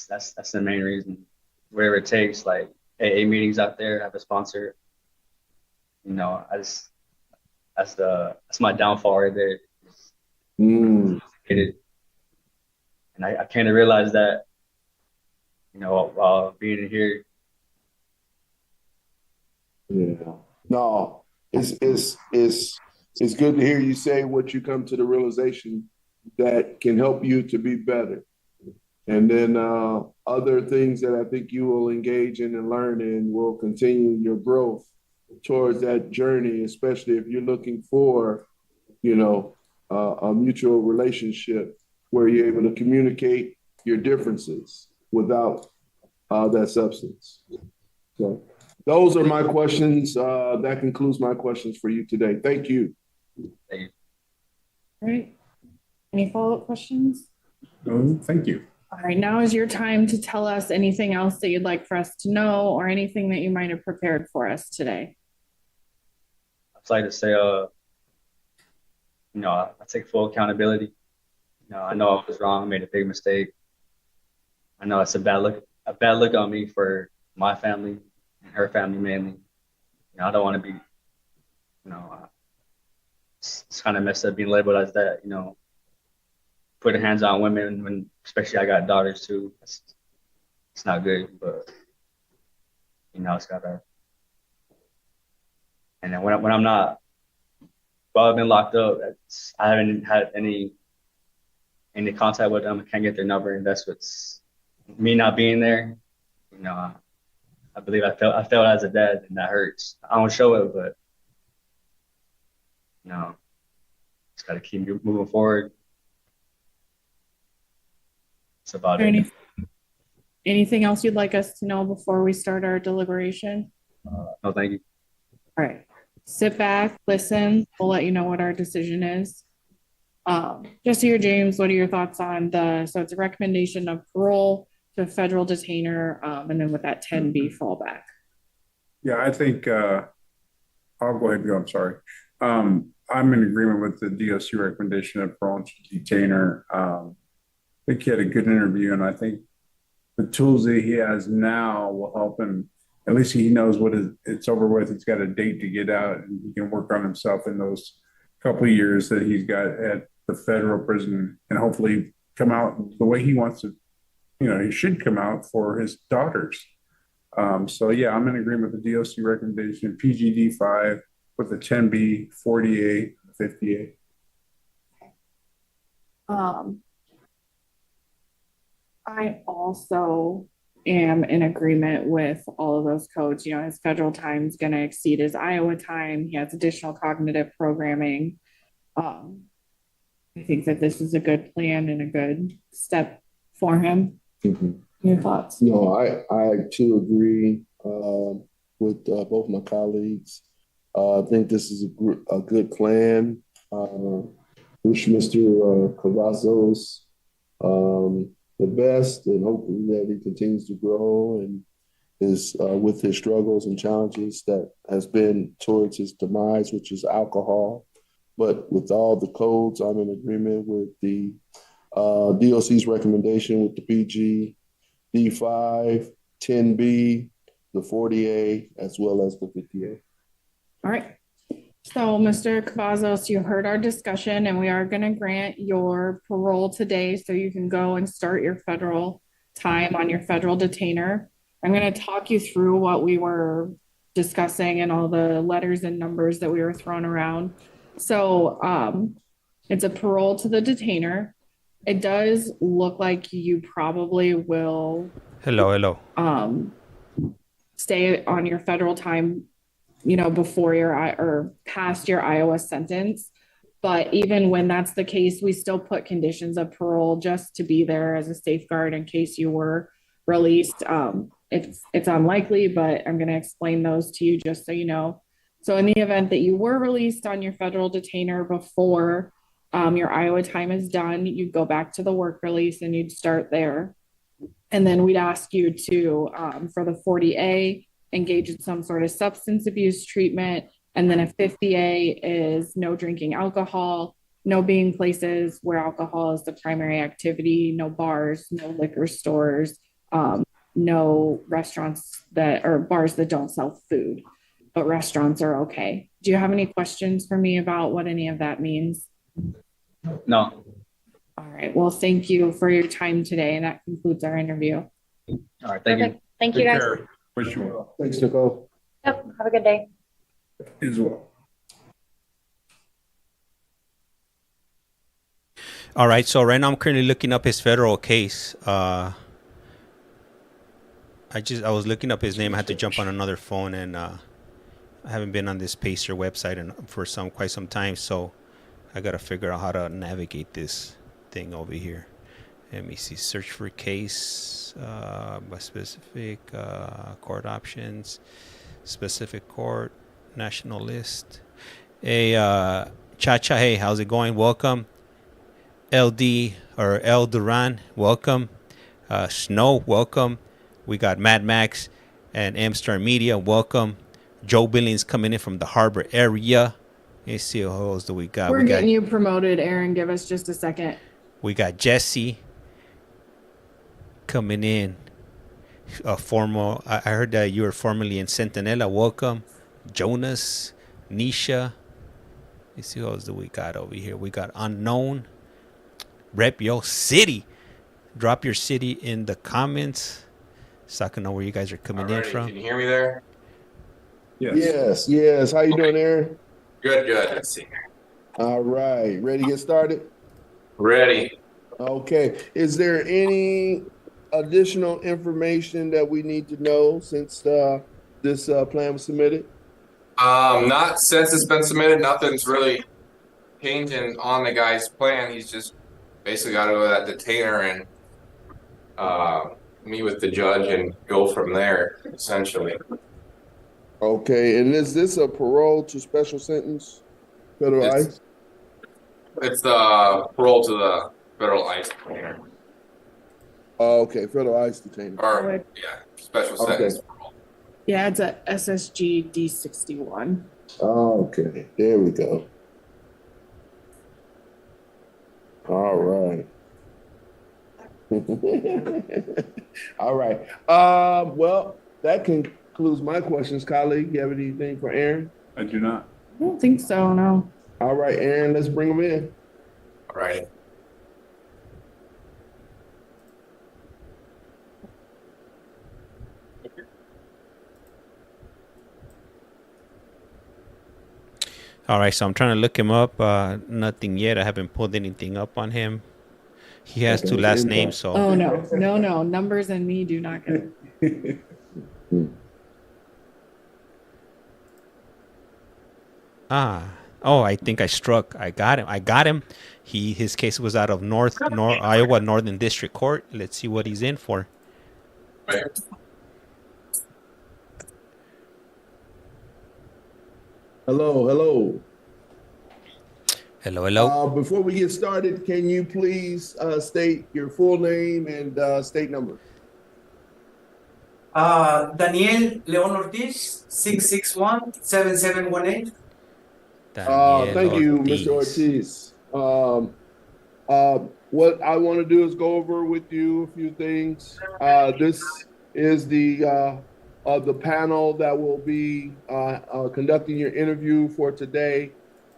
That's the main reason. Whatever it takes, like AA meetings out there, have a sponsor. I just that's my downfall right there. Get it, and I kind of realized that, while being in here. Yeah. No, it's good to hear you say what you come to the realization that can help you to be better. And then other things that I think you will engage in and learn in will continue your growth towards that journey, especially if you're looking for, a mutual relationship where you're able to communicate your differences without that substance. So those are my questions. That concludes my questions for you today. Thank you. Thank you. All right. Any follow-up questions? Thank you. All right, now is your time to tell us anything else that you'd like for us to know or anything that you might have prepared for us today. I'd like to say, I take full accountability. I know I was wrong, I made a big mistake. I know it's a bad look on me for my family and her family mainly. I don't want to be, it's kind of messed up being labeled as that, putting hands on women when, especially I got daughters too. It's not good, but it's gotta. And then when I'm not, well, I've been locked up. I haven't had any contact with them. I can't get their number, and that's what's me not being there. I believe I failed as a dad, and that hurts. I don't show it, but just gotta keep moving forward. That's about it. Anything else you'd like us to know before we start our deliberation? No, thank you. All right. Sit back, listen. We'll let you know what our decision is. Just here, James, what are your thoughts on so it's a recommendation of parole to a federal detainer, and then with that 10B fallback? Yeah, I think, I'll go ahead and go, I'm sorry. I'm in agreement with the DOC recommendation of parole to detainer. I think he had a good interview, and I think the tools that he has now will help him. At least he knows what it's over with. He's got a date to get out, and he can work on himself in those couple of years that he's got at the federal prison, and hopefully come out the way he wants to. He should come out for his daughters. So yeah, I'm in agreement with the DOC recommendation, PGD 5 with the 10B, 40A, 50A. I also am in agreement with all of those codes. His federal time is going to exceed his Iowa time. He has additional cognitive programming. I think that this is a good plan and a good step for him. Your thoughts? No, I too agree with both my colleagues. I think this is a good plan. Wish Mr. Cavazos the best, and hopefully that he continues to grow and is with his struggles and challenges that has been towards his demise, which is alcohol. But with all the codes, I'm in agreement with the DOC's recommendation with the PG, D5, 10B, the 40A, as well as the 50A. All right. So, Mr. Cavazos, you heard our discussion, and we are going to grant your parole today so you can go and start your federal time on your federal detainer. I'm going to talk you through what we were discussing and all the letters and numbers that we were throwing around. So, it's a parole to the detainer. It does look like you probably will Hello. stay on your federal time, before or past your Iowa sentence. But even when that's the case, we still put conditions of parole just to be there as a safeguard in case you were released. It's unlikely, but I'm going to explain those to you just so you know. So in the event that you were released on your federal detainer before your Iowa time is done, you'd go back to the work release and you'd start there. And then we'd ask you to, for the 40A, engage in some sort of substance abuse treatment. And then a 50A is no drinking alcohol, no being places where alcohol is the primary activity, no bars, no liquor stores, no restaurants or bars that don't sell food, but restaurants are okay. Do you have any questions for me about what any of that means? No. All right. Well, thank you for your time today. And that concludes our interview. All right. Thank you. Thank you, guys. Wish you well. Thanks, Nicole. Yep. Have a good day. As well. All right. So right now I'm currently looking up his federal case. I was looking up his name. I had to jump on another phone, and I haven't been on this Pacer website for quite some time. So I got to figure out how to navigate this thing over here. Let me see. Search for case by specific court options, specific court, national list. Hey, Cha-Cha, hey, how's it going? Welcome. LD or El Duran, welcome. Snow, welcome. We got Mad Max and M-Star Media, welcome. Joe Billings coming in from the Harbor area. Let's see who else do we got. We're getting you promoted, Aaron. Give us just a second. We got Jesse coming in. I heard that you were formerly in Centinela. Welcome. Jonas, Nisha. Let's see who else do we got over here. We got Unknown. Rep your city. Drop your city in the comments so I can know where you guys are coming in from. Can you hear me there? Yes. How you doing, Aaron? Good. Let's see. All right. Ready to get started? Ready. Okay. Is there any additional information that we need to know since this plan was submitted? Not since it's been submitted. Nothing's really changing on the guy's plan. He's just basically got to go to that detainer and meet with the judge and go from there, essentially. Okay. And is this a parole to special sentence? Federal ICE? It's the parole to the federal ICE detainer. Oh, okay, federal ICE detainer. Or, yeah, special sentence. Yeah, it's a SSG D61. Oh, okay, there we go. All right. All right. Well, that concludes my questions. Colleague, you have anything for Aaron? I do not. I don't think so, no. All right, Aaron, let's bring him in. All right. All right, so I'm trying to look him up. Nothing yet. I haven't pulled anything up on him. He has two last names, so. Oh, no. Numbers and me do not get it. Oh, I think I struck. I got him. His case was out of North Iowa Northern District Court. Let's see what he's in for. Hello. Hello. Before we get started, can you please state your full name and state number? Daniel Leon Ortiz, 661-7718. Thank you, Mr. Ortiz. What I want to do is go over with you a few things. This is the panel that will be conducting your interview for today.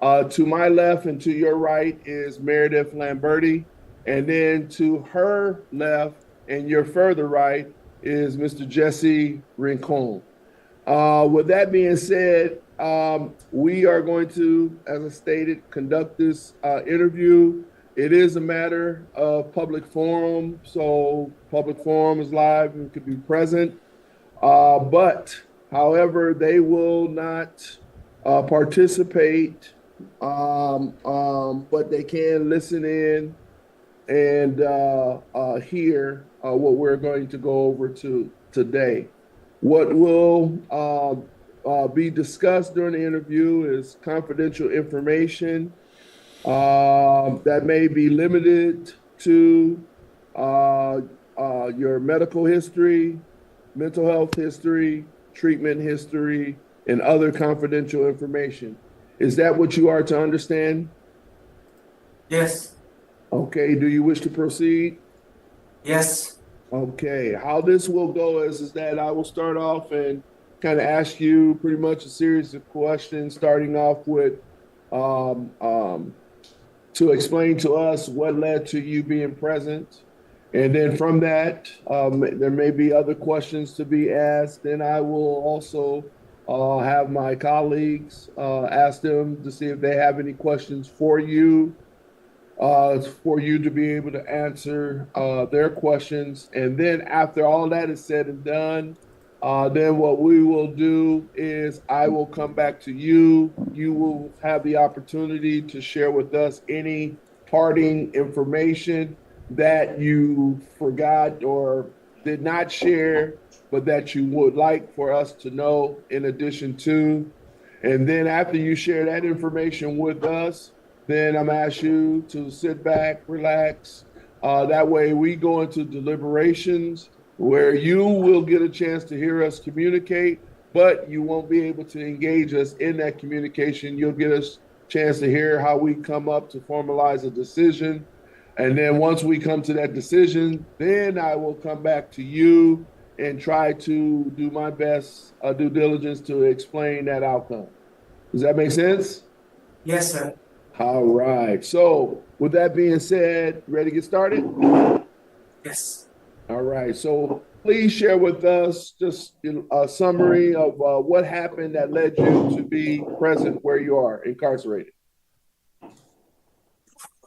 To my left and to your right is Meredith Lamberti, and then to her left and your further right is Mr. Jesse Rincon. With that being said, we are going to, as I stated, conduct this interview. It is a matter of public forum, so public forum is live and could be present. But, however, they will not participate, but they can listen in and hear what we're going to go over today. What will be discussed during the interview is confidential information that may be limited to your medical history, mental health history, treatment history, and other confidential information. Is that what you are to understand? Yes. Okay, do you wish to proceed? Yes. Okay, how this will go is that I will start off and kind of ask you pretty much a series of questions, starting off with to explain to us what led to you being present. And then from that, there may be other questions to be asked. Then I will also have my colleagues ask them to see if they have any questions for you to be able to answer their questions. And then after all that is said and done, then what we will do is I will come back to you. You will have the opportunity to share with us any parting information that you forgot or did not share, but that you would like for us to know in addition to. And then after you share that information with us, then I'm ask you to sit back, relax. That way we go into deliberations where you will get a chance to hear us communicate, but you won't be able to engage us in that communication. You'll get a chance to hear how we come up to formalize a decision. And then once we come to that decision, then I will come back to you and try to do my best due diligence to explain that outcome. Does that make sense? Yes, sir. All right. So with that being said, ready to get started? Yes. All right. So please share with us just a summary of what happened that led you to be present where you are, incarcerated.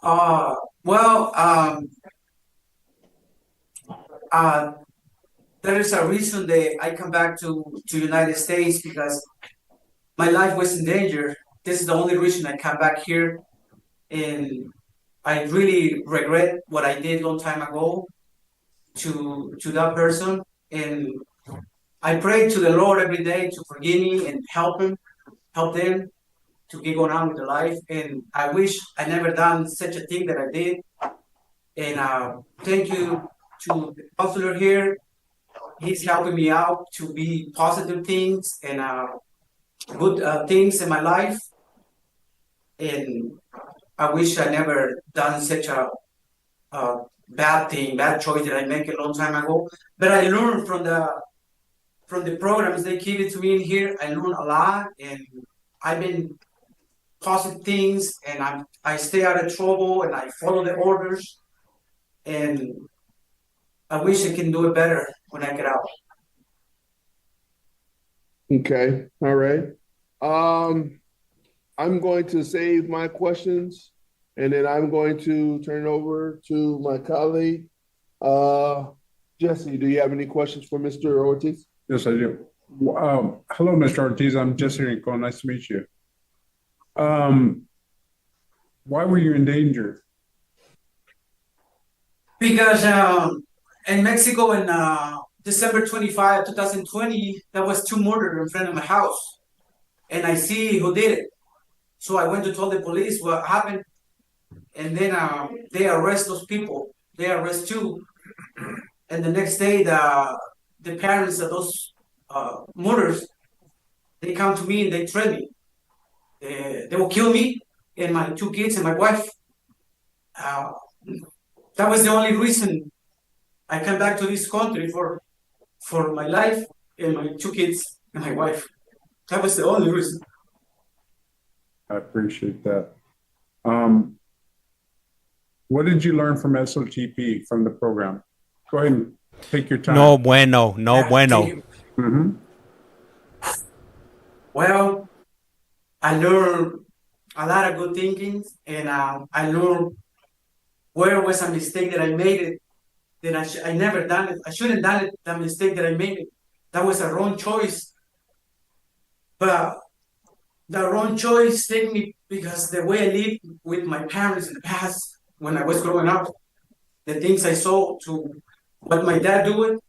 Well, there is a reason that I come back to United States because my life was in danger. This is the only reason I come back here, and I really regret what I did long time ago to that person. And I pray to the Lord every day to forgive me and help them. to keep going on with the life. And I wish I never done such a thing that I did. And thank you to the counselor here. He's helping me out to be positive things and good things in my life. And I wish I never done such a bad thing, bad choice that I make a long time ago. But I learned from the programs they give it to me in here. I learned a lot, and I've been positive things, and I stay out of trouble, and I follow the orders. And I wish I can do it better when I get out. Okay, all right. I'm going to save my questions and then I'm going to turn it over to my colleague. Jesse, do you have any questions for Mr. Ortiz? Yes, I do. Hello, Mr. Ortiz. I'm Jesse Rincon. Nice to meet you. Why were you in danger? Because in Mexico in December 25, 2020, there was two murders in front of my house. And I see who did it. So I went to tell the police what happened. And then they arrest those people. They arrest two. And the next day, the parents of those murders, they come to me and they threaten me. They will kill me and my two kids and my wife. That was the only reason I came back to this country for my life and my two kids and my wife. That was the only reason. I appreciate that. What did you learn from SOTP from the program? Go ahead and take your time. No bueno, no bueno. Mm-hmm. Well, I learned a lot of good thinking, and I learned where was a mistake that I made it, that I never done it. I shouldn't done it, that mistake that I made it. That was a wrong choice. But the wrong choice take me because the way I lived with my parents in the past when I was growing up, the things I saw to what my dad do it,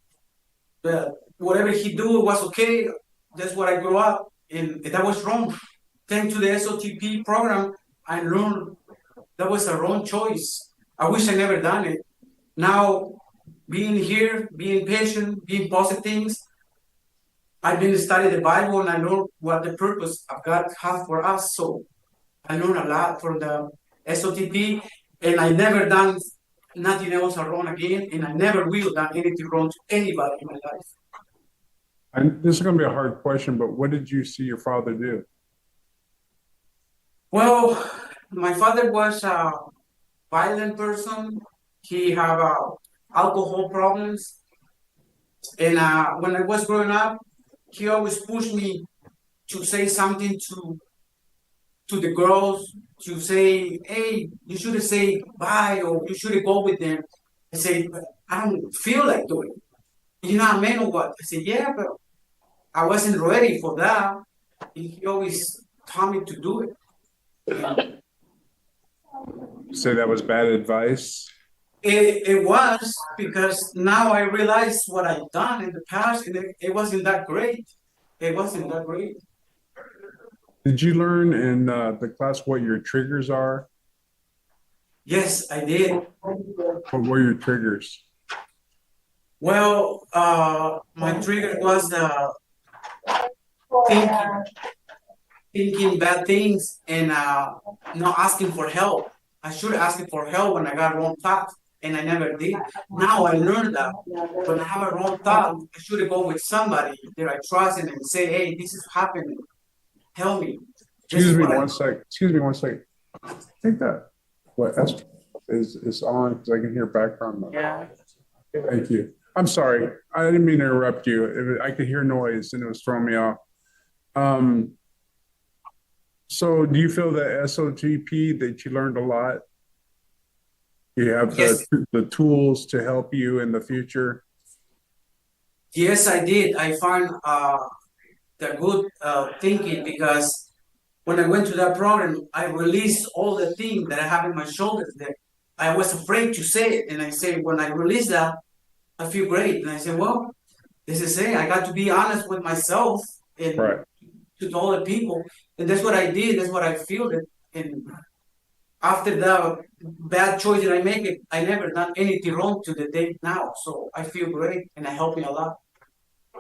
whatever he do was okay. That's what I grew up, and that was wrong. Thanks to the SOTP program, I learned that was a wrong choice. I wish I never done it. Now, being here, being patient, being positive things, I've been studying the Bible and I know what the purpose of God has for us. So I learned a lot from the SOTP, and I never done nothing else wrong again, and I never will done anything wrong to anybody in my life. And this is going to be a hard question, but what did you see your father do? Well, my father was a violent person. He had alcohol problems, and when I was growing up, he always pushed me to say something to the girls, to say, hey, you should say bye or you should go with them. I say, I don't feel like doing it. You're not man or what? I said, yeah, but I wasn't ready for that. And he always told me to do it. Say that was bad advice? It was, because now I realize what I've done in the past, and it wasn't that great. It wasn't that great. Did you learn in the class what your triggers are? Yes, I did. What were your triggers? Well, my trigger was thinking bad things and not asking for help. I should ask for help when I got wrong thoughts, and I never did. Now I learned that when I have a wrong thought, I should go with somebody that I trust and say, hey, this is happening. Help me. Excuse me one second. Excuse me one second. I think that what is on because I can hear background noise. Yeah. Thank you. I'm sorry. I didn't mean to interrupt you. I could hear noise and it was throwing me off. So do you feel that SOTP that you learned a lot? You have the tools to help you in the future? Yes, I did. I found the good thinking, because when I went to that program, I released all the things that I have in my shoulders that I was afraid to say it. And I say, when I release that, I feel great. And I said, well, this is it. I got to be honest with myself and to all the people. And that's what I did. That's what I feel it. And after the bad choice that I make it, I never done anything wrong to the date now. So I feel great and it helped me a lot.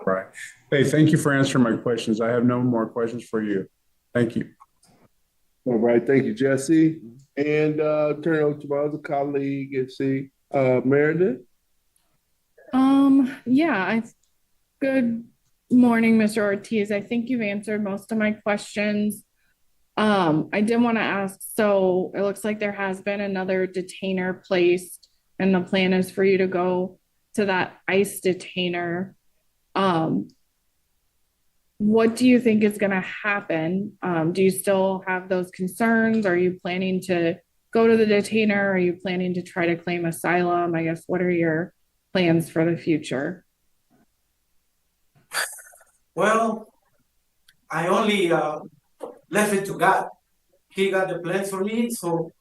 Right. Hey, thank you for answering my questions. I have no more questions for you. Thank you. All right, thank you, Jesse. And turn it over to my other colleague and see, Meredith. Yeah, good morning, Mr. Ortiz. I think you've answered most of my questions. I did want to ask, so it looks like there has been another detainer placed, and the plan is for you to go to that ICE detainer. What do you think is going to happen? Do you still have those concerns? Are you planning to go to the detainer? Are you planning to try to claim asylum? I guess, what are your plans for the future? Well, I only left it to God. He got the plans for me. So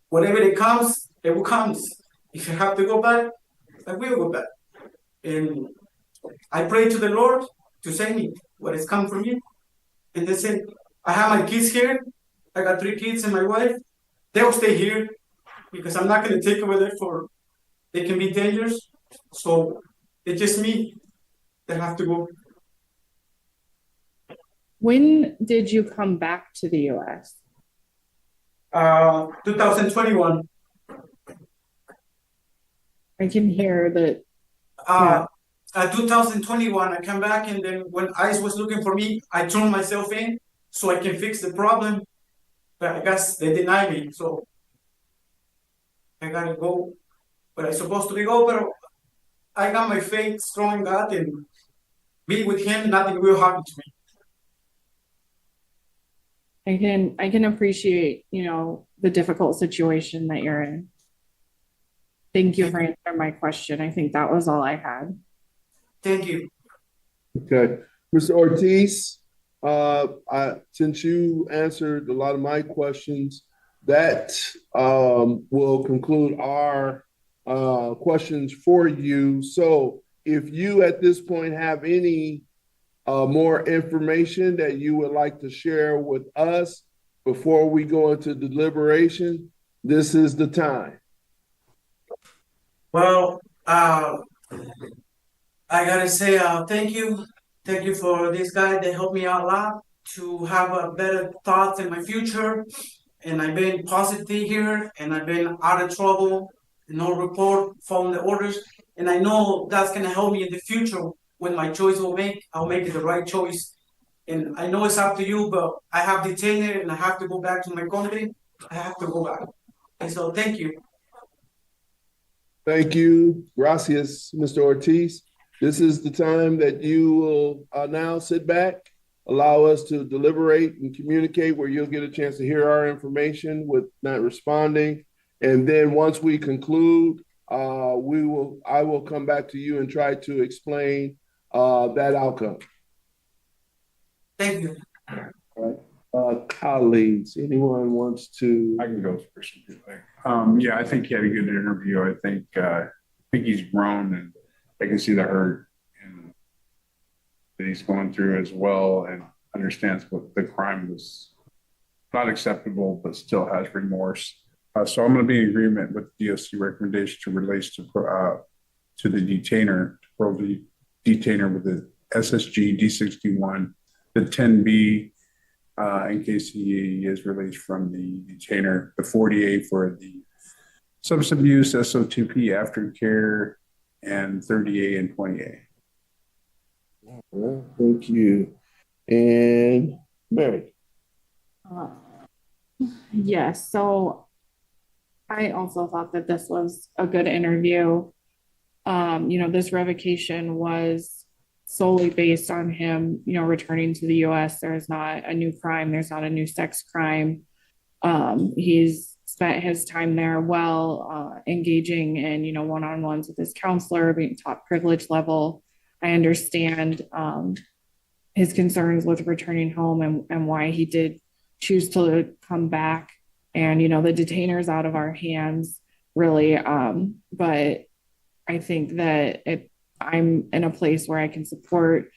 whatever it comes, it will comes. If I have to go back, I will go back. And I pray to the Lord to send me what has come for me. And that's it. I have my kids here. I got 3 kids and my wife. They'll stay here because I'm not going to take over there for, they can be dangerous. So it's just me that have to go. When did you come back to the US? 2021. I can hear that. Uh, 2021, I came back, and then when ICE was looking for me, I turned myself in so I can fix the problem. But I guess they denied me, so I gotta go. But I'm supposed to be go, but I got my faith strong in God and be with Him. Nothing will happen to me. I can appreciate, the difficult situation that you're in. Thank you for answering my question. I think that was all I had. Thank you. Okay, Mr. Ortiz, since you answered a lot of my questions, that will conclude our questions for you. So if you at this point have any more information that you would like to share with us before we go into deliberation, this is the time. Well, I gotta say thank you. Thank you for this guy that helped me out a lot to have a better thoughts in my future. And I've been positive here, and I've been out of trouble, no report, following the orders. And I know that's gonna help me in the future when my choice I'll make it the right choice. And I know it's up to you, but I have detained and I have to go back to my country. I have to go back. And so thank you. Thank you. Gracias, Mr. Ortiz. This is the time that you will now sit back, allow us to deliberate and communicate, where you'll get a chance to hear our information with not responding. And then once we conclude, I will come back to you and try to explain that outcome. Thank you. All right. Colleagues, anyone wants to? I can go first. Yeah, I think he had a good interview. I think he's grown, and I can see the hurt and that he's going through as well, and understands what the crime was not acceptable, but still has remorse. So I'm going to be in agreement with the DOC recommendation to release to the detainer, the detainer with the SSG D61, the 10B. In case he is released from the detainer, the 40A for the substance abuse, SO2P aftercare, and 30A and 20A. Well, thank you. And Mary. Yes, so I also thought that this was a good interview. This revocation was solely based on him, returning to the US. There is not a new crime. There's not a new sex crime. He's spent his time there engaging in, one-on-ones with his counselor, being taught privilege level. I understand his concerns with returning home and why he did choose to come back. And, the detainer's out of our hands, really. But I think that I'm in a place where I can support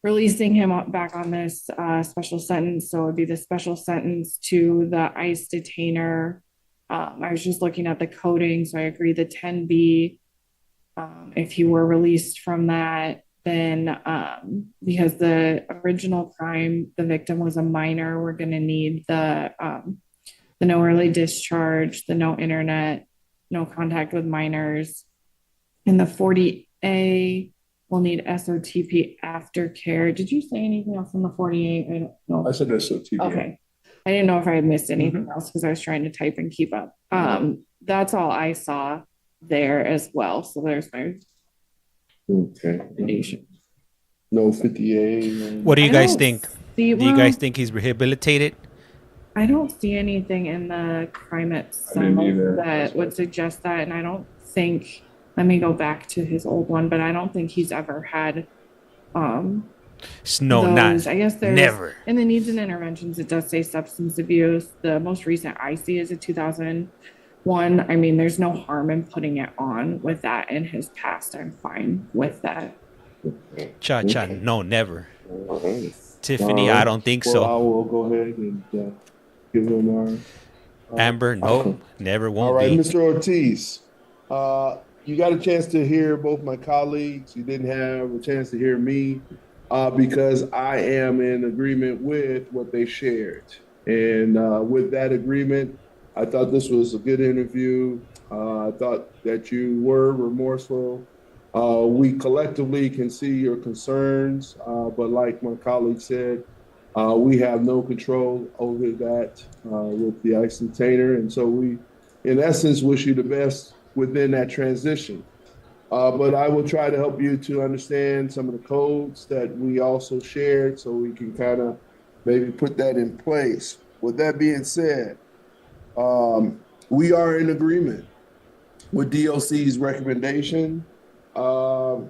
releasing him back on this special sentence. So it would be the special sentence to the ICE detainer. I was just looking at the coding, so I agree the 10B. If he were released from that, then because the original crime, the victim was a minor, we're going to need the no early discharge, the no internet, no contact with minors. In the 40A, we'll need SOTP aftercare. Did you say anything else in the 48? I don't know. I said SOTP. Okay. I didn't know if I had missed anything else because I was trying to type and keep up. That's all I saw there as well. So there's my recommendation. No 50A. What do you guys think? Do you guys well, think he's rehabilitated? I don't see anything in the crime itself that would suggest that, and I don't think. Let me go back to his old one, but I don't think he's ever had No, those. not I guess there's never. in the needs and interventions. It does say substance abuse. The most recent I see is a 2001. I mean, there's no harm in putting it on with that in his past. I'm fine with that. Cha, no, never. All right. Tiffany, I don't think well, so. I will go ahead and give them our. Amber, no, never, won't All right, be. Mr. Ortiz. You got a chance to hear both my colleagues. You didn't have a chance to hear me because I am in agreement with what they shared. And with that agreement, I thought this was a good interview. I thought that you were remorseful. We collectively can see your concerns, but like my colleague said, we have no control over that with the ICE detainer. And so we, in essence, wish you the best within that transition. But I will try to help you to understand some of the codes that we also shared so we can kind of maybe put that in place. With that being said, we are in agreement with DOC's recommendation to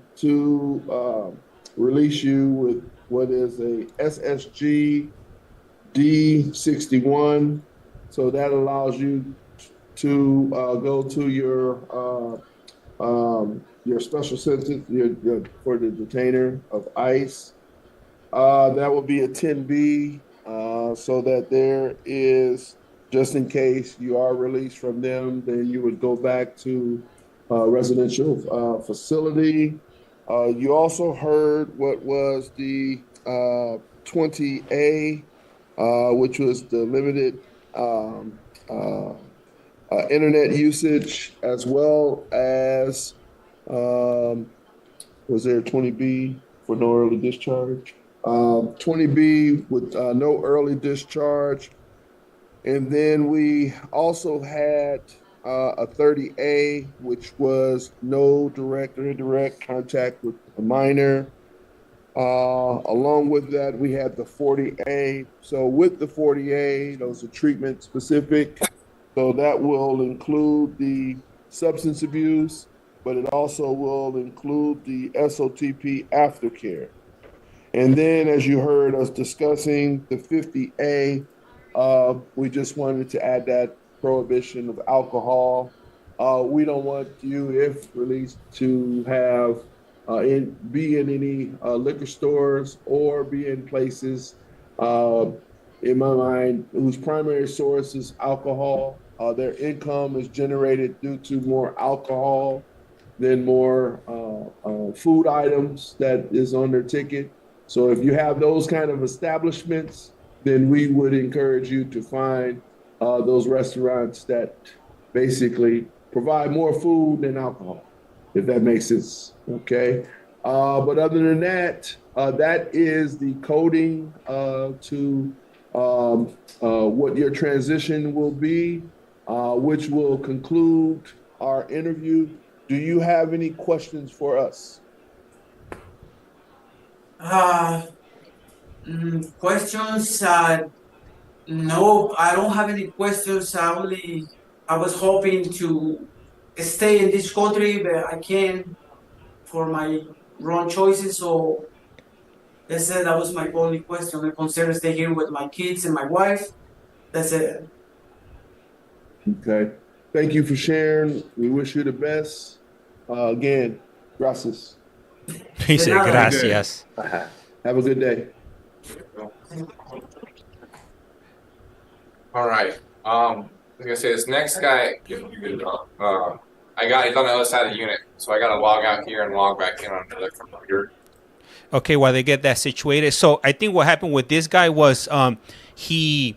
release you with what is a SSG D61. So that allows you to go to your special sentence for the detainer of ICE. That would be a 10B, so that there is, just in case you are released from them, then you would go back to residential facility. You also heard what was the 20A, which was the limited internet usage, as well as was there 20B for no early discharge? 20B with no early discharge. And then we also had a 30A, which was no direct or indirect contact with a minor. Along with that, we had the 40A. So with the 40A, those are treatment specific. So that will include the substance abuse, but it also will include the SOTP aftercare. And then, as you heard us discussing the 50A, we just wanted to add that prohibition of alcohol. We don't want you, if released, to have be in any liquor stores or be in places, in my mind, whose primary source is alcohol. Their income is generated due to more alcohol than more food items that is on their ticket. So if you have those kind of establishments, then we would encourage you to find those restaurants that basically provide more food than alcohol, if that makes sense. Okay. But other than that, that is the coding to what your transition will be, which will conclude our interview. Do you have any questions for us? Questions? No, I don't have any questions. I was hoping to stay in this country, but I can't for my wrong choices. So that's it. That was my only question. I consider stay here with my kids and my wife. That's it. Okay. Thank you for sharing. We wish you the best. Again, gracias. He said gracias. Have a good day. All right. I was gonna say this next guy. He's on the other side of the unit, so I gotta log out here and log back in on another computer. Okay, while they get that situated. So I think what happened with this guy was he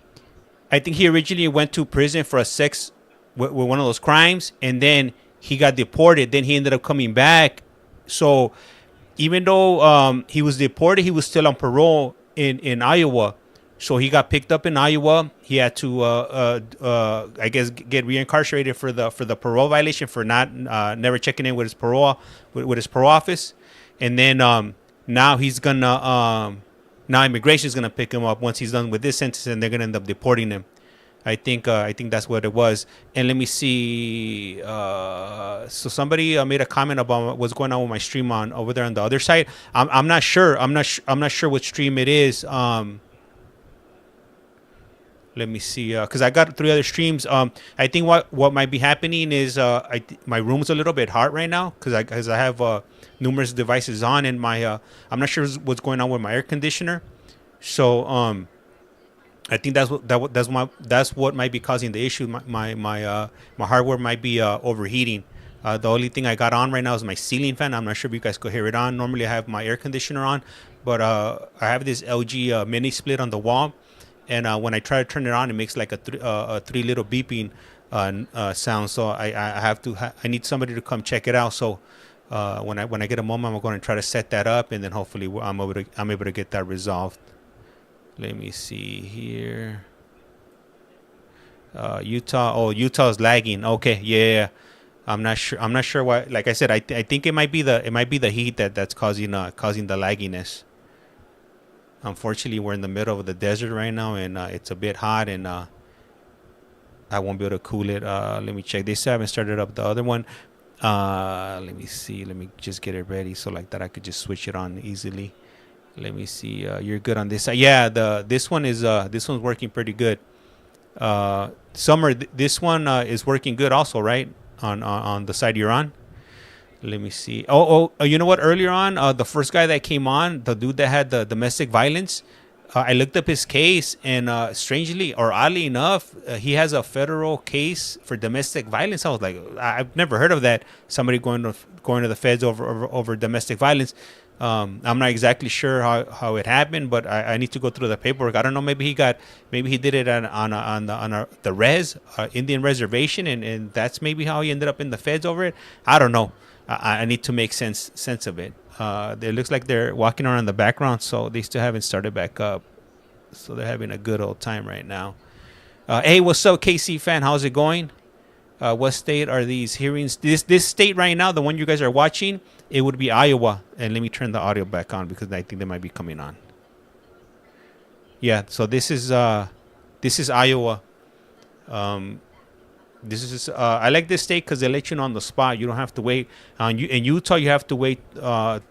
I think he originally went to prison for a sex with one of those crimes, and then he got deported. Then he ended up coming back. So even though he was deported, he was still on parole in Iowa. So he got picked up in Iowa. He had to, I guess, get reincarcerated for the parole violation for not never checking in with his parole with his parole office, and then now he's gonna now immigration is gonna pick him up once he's done with this sentence, and they're gonna end up deporting him. I think that's what it was. And let me see. So somebody made a comment about what's going on with my stream on over there on the other side. I'm not sure. I'm not sure what stream it is. Let me see. Because I got 3 other streams. I think what might be happening is my room's a little bit hot right now because I have numerous devices on, and my I'm not sure what's going on with my air conditioner. So I think that's what might be causing the issue. My hardware might be overheating. The only thing I got on right now is my ceiling fan. I'm not sure if you guys could hear it on. Normally I have my air conditioner on, but I have this LG mini split on the wall, and when I try to turn it on, it makes like a 3 little beeping sound. So I need somebody to come check it out. So when I get a moment, I'm going to try to set that up, and then hopefully I'm able to get that resolved. Let me see here. Utah. Oh, Utah's lagging. Okay, yeah. I'm not sure. I'm not sure why. Like I said, I think it might be the heat that's causing the lagginess. Unfortunately, we're in the middle of the desert right now, and it's a bit hot, and I won't be able to cool it. Let me check. They still haven't started up the other one. Let me see. Let me just get it ready so like that I could just switch it on easily. Let me see. You're good on this side. Yeah, this one's working pretty good. Summer, this one is working good also, right? On the side you're on. Let me see. You know what? Earlier on, the first guy that came on, the dude that had the domestic violence, I looked up his case, and strangely or oddly enough, he has a federal case for domestic violence. I was like, I've never heard of that. Somebody going to the feds over domestic violence. I'm not exactly sure how it happened, but I need to go through the paperwork. I don't know. Maybe he did it on the Indian reservation, and that's maybe how he ended up in the feds over it. I don't know. I need to make sense of it. It looks like they're walking around in the background, so they still haven't started back up. So they're having a good old time right now. Hey, what's up, KC fan? How's it going? What state are these hearings? This state right now, the one you guys are watching, it would be Iowa. And let me turn the audio back on because I think they might be coming on. Yeah, so this is Iowa. I like this state because they let you know on the spot. You don't have to wait. In Utah, you have to wait. I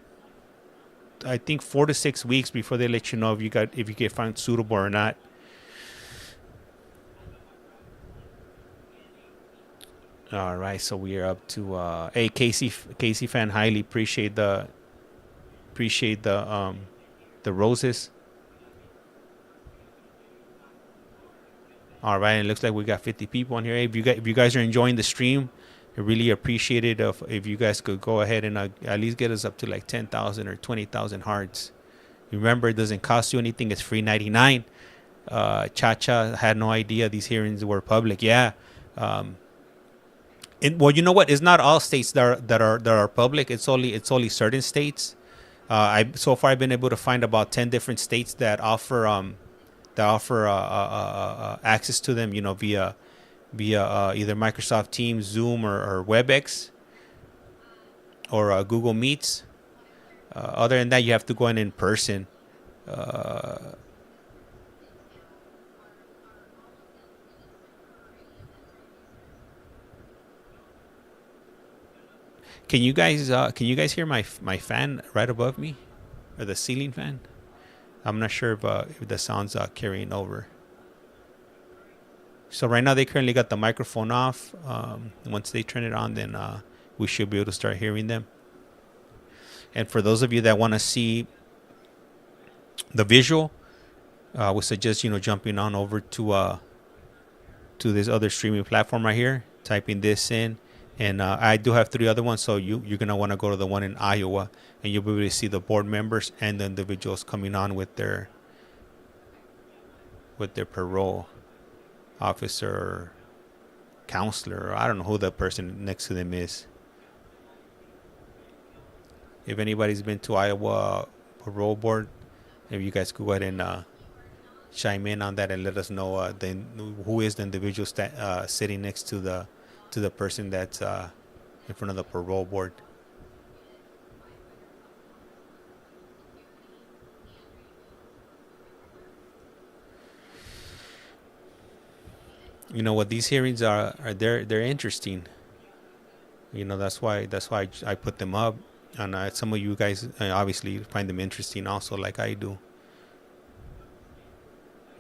think 4 to 6 weeks before they let you know if you get found suitable or not. All right, so we are up to hey Casey fan, highly appreciate the roses. All right, it looks like we got 50 people on here. Hey, if you guys are enjoying the stream, I really appreciate it if you guys could go ahead and at least get us up to like 10,000 or 20,000 hearts. Remember, it doesn't cost you anything. It's free 99. Chacha had no idea these hearings were public. Yeah. Well, you know what? It's not all states that are public. It's only certain states. So far I've been able to find about 10 different states that offer access to them. You know, via either Microsoft Teams, Zoom, or WebEx, or Google Meets. Other than that, you have to go in person. Can you guys hear my fan right above me, or the ceiling fan? I'm not sure if the sound's carrying over. So right now they currently got the microphone off. Once they turn it on, then we should be able to start hearing them. And for those of you that want to see the visual, I would suggest jumping on over to this other streaming platform right here, typing this in, and I do have 3 other ones. So you're gonna want to go to the one in Iowa, and you'll be able to see the board members and the individuals coming on with their parole officer, or counselor, or I don't know who the person next to them is. If anybody's been to Iowa parole board, if you guys could go ahead and chime in on that and let us know who is the individual sitting next to the person that's in front of the parole board. You know what, these hearings are they're interesting. That's why I put them up, and some of you guys obviously find them interesting also, like I do.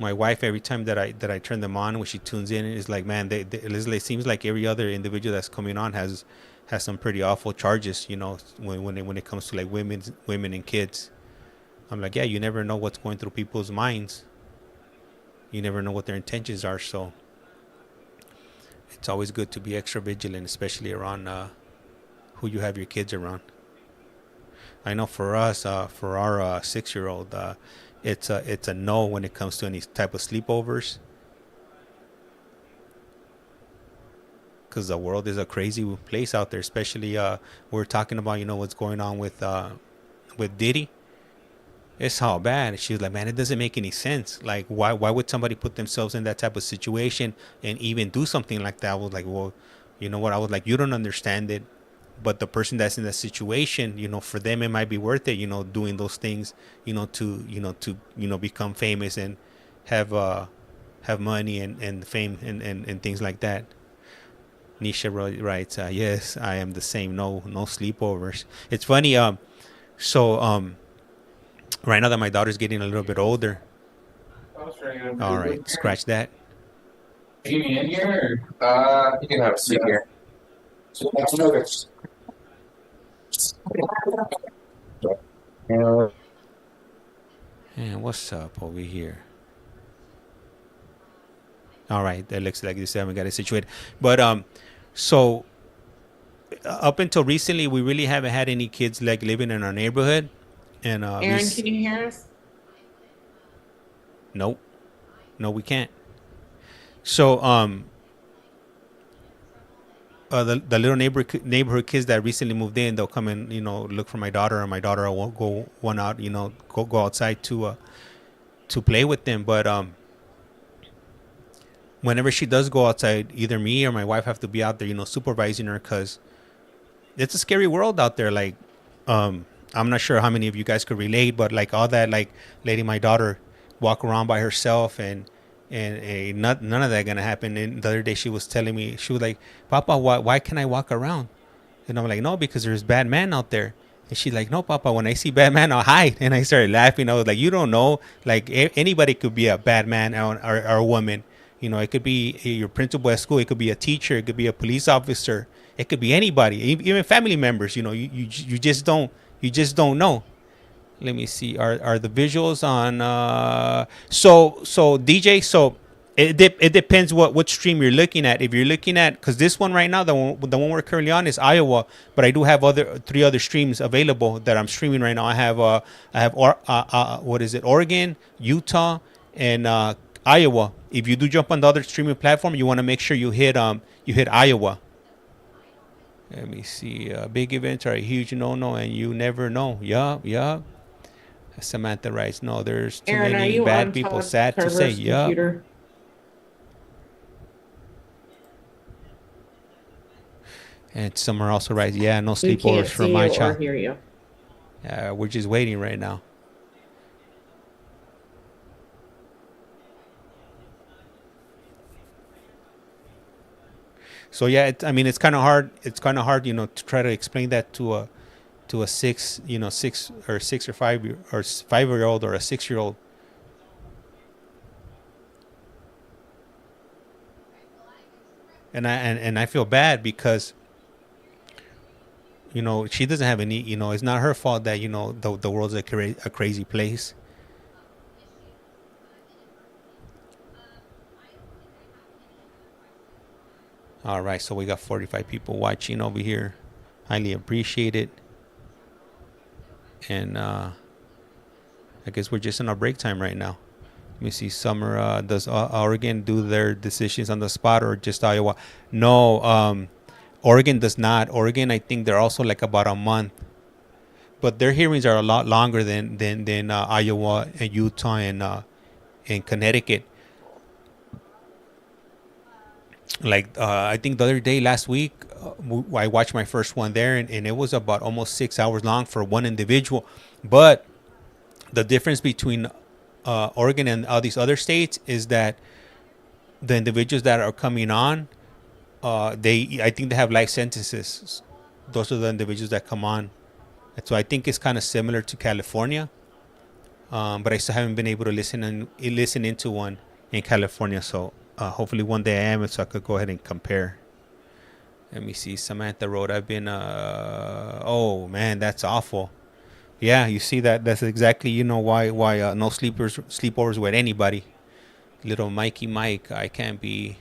My wife, every time that I turn them on, when she tunes in, is like, man, it seems like every other individual that's coming on has some pretty awful charges. When it comes to like women and kids. I'm like, yeah, you never know what's going through people's minds. You never know what their intentions are. So it's always good to be extra vigilant, especially around who you have your kids around. I know for us, for our 6-year-old, it's a no when it comes to any type of sleepovers, because the world is a crazy place out there. Especially we're talking about what's going on with Diddy. It's how bad. She was like, man, it doesn't make any sense. Like, why would somebody put themselves in that type of situation and even do something like that? I was like, well, you know what? I was like, you don't understand it. But the person that's in that situation, for them it might be worth it, doing those things, to become famous and have money and fame and things like that. Nisha writes, yes, I am the same. No sleepovers. It's funny. So right now that my daughter's getting a little bit older. All right, scratch that. Amy in here? You can have a seat here. And what's up over here? All right, that looks like this haven't got it situated. But so up until recently, we really haven't had any kids like living in our neighborhood. And Aaron, can you hear us? Nope. No, we can't. So the little neighborhood kids that recently moved in, they'll come and look for my daughter, and my daughter will go one out, go outside to play with them. But whenever she does go outside, either me or my wife have to be out there, supervising her, because it's a scary world out there. Like, I'm not sure how many of you guys could relate, but like all that, like letting my daughter walk around by herself and none of that gonna happen. And the other day she was telling me, she was like, Papa, why can't I walk around? And I'm like, no, because there's bad men out there. And she's like, no, Papa, when I see bad man, I'll hide. And I started laughing. I was like, you don't know, like anybody could be a bad man or a woman. It could be your principal at school. It could be a teacher. It could be a police officer. It could be anybody, even family members. You just don't know. Let me see. Are the visuals on? So DJ. So it depends what stream you're looking at. If you're looking at, because this one right now, the one we're currently on is Iowa, but I do have 3 other streams available that I'm streaming right now. I have what is it? Oregon, Utah, and Iowa. If you do jump on the other streaming platform, you want to make sure you hit Iowa. Let me see. Big events are a huge no-no, and you never know. Yup. Samantha writes, no, there's too Aaron, many bad people. Sad to say. Yup. And Summer also writes, yeah, no sleepovers for my child. Or hear you. We're just waiting right now. So yeah, it's kind of hard. It's kind of hard, to try to explain that to a 6 or 5-year-old or a 6-year-old. And I feel bad because she doesn't have any. It's not her fault that the world's a crazy place. All right, so we got 45 people watching over here. Highly appreciate it. And I guess we're just in our break time right now. Let me see. Summer, does Oregon do their decisions on the spot or just Iowa? No, Oregon does not. Oregon, I think they're also like about a month. But their hearings are a lot longer than Iowa and Utah and Connecticut. Like I think the other day, last week, I watched my first one there, and it was about almost 6 hours long for one individual. But the difference between Oregon and all these other states is that the individuals that are coming on, I think they have life sentences. Those are the individuals that come on. And so I think it's kind of similar to California, but I still haven't been able to listen into one in California. So hopefully one day I am, so I could go ahead and compare. Let me see. Samantha wrote, I've been, oh man, that's awful. Yeah, you see that? That's exactly, why no sleepovers with anybody. Little Mikey Mike, I can't be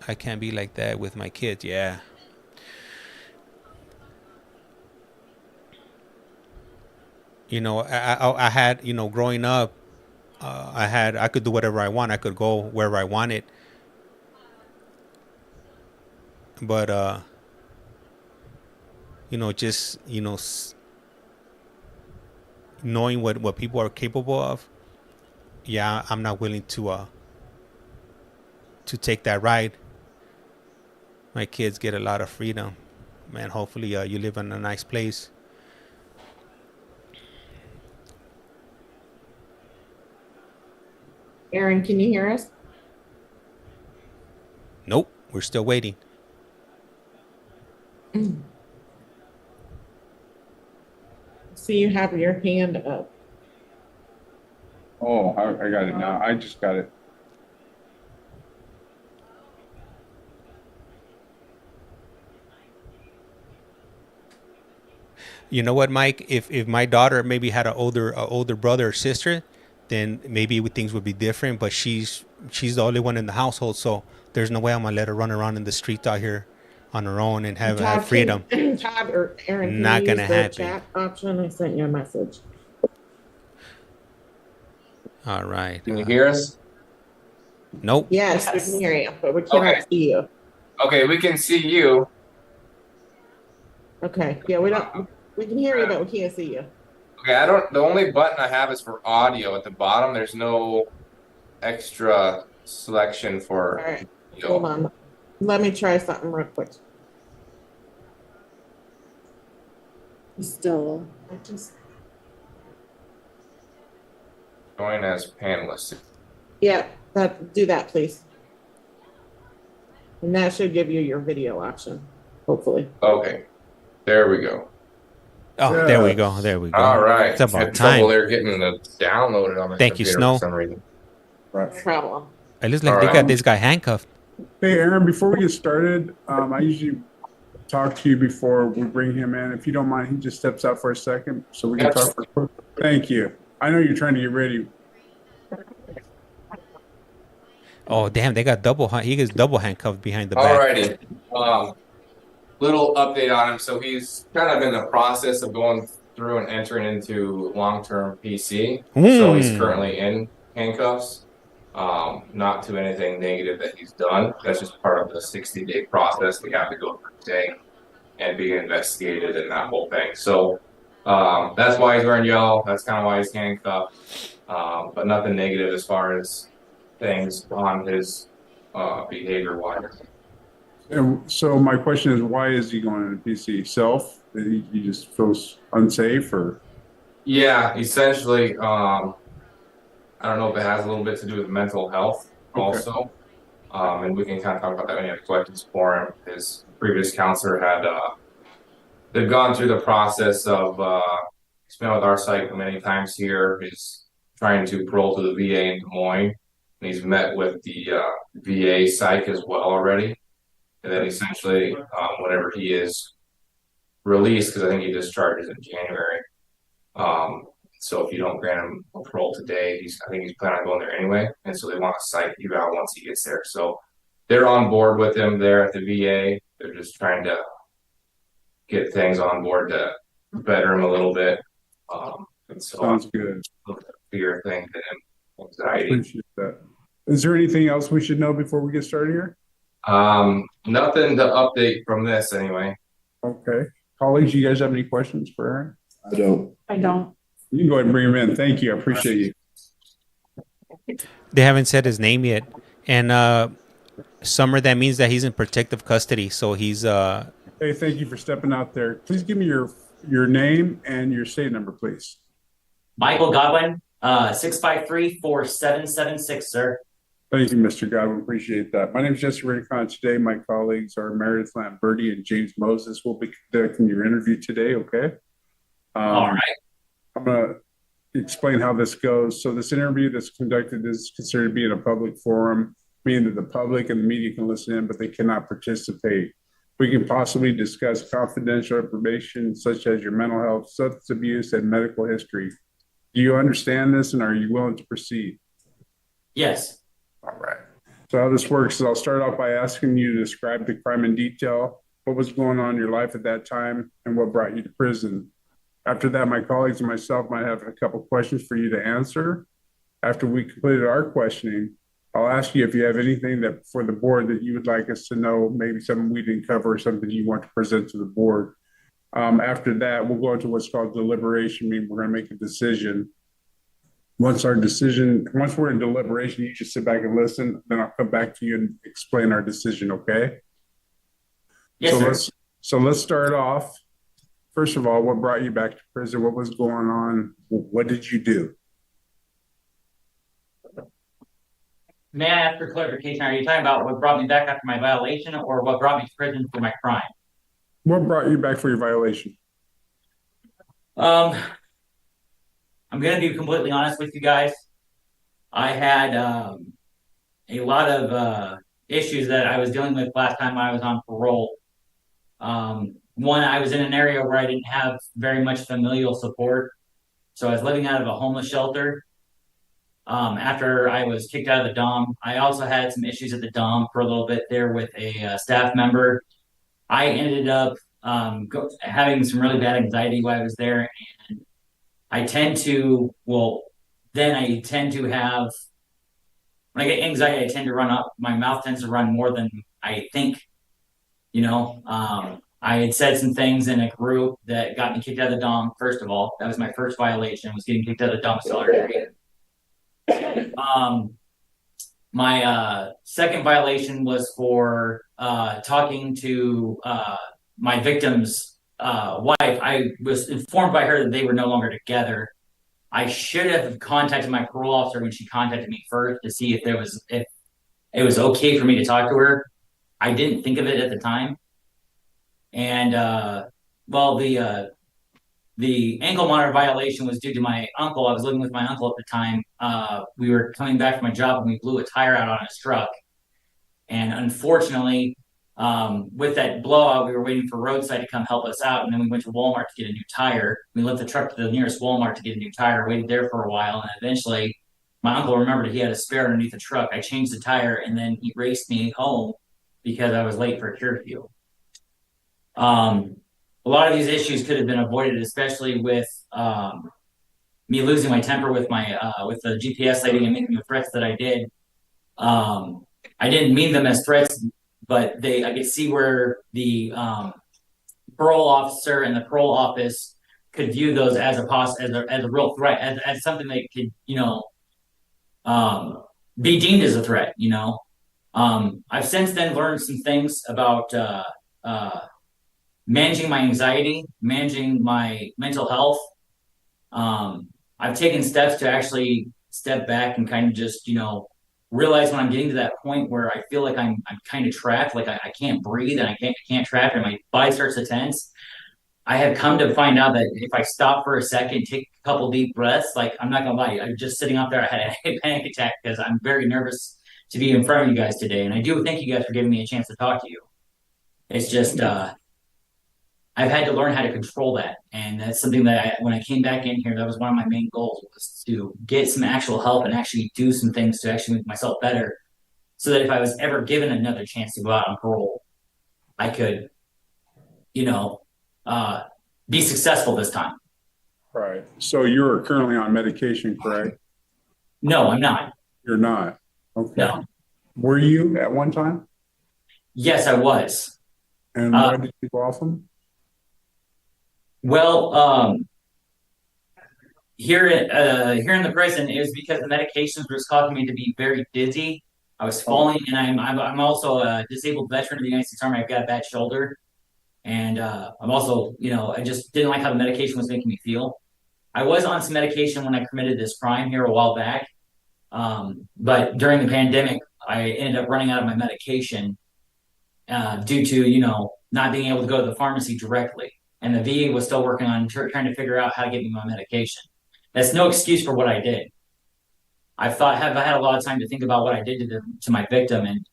like that with my kids. Yeah. I had, growing up, I could do whatever I want. I could go wherever I wanted. But, just, knowing what people are capable of. Yeah, I'm not willing to take that ride. My kids get a lot of freedom. Man, hopefully you live in a nice place. Aaron, can you hear us? Nope, we're still waiting. See, you have your hand up. Oh, I got it now. I just got it. You know what, Mike? If my daughter maybe had an older brother or sister, then maybe things would be different. But she's the only one in the household, so there's no way I'm gonna let her run around in the streets out here on her own and have freedom. Todd or Aaron, can Not you gonna use the happen. chat option? I sent you a message. All right. Can you hear us? Nope. Yes, we can hear you, but we cannot see you. Okay, we can see you. Okay, yeah, we can hear you, but we can't see you. Okay, the only button I have is for audio at the bottom. There's no extra selection for All right, video. hold on. Let me try something real quick. Still, Join as panelists. yeah, do that, please. And that should give you your video option, hopefully. Okay, there we go. Oh, Yeah. there we go. There we go. All right. It's about Had trouble time. there getting the downloaded on the Thank you, computer Snow. for some reason. No problem. It looks like All they right. got this guy handcuffed. Hey, Aaron, before we get started, I usually talk to you before we bring him in. If you don't mind, he just steps out for a second so we can talk. Thank you. I know you're trying to get ready. Oh, damn, they got he gets double handcuffed behind the back. Alrighty. Little update on him. So he's kind of in the process of going through and entering into long-term PC. So he's currently in handcuffs. Not to anything negative that he's done. That's just part of the 60-day process we have to go through today and be investigated and that whole thing. So that's why he's wearing yellow. That's kind of why he's handcuffed. But nothing negative as far as things on his behavior wise. And so my question is, why is he going on a PC? Self? He just feels unsafe, or? Yeah, essentially, I don't know if it has a little bit to do with mental health also. And we can kind of talk about that when you have questions for him. His previous counselor had, they've gone through the process of, he's been with our psych many times here. He's trying to parole to the VA in Des Moines. And he's met with the VA psych as well already. And then essentially, whenever he is released, because I think he discharges in January. So if you don't grant him parole today, I think he's planning on going there anyway. And so they want a psych eval once he gets there. So they're on board with him there at the VA. They're just trying to get things on board to better him a little bit. And so Sounds good. fear thing to him, anxiety. Appreciate that. Is there anything else we should know before we get started here? Nothing to update from this anyway. Okay. Colleagues, you guys have any questions for her? I don't. I don't. You can go ahead and bring him in. Thank you. I appreciate you. They haven't said his name yet. And Summer, that means that he's in protective custody. So he's Hey, thank you for stepping out there. Please give me your name and your state number, please. Michael Godwin, 653-4776, sir. Thank you, Mr. Godwin. Appreciate that. My name is Jesse Rincon. Today, my colleagues are Meredith Lamberti and James Moses. Will be conducting your interview today, okay? All right. I'm going to explain how this goes. So this interview that's conducted is considered to be in a public forum, meaning that the public and the media can listen in, but they cannot participate. We can possibly discuss confidential information such as your mental health, substance abuse, and medical history. Do you understand this, and are you willing to proceed? Yes. All right. So how this works is I'll start off by asking you to describe the crime in detail, what was going on in your life at that time, and what brought you to prison. After that, my colleagues and myself might have a couple questions for you to answer. After we completed our questioning, I'll ask you if you have anything that for the board that you would like us to know, maybe something we didn't cover or something you want to present to the board. After that, we'll go into what's called deliberation, meaning we're going to make a decision. Once we're in deliberation, you just sit back and listen. Then I'll come back to you and explain our decision, okay? Yes, sir. So let's start off. First of all, what brought you back to prison? What was going on? What did you do? May I ask for clarification? Are you talking about what brought me back after my violation or what brought me to prison for my crime? What brought you back for your violation? I'm going to be completely honest with you guys. I had a lot of issues that I was dealing with last time I was on parole. One, I was in an area where I didn't have very much familial support. So I was living out of a homeless shelter. After I was kicked out of the DOM, I also had some issues at the DOM for a little bit there with a staff member. I ended up having some really bad anxiety while I was there. And I tend to, when I get anxiety, I tend to run up. My mouth tends to run more than I think, I had said some things in a group that got me kicked out of the DOM. First of all, that was my first violation, was getting kicked out of the domiciliary area. My second violation was for talking to my victim's wife. I was informed by her that they were no longer together. I should have contacted my parole officer when she contacted me first to see if it was okay for me to talk to her. I didn't think of it at the time. And the ankle monitor violation was due to my uncle. I was living with my uncle at the time. We were coming back from my job and we blew a tire out on his truck. And unfortunately, with that blowout, we were waiting for roadside to come help us out. And then we went to Walmart to get a new tire. We left the truck to the nearest Walmart to get a new tire, waited there for a while. And eventually my uncle remembered he had a spare underneath the truck. I changed the tire and then he raced me home because I was late for curfew. A lot of these issues could have been avoided, especially with me losing my temper with the GPS lady and making the threats that I did. I didn't mean them as threats, but I could see where the parole officer and the parole office could view those as a real threat, as something that could be deemed as a threat. I've since then learned some things about managing my anxiety, managing my mental health. I've taken steps to actually step back and kind of just, realize when I'm getting to that point where I feel like I'm kind of trapped, like I can't breathe and I can't trap and my body starts to tense. I have come to find out that if I stop for a second, take a couple deep breaths, like I'm not gonna lie, I'm just sitting up there, I had a panic attack because I'm very nervous to be in front of you guys today. And I do thank you guys for giving me a chance to talk to you. It's just, I've had to learn how to control that. And that's something that when I came back in here, that was one of my main goals, was to get some actual help and actually do some things to actually make myself better so that if I was ever given another chance to go out on parole, I could, you know, be successful this time. Right. So you're currently on medication, correct? No, I'm not. You're not. Okay. No. Were you at one time? Yes, I was. And why did you go off them? Well, here in the prison, it was because the medications were causing me to be very dizzy. I was falling, and I'm also a disabled veteran of the United States Army. I've got a bad shoulder, and I'm also, I just didn't like how the medication was making me feel. I was on some medication when I committed this crime here a while back, but during the pandemic, I ended up running out of my medication due to not being able to go to the pharmacy directly, and the VA was still working on trying to figure out how to get me my medication. That's no excuse for what I did. I had a lot of time to think about what I did to my victim, and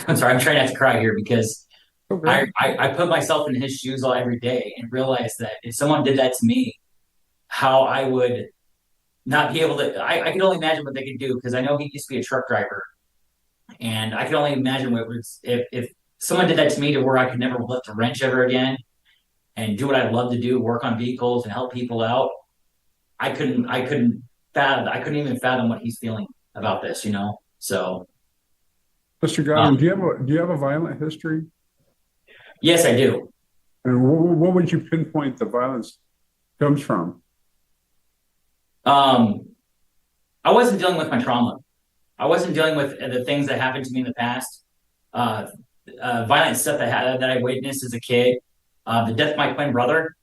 I'm sorry, I'm trying not to cry here because I put myself in his shoes every day and realized that if someone did that to me, how I would not be able to. I could only imagine what they could do because I know he used to be a truck driver, and I could only imagine what it was if someone did that to me to where I could never lift a wrench ever again and do what I love to do, work on vehicles and help people out. I couldn't even fathom what he's feeling about this, So Mr. Godwin, do you have a violent history? Yes, I do. And what would you pinpoint the violence comes from? I wasn't dealing with my trauma. I wasn't dealing with the things that happened to me in the past. Violent stuff that I witnessed as a kid. The death of my twin brother.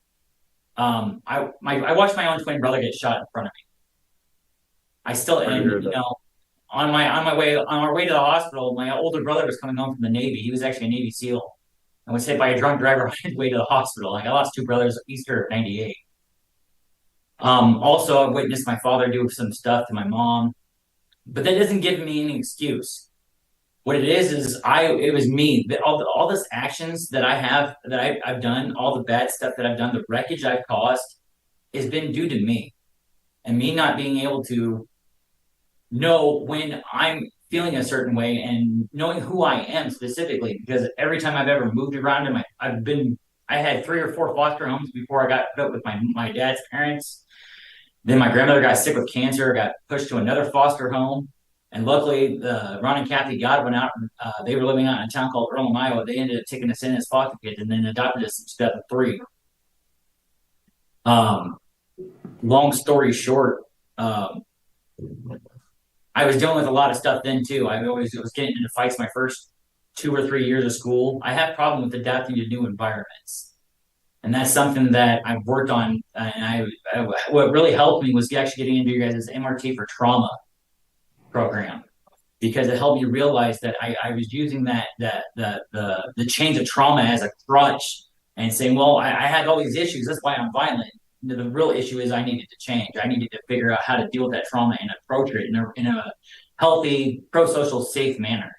I watched my own twin brother get shot in front of me. I still, and on our way to the hospital, my older brother was coming home from the Navy. He was actually a Navy SEAL, and was hit by a drunk driver on his way to the hospital. Like I lost two brothers Easter of '98. Also, I witnessed my father do some stuff to my mom, but that doesn't give me any excuse. What it is it was me. All this actions that I've done, all the bad stuff that I've done, the wreckage I've caused, has been due to me, and me not being able to know when I'm feeling a certain way and knowing who I am specifically. Because every time I've ever moved around I had 3 or 4 foster homes before I got put with my dad's parents. Then my grandmother got sick with cancer, got pushed to another foster home. And luckily, Ron and Kathy Godwin out, they were living out in a town called Earlham, Iowa. They ended up taking us in as foster kids and then adopted us in 2003. Long story short, I was dealing with a lot of stuff then too. I always was getting into fights my first 2 or 3 years of school. I have a problem with adapting to new environments. And that's something that I've worked on. And what really helped me was actually getting into your guys' MRT for trauma program, because it helped me realize that I was using the change of trauma as a crutch and saying, well, I had all these issues. That's why I'm violent. The real issue is I needed to change. I needed to figure out how to deal with that trauma and approach it in a healthy, pro-social, safe manner.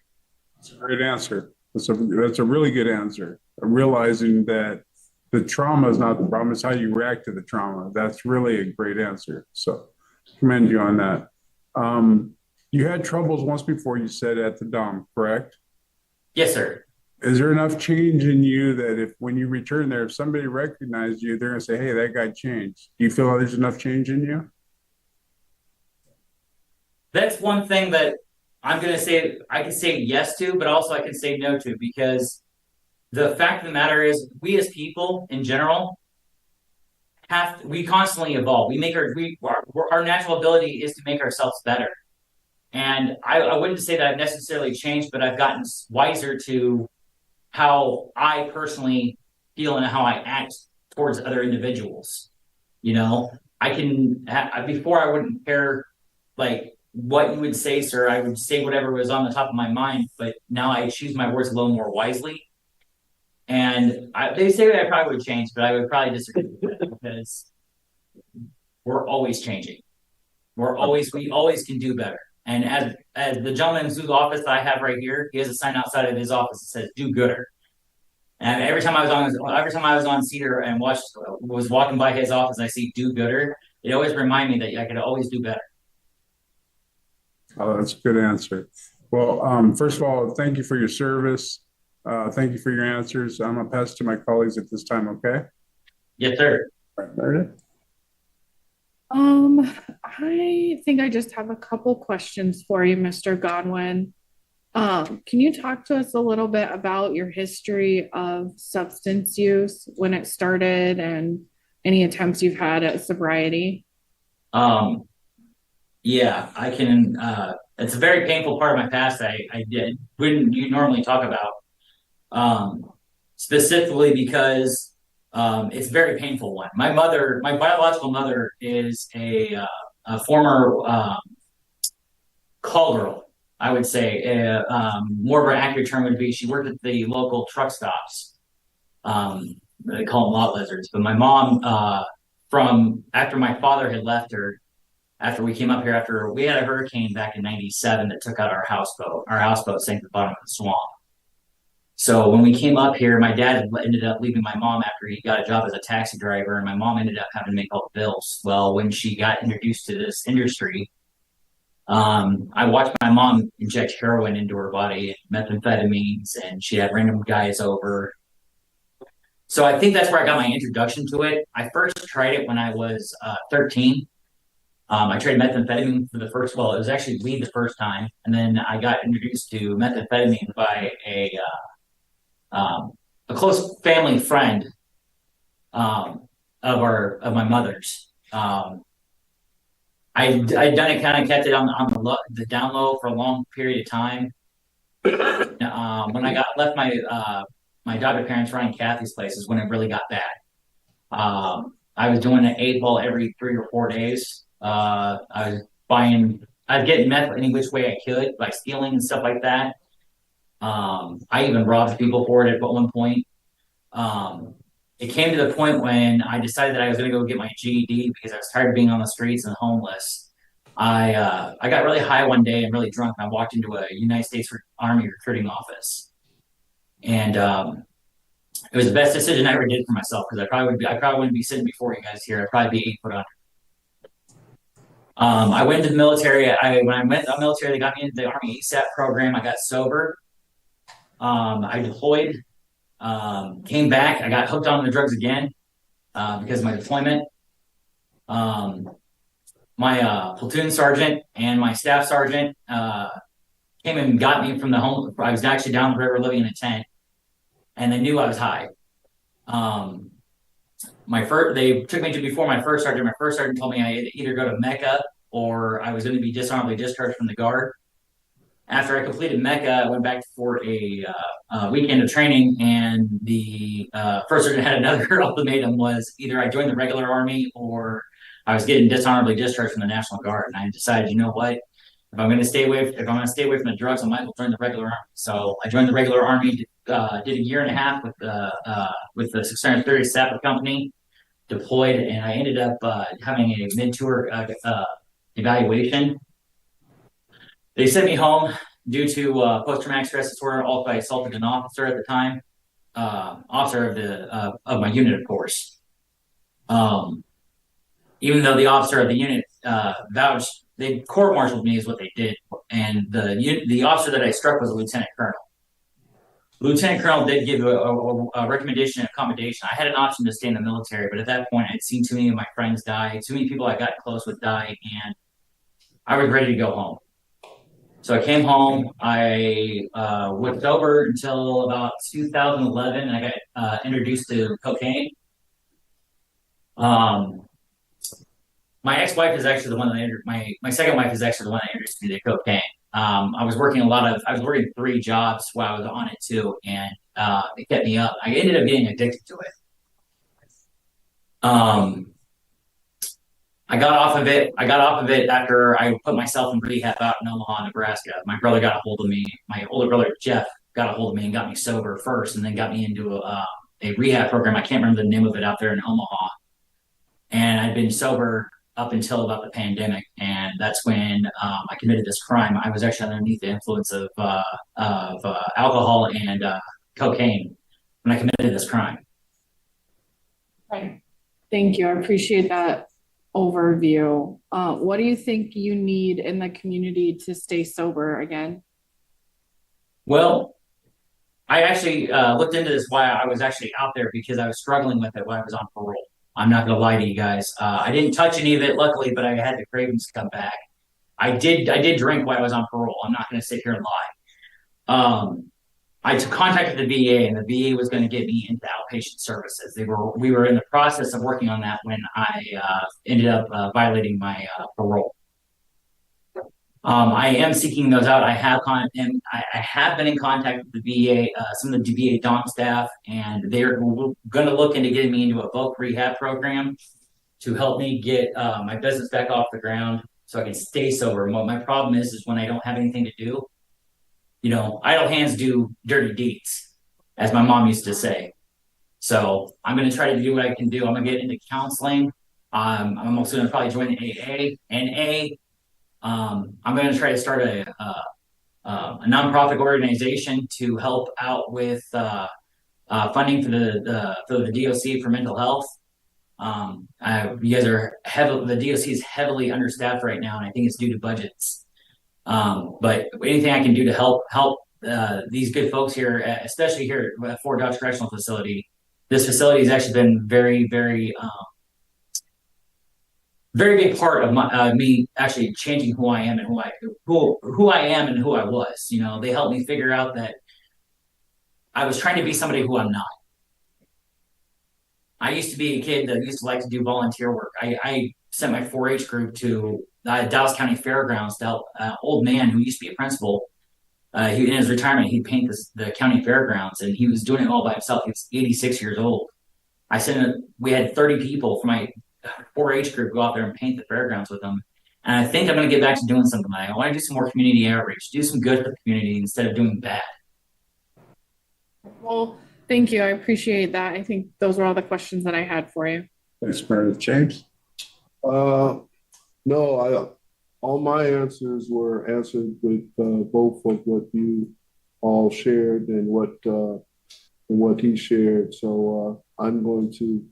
That's a great answer. That's a really good answer. Realizing that the trauma is not the problem, it's how you react to the trauma. That's really a great answer. So commend you on that. You had troubles once before, you said, at the Dom, correct? Yes, sir. Is there enough change in you that if when you return there, if somebody recognized you, they're going to say, hey, that guy changed? Do you feel like there's enough change in you? That's one thing that I'm going to say I can say yes to, but also I can say no to, because the fact of the matter is we as people in general we constantly evolve. Our natural ability is to make ourselves better. And I wouldn't say that I've necessarily changed, but I've gotten wiser to how I personally feel and how I act towards other individuals. Before I wouldn't care like what you would say, sir. I would say whatever was on the top of my mind, but now I choose my words a little more wisely. And they say that I probably would change, but I would probably disagree with that, because we're always changing. We always can do better. And as the gentleman whose office I have right here, he has a sign outside of his office that says "Do Gooder." And every time I was on Cedar and was walking by his office, I see "Do Gooder." It always reminded me that I could always do better. Oh, that's a good answer. Well, first of all, thank you for your service. Thank you for your answers. I'm gonna pass to my colleagues at this time, okay? Yes, sir. All right, Meredith? I think I just have a couple questions for you, Mr. Godwin. Can you talk to us a little bit about your history of substance use, when it started, and any attempts you've had at sobriety? Um, yeah, I can, it's a very painful part of my past I wouldn't you normally talk about. Specifically because it's a very painful one. My biological mother is a former call girl, I would say. More of an accurate term would be she worked at the local truck stops. They call them lot lizards. But my mom, from after my father had left her, after we came up here, after we had a hurricane back in '97 that took out our houseboat. Our houseboat sank at the bottom of the swamp. So when we came up here, my dad ended up leaving my mom after he got a job as a taxi driver, and my mom ended up having to make all the bills. Well, when she got introduced to this industry, I watched my mom inject heroin into her body, methamphetamines, and she had random guys over. So I think that's where I got my introduction to it. I first tried it when I was 13. I tried methamphetamine for the first, well, it was actually weed the first time, and then I got introduced to methamphetamine by a close family friend of my mother's. I'd done it, kind of kept it on the down low for a long period of time. When I got left my adopted parents running Kathy's place is when it really got bad. I was doing an 8 ball every 3 or 4 days. I'd get meth any which way I could by stealing and stuff like that. I even robbed people for it at one point. It came to the point when I decided that I was going to go get my GED because I was tired of being on the streets and homeless. I got really high one day and really drunk. And I walked into a United States Army recruiting office, and it was the best decision I ever did for myself because I probably wouldn't be sitting before you guys here. I'd probably be 8 foot under. I went to the military. When I went to the military, they got me into the Army ASAP program. I got sober. I deployed. Came back. I got hooked on the drugs again because of my deployment. My platoon sergeant and my staff sergeant came and got me from the home. I was actually down the river living in a tent, and they knew I was high. They took me to before my first sergeant. My first sergeant told me I either go to Mecca or I was going to be dishonorably discharged from the guard. After I completed Mecca, I went back for a weekend of training, and the first sergeant had another ultimatum: was either I joined the regular army or I was getting dishonorably discharged from the National Guard. And I decided, you know what? If I'm going to stay away from the drugs, I might as well join the regular army. So I joined the regular army. Did a 1.5 years with the 630 Sapper Company, deployed, and I ended up having a mid-tour evaluation. They sent me home due to post-traumatic stress disorder. Also, I assaulted an officer at the time, officer of my unit, of course. Even though the officer of the unit vouched, they court-martialed me is what they did, and the officer that I struck was a lieutenant colonel. Lieutenant colonel did give a recommendation and accommodation. I had an option to stay in the military, but at that point, I'd seen too many of my friends die, too many people I got close with die, and I was ready to go home. So I came home. I was sober until about 2011, and I got introduced to cocaine. My ex-wife is actually the one that my second wife is actually the one that introduced me to cocaine. I was working 3 jobs while I was on it too, and it kept me up. I ended up getting addicted to it. I got off of it after I put myself in rehab out in Omaha, Nebraska. My brother got a hold of me. My older brother, Jeff, got a hold of me and got me sober first, and then got me into a rehab program. I can't remember the name of it out there in Omaha. And I'd been sober up until about the pandemic, and that's when I committed this crime. I was actually underneath the influence of alcohol and cocaine when I committed this crime. Right. Thank you. I appreciate that overview. What do you think you need in the community to stay sober again? Well, I actually looked into this while I was actually out there because I was struggling with it when I was on parole. I'm not gonna lie to you guys. I didn't touch any of it, luckily, but I had the cravings come back. I did drink while I was on parole. I'm not gonna sit here and lie. Contacted the VA, and the VA was going to get me into outpatient services. We were in the process of working on that when I ended up violating my parole. I am seeking those out. I have been in contact with the VA, some of the VA dom staff, and they're going to look into getting me into a voc rehab program to help me get my business back off the ground so I can stay sober. And what my problem is when I don't have anything to do, idle hands do dirty deeds, as my mom used to say. So I'm going to try to do what I can do. I'm going to get into counseling. I'm also going to probably join the AA, NA. I'm going to try to start a nonprofit organization to help out with funding for the DOC for mental health. You guys are the DOC is heavily understaffed right now, and I think it's due to budgets. But anything I can do to help these good folks here, especially here at Fort Dodge Correctional Facility. This facility has actually been very, very, very big part of me actually changing who I am and who I am and who I was. They helped me figure out that I was trying to be somebody who I'm not. I used to be a kid that used to like to do volunteer work. I sent my 4-H group to Dallas County Fairgrounds to help an old man who used to be a principal. In his retirement, he'd paint the county fairgrounds, and he was doing it all by himself. He was 86 years old. We had 30 people from my 4-H group go out there and paint the fairgrounds with them. And I think I'm going to get back to doing something like that. I want to do some more community outreach, do some good for the community instead of doing bad. Well, thank you. I appreciate that. I think those were all the questions that I had for you. Thanks, Meredith. James? No, all my answers were answered with both of what you all shared and what he shared. So I'm going to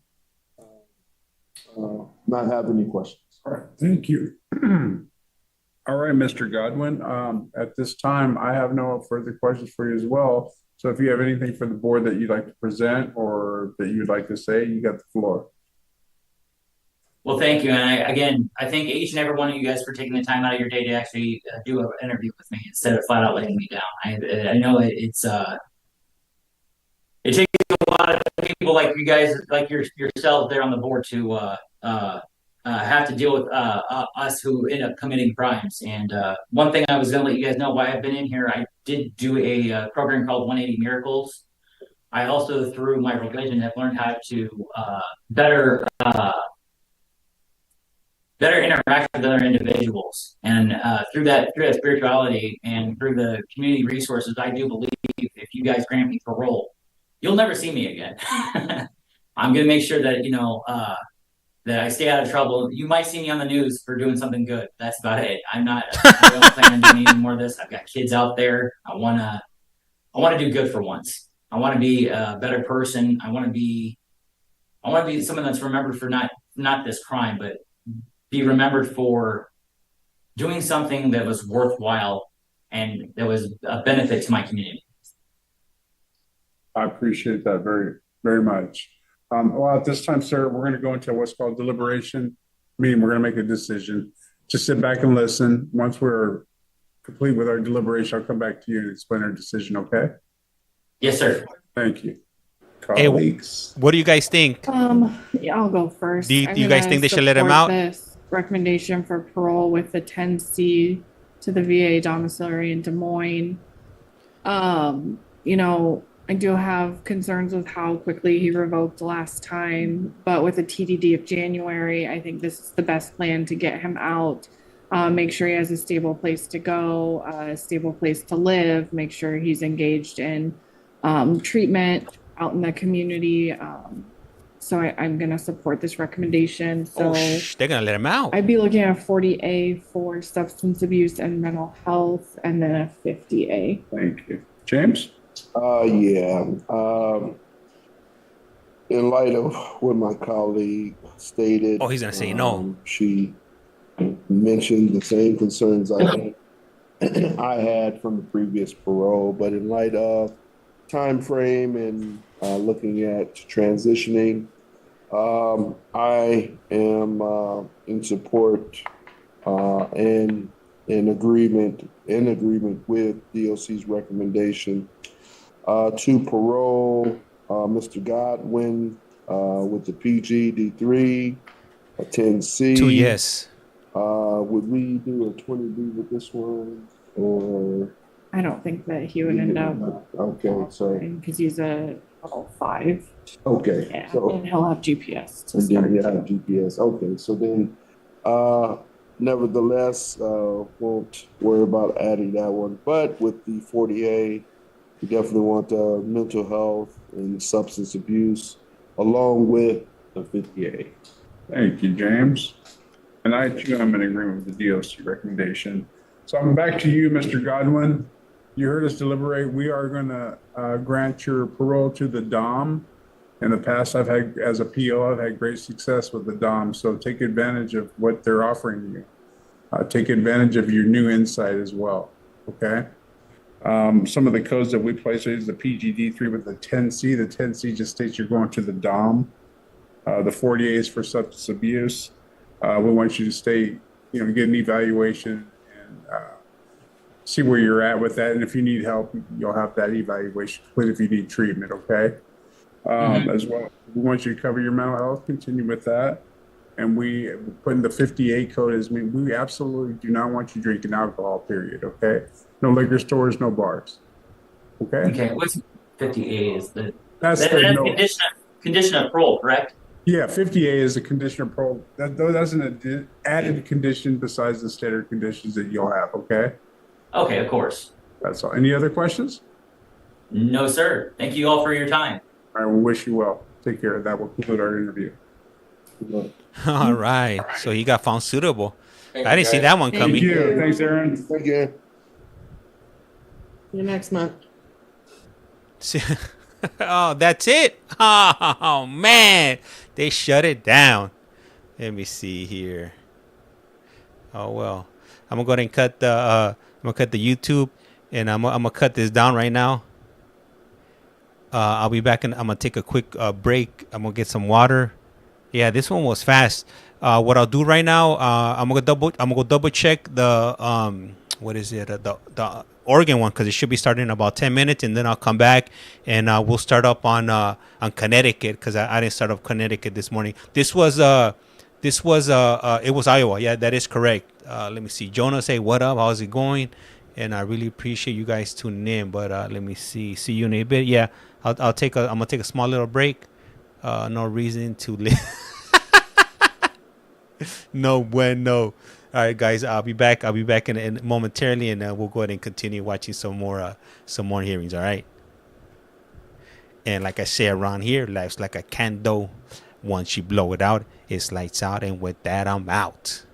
not have any questions. All right, thank you. All right, Mr. Godwin. At this time, I have no further questions for you as well. So if you have anything for the board that you'd like to present or that you'd like to say, you got the floor. Well, thank you. And I thank each and every one of you guys for taking the time out of your day to actually do an interview with me instead of flat out letting me down. I know it takes a lot of people like you guys, like yourselves there on the board to have to deal with us who end up committing crimes. And one thing I was going to let you guys know why I've been in here, I did do a program called 180 Miracles. I also, through my religion, have learned how to better interact with other individuals. And through that spirituality and through the community resources, I do believe if you guys grant me parole, you'll never see me again. I'm going to make sure that, that I stay out of trouble. You might see me on the news for doing something good. That's about it. I don't plan on doing any more of this. I've got kids out there. I want to do good for once. I want to be a better person. I want to be someone that's remembered for not this crime, but be remembered for doing something that was worthwhile and that was a benefit to my community. I appreciate that very, very much. Well, at this time, sir, we're going to go into what's called deliberation, meaning we're going to make a decision. Just sit back and listen. Once we're complete with our deliberation, I'll come back to you and explain our decision, okay? Yes, sir. Thank you. Colleagues. Hey, what do you guys think? Yeah, I'll go first. Do you guys think they should let him out? This recommendation for parole with the 10C to the VA domiciliary in Des Moines. I do have concerns with how quickly he revoked last time, but with a TDD of January, I think this is the best plan to get him out. Make sure he has a stable place to go, a stable place to live, make sure he's engaged in treatment out in the community. So I'm going to support this recommendation. So they're going to let him out. I'd be looking at a 40A for substance abuse and mental health, and then a 50A. Thank you. James? Yeah. In light of what my colleague stated. Oh, he's going to say no. She mentioned the same concerns I had. I had from the previous parole, but in light of time frame and looking at transitioning, I am in support and in agreement with DOC's recommendation to parole Mr. Godwin with the PGD3, a 10C. 2 yes. Would we do a 20B with this one, or? I don't think that he would end up Okay, so, because he's a level 5. okay, Yeah, so, and he'll have GPS to and start. then you have GPS, okay, so then, nevertheless, won't worry about adding that one, but with the 40A, we definitely want mental health and substance abuse along with the 50A. Thank you, James. And I too am in agreement with the DOC recommendation. So I'm back to you, Mr. Godwin. You heard us deliberate. We are going to grant your parole to the DOM. In the past, I've had, as a PO, I've had great success with the DOM. So take advantage of what they're offering you. Take advantage of your new insight as well. Okay. Some of the codes that we place is the PGD3 with the 10C. The 10C just states you're going to the DOM. The 40A is for substance abuse. We want you to stay, get an evaluation and see where you're at with that. And if you need help, you'll have that evaluation complete if you need treatment, okay? As well, we want you to cover your mental health, continue with that. And we put in the 58 code is, we absolutely do not want you drinking alcohol, period, okay? No liquor stores, no bars, okay? Okay, what's 58 is the, That's that, the that's no. condition of parole, correct? Yeah, 50A is a condition of parole. That's an added condition besides the standard conditions that you'll have, okay? Okay, of course. That's all. Any other questions? No, sir. Thank you all for your time. I will wish you well. Take care. That will conclude our interview. All right. So he got found suitable. Thank I you, didn't see guys. that one Thank coming. you. Thanks, Aaron. Thank you. See you next month. Oh, that's it. Oh man, they shut it down. Let me see here. Oh well, I'm gonna go ahead and cut the YouTube, and I'm gonna cut this down right now. I'll be back, and I'm gonna take a quick break. I'm gonna get some water. Yeah, this one was fast. What I'll do right now, I'm gonna double check the what is it? The Oregon one, because it should be starting in about 10 minutes, and then I'll come back and we'll start up on Connecticut, because I didn't start up Connecticut this morning. It was Iowa. Yeah, that is correct. Let me see. Jonas, hey, what up? How's it going? And I really appreciate you guys tuning in. But let me see. See you in a bit. Yeah, I'm gonna take a small little break. No reason to live. No bueno. All right, guys. I'll be back in momentarily, and we'll go ahead and continue watching some more hearings. All right. And like I say around here, life's like a candle. Once you blow it out, it's lights out. And with that, I'm out.